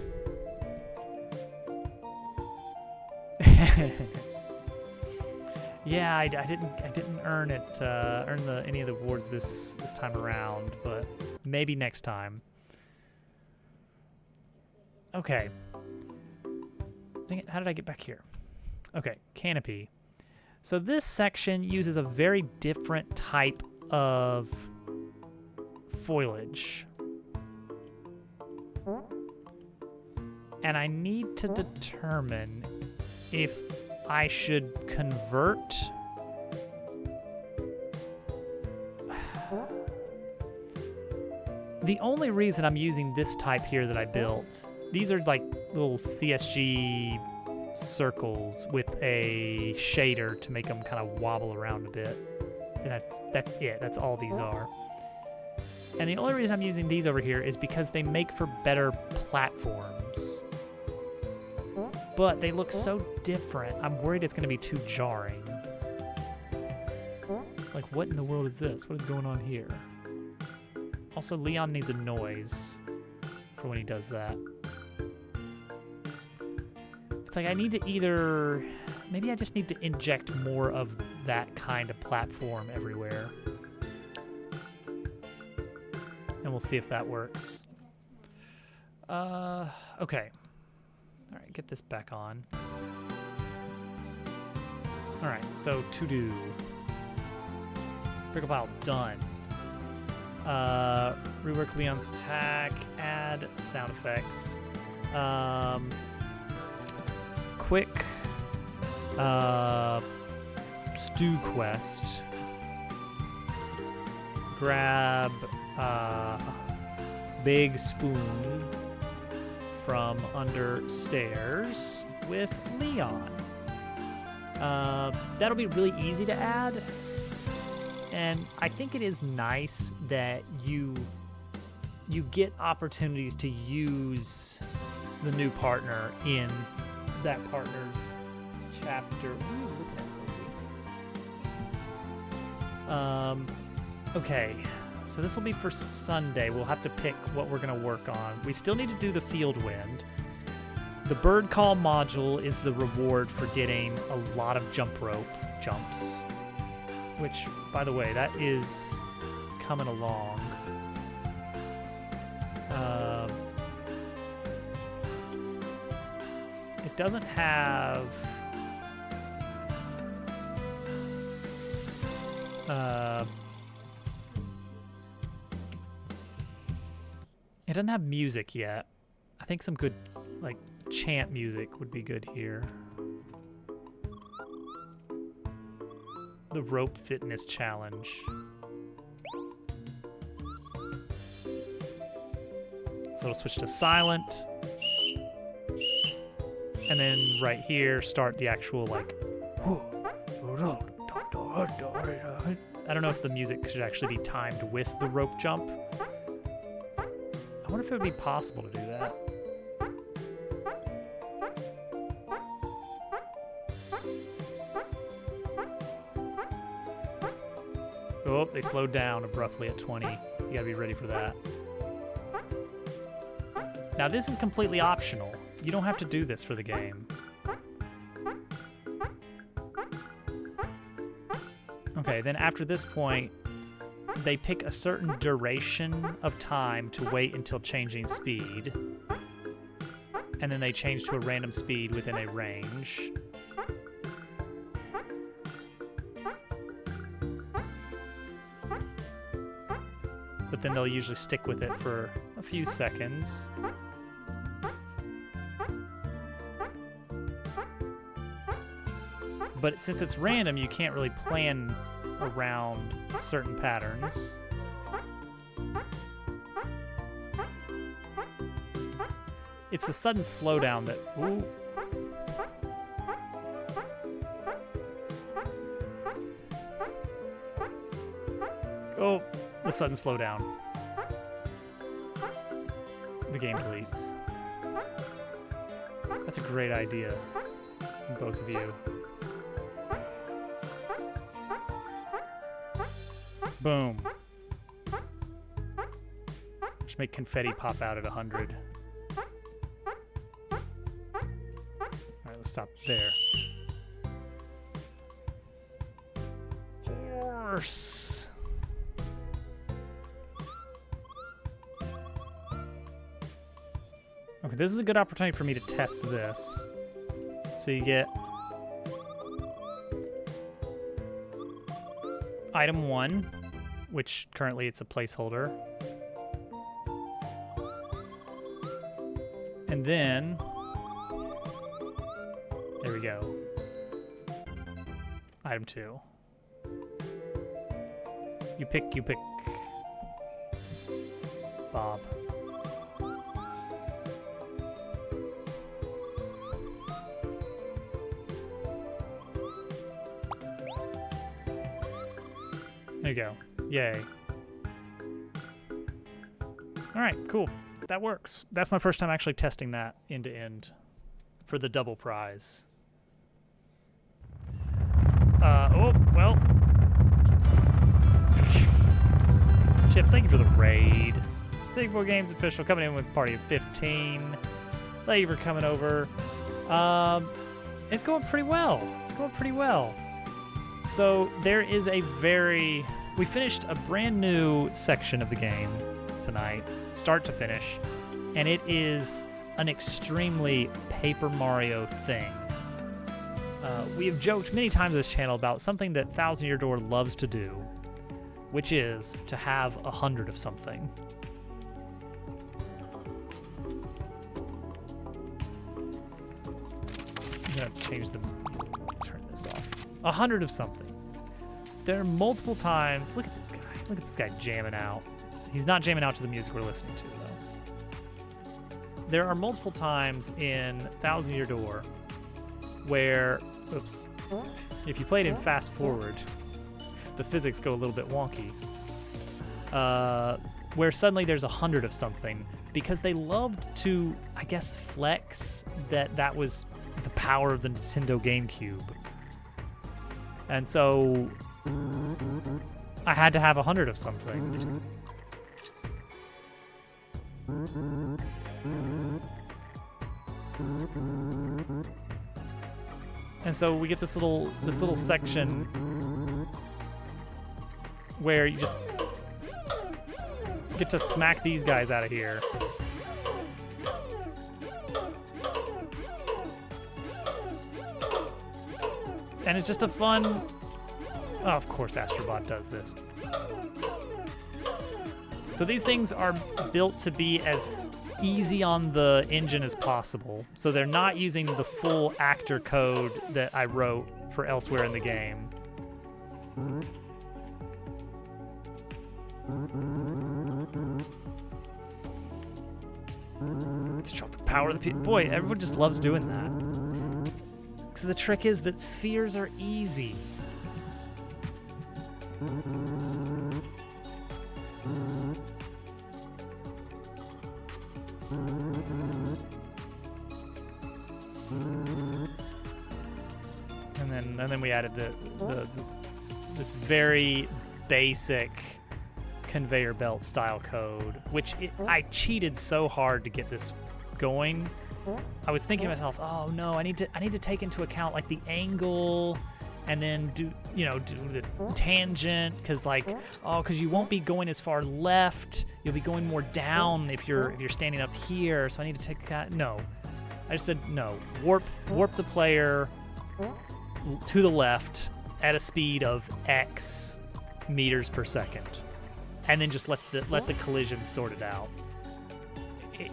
Yeah, I didn't earn any of the awards this time around, but maybe next time. Okay. Dang it, how did I get back here? Okay, canopy. So this section uses a very different type of foliage. And I need to determine if I should convert the only reason I'm using this type here that I built, these are like little CSG circles with a shader to make them kind of wobble around a bit. And that's it. That's all these are. And the only reason I'm using these over here is because they make for better platforms. But they look so different, I'm worried it's going to be too jarring. Like, what in the world is this? What is going on here? Also, Leon needs a noise for when he does that. It's like I need to either... Maybe I just need to inject more of that kind of platform everywhere. And we'll see if that works. Okay. All right, get this back on. All right, so to do. Brick pile done. Rework Leon's attack. Add sound effects. Quick. Stew quest. Grab big spoon from under stairs with Leon. That'll be really easy to add. And I think it is nice that you get opportunities to use the new partner in that partner's chapter. Ooh, look at that cozy. Okay. So this will be for Sunday. We'll have to pick what we're going to work on. We still need to do the field wind. The bird call module is the reward for getting a lot of jump rope jumps. Which, by the way, that is coming along. It doesn't have... It doesn't have music yet. I think some good, like, chant music would be good here. The rope fitness challenge. So it'll switch to silent. And then right here, start the actual, like, I don't know if the music should actually be timed with the rope jump. I wonder if it would be possible to do that. Oh, they slowed down abruptly at 20. You gotta be ready for that. Now this is completely optional. You don't have to do this for the game. Okay, then after this point, they pick a certain duration of time to wait until changing speed. And then they change to a random speed within a range. But then they'll usually stick with it for a few seconds. But since it's random, you can't really plan around certain patterns. It's the sudden slowdown that... Ooh. Oh, the sudden slowdown. The game deletes. That's a great idea from both of you. Boom. Just make confetti pop out at 100. Alright, let's stop there. Horse. Okay, this is a good opportunity for me to test this. So you get item 1, which currently it's a placeholder. And then, there we go. Item 2. You pick. Bob. There you go. Yay. All right, cool. That works. That's my first time actually testing that end to end for the double prize. Oh, well. Chip, thank you for the raid. Big Boy Games official coming in with a party of 15. Thank you for coming over. It's going pretty well. So there is we finished a brand new section of the game tonight, start to finish, and it is an extremely Paper Mario thing. We have joked many times on this channel about something that Thousand Year Door loves to do, which is to have 100 of something. I'm gonna change the music, turn this off. 100 of something. There are multiple times, look at this guy jamming out. He's not jamming out to the music we're listening to, though. There are multiple times in Thousand Year Door where, oops, if you play it in fast forward, the physics go a little bit wonky. Where suddenly there's 100 of something because they loved to, I guess, flex that was the power of the Nintendo GameCube. And so I had to have 100 of something. And so we get this little section where you just get to smack these guys out of here. And it's just a fun... Oh, of course Astrobot does this. So these things are built to be as easy on the engine as possible. So they're not using the full actor code that I wrote for elsewhere in the game. Let's drop the power of the people. Boy, everyone just loves doing that. So the trick is that spheres are easy. And then we added this very basic conveyor belt style code, which I cheated so hard to get this going. I was thinking to myself, oh no, I need to take into account like the angle, and then do the tangent, because you won't be going as far left, you'll be going more down if you're standing up here. So I need to take that. No, I just said no. Warp the player to the left at a speed of X meters per second, and then just let the collision sort it out.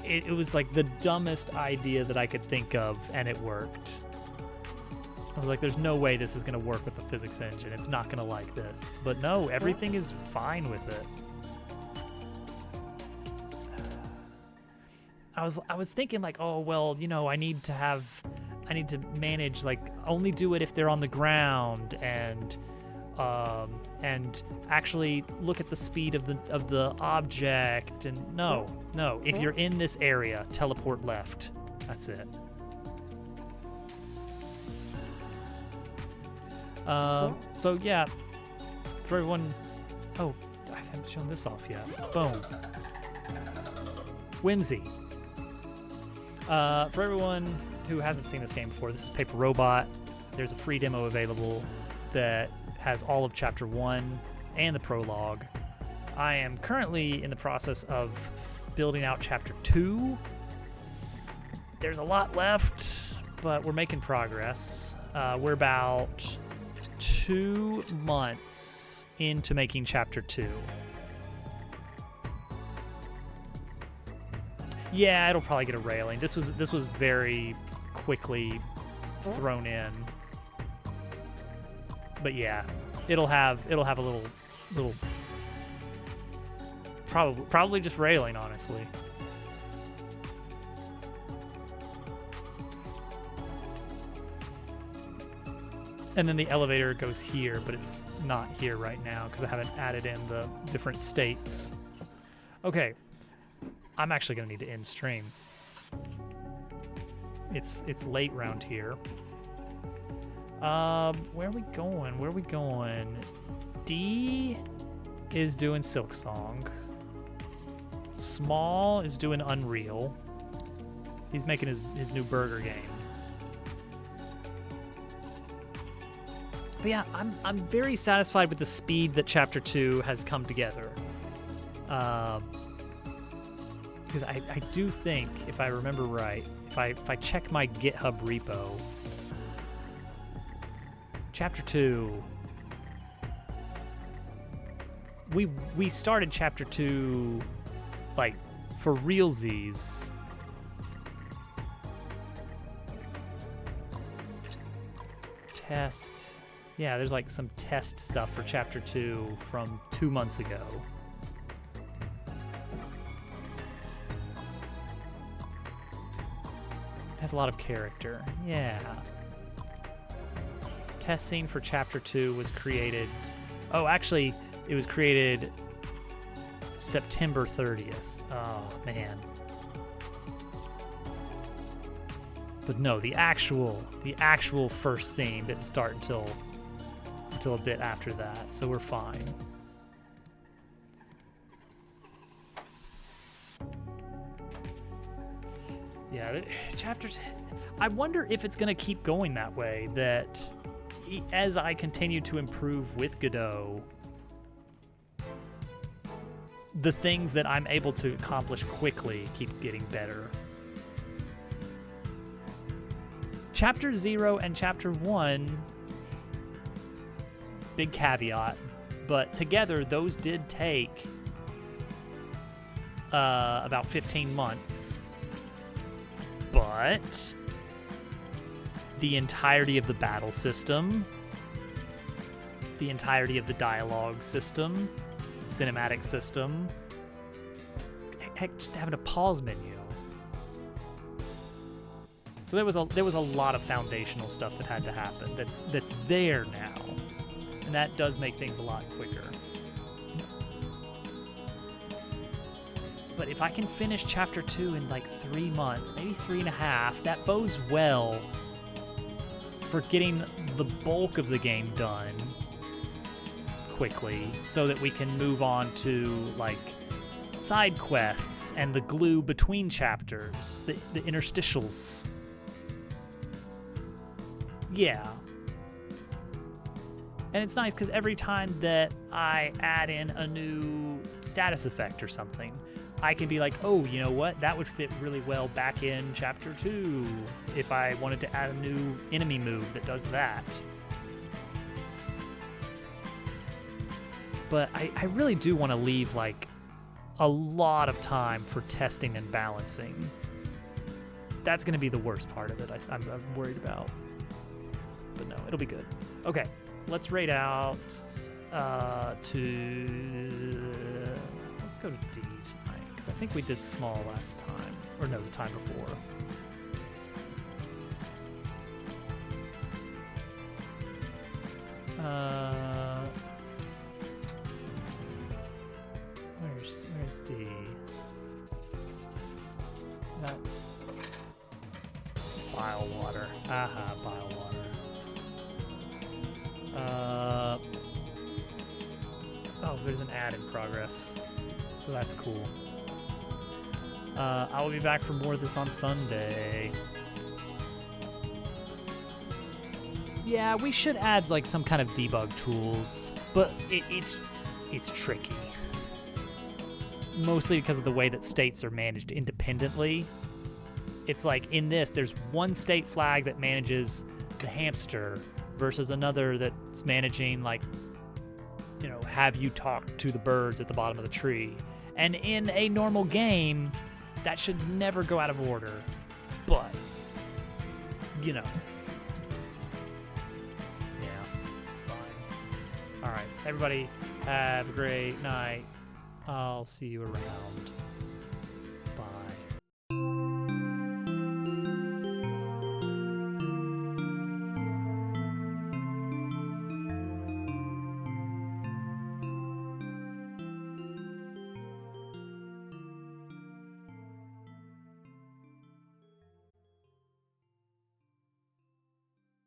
It was like the dumbest idea that I could think of, and it worked. I was like, there's no way this is going to work with the physics engine. It's not going to like this. But no, everything is fine with it. I was thinking like, oh, well, I need to manage, like, only do it if they're on the ground, and actually look at the speed of the object. And no, if you're in this area, teleport left. That's it. So yeah, for everyone, oh, I haven't shown this off yet. Boom. Whimsy. For everyone who hasn't seen this game before, this is Paper Robot. There's a free demo available that has all of Chapter 1 and the prologue. I am currently in the process of building out Chapter 2. There's a lot left, but we're making progress. We're about 2 months into making Chapter 2. Yeah, it'll probably get a railing. This was very quickly thrown in. But yeah, it'll have a little probably just railing, honestly. And then the elevator goes here, but it's not here right now because I haven't added in the different states. Okay, I'm actually gonna need to end stream. It's late round here. Where are we going? D is doing Silksong. Small is doing Unreal. He's making his new burger game. But yeah, I'm very satisfied with the speed that Chapter 2 has come together. Because I do think, if I remember right, if I check my GitHub repo, Chapter 2, we started Chapter 2 like for realsies. Test. Yeah, there's like some test stuff for Chapter 2 from 2 months ago. Has a lot of character. Yeah. Test scene for Chapter 2 was created... Oh, actually, it was created September 30th. Oh, man. But no, the actual first scene didn't start until a bit after that, so we're fine. Yeah, Chapter 10. I wonder if it's going to keep going that way, that as I continue to improve with Godot, the things that I'm able to accomplish quickly keep getting better. Chapter 0 and Chapter 1, big caveat, but together those did take about 15 months. But the entirety of the battle system, the entirety of the dialogue system, cinematic system, heck, just having a pause menu. So there was a lot of foundational stuff that had to happen that's there now, and that does make things a lot quicker. But if I can finish chapter 2 in like 3 months, maybe 3.5, that bodes well for getting the bulk of the game done quickly, so that we can move on to like side quests and the glue between chapters, the interstitials. Yeah. And it's nice because every time that I add in a new status effect or something, I can be like, oh, you know what? That would fit really well back in chapter 2 if I wanted to add a new enemy move that does that. But I really do want to leave like a lot of time for testing and balancing. That's going to be the worst part of it, I'm worried about. But no, it'll be good. Okay, let's raid out let's go to D tonight, because I think we did small last time. Or no, the time before. Where's D? That bile water. Aha, bile water. Oh, there's an ad in progress, so that's cool. I will be back for more of this on Sunday. Yeah, we should add like some kind of debug tools, but it's tricky. Mostly because of the way that states are managed independently. It's like in this, there's one state flag that manages the hamster versus another that's managing, like, you know, have you talk to the birds at the bottom of the tree. And in a normal game, that should never go out of order. But, you know. Yeah, it's fine. All right, everybody, have a great night. I'll see you around. Bye.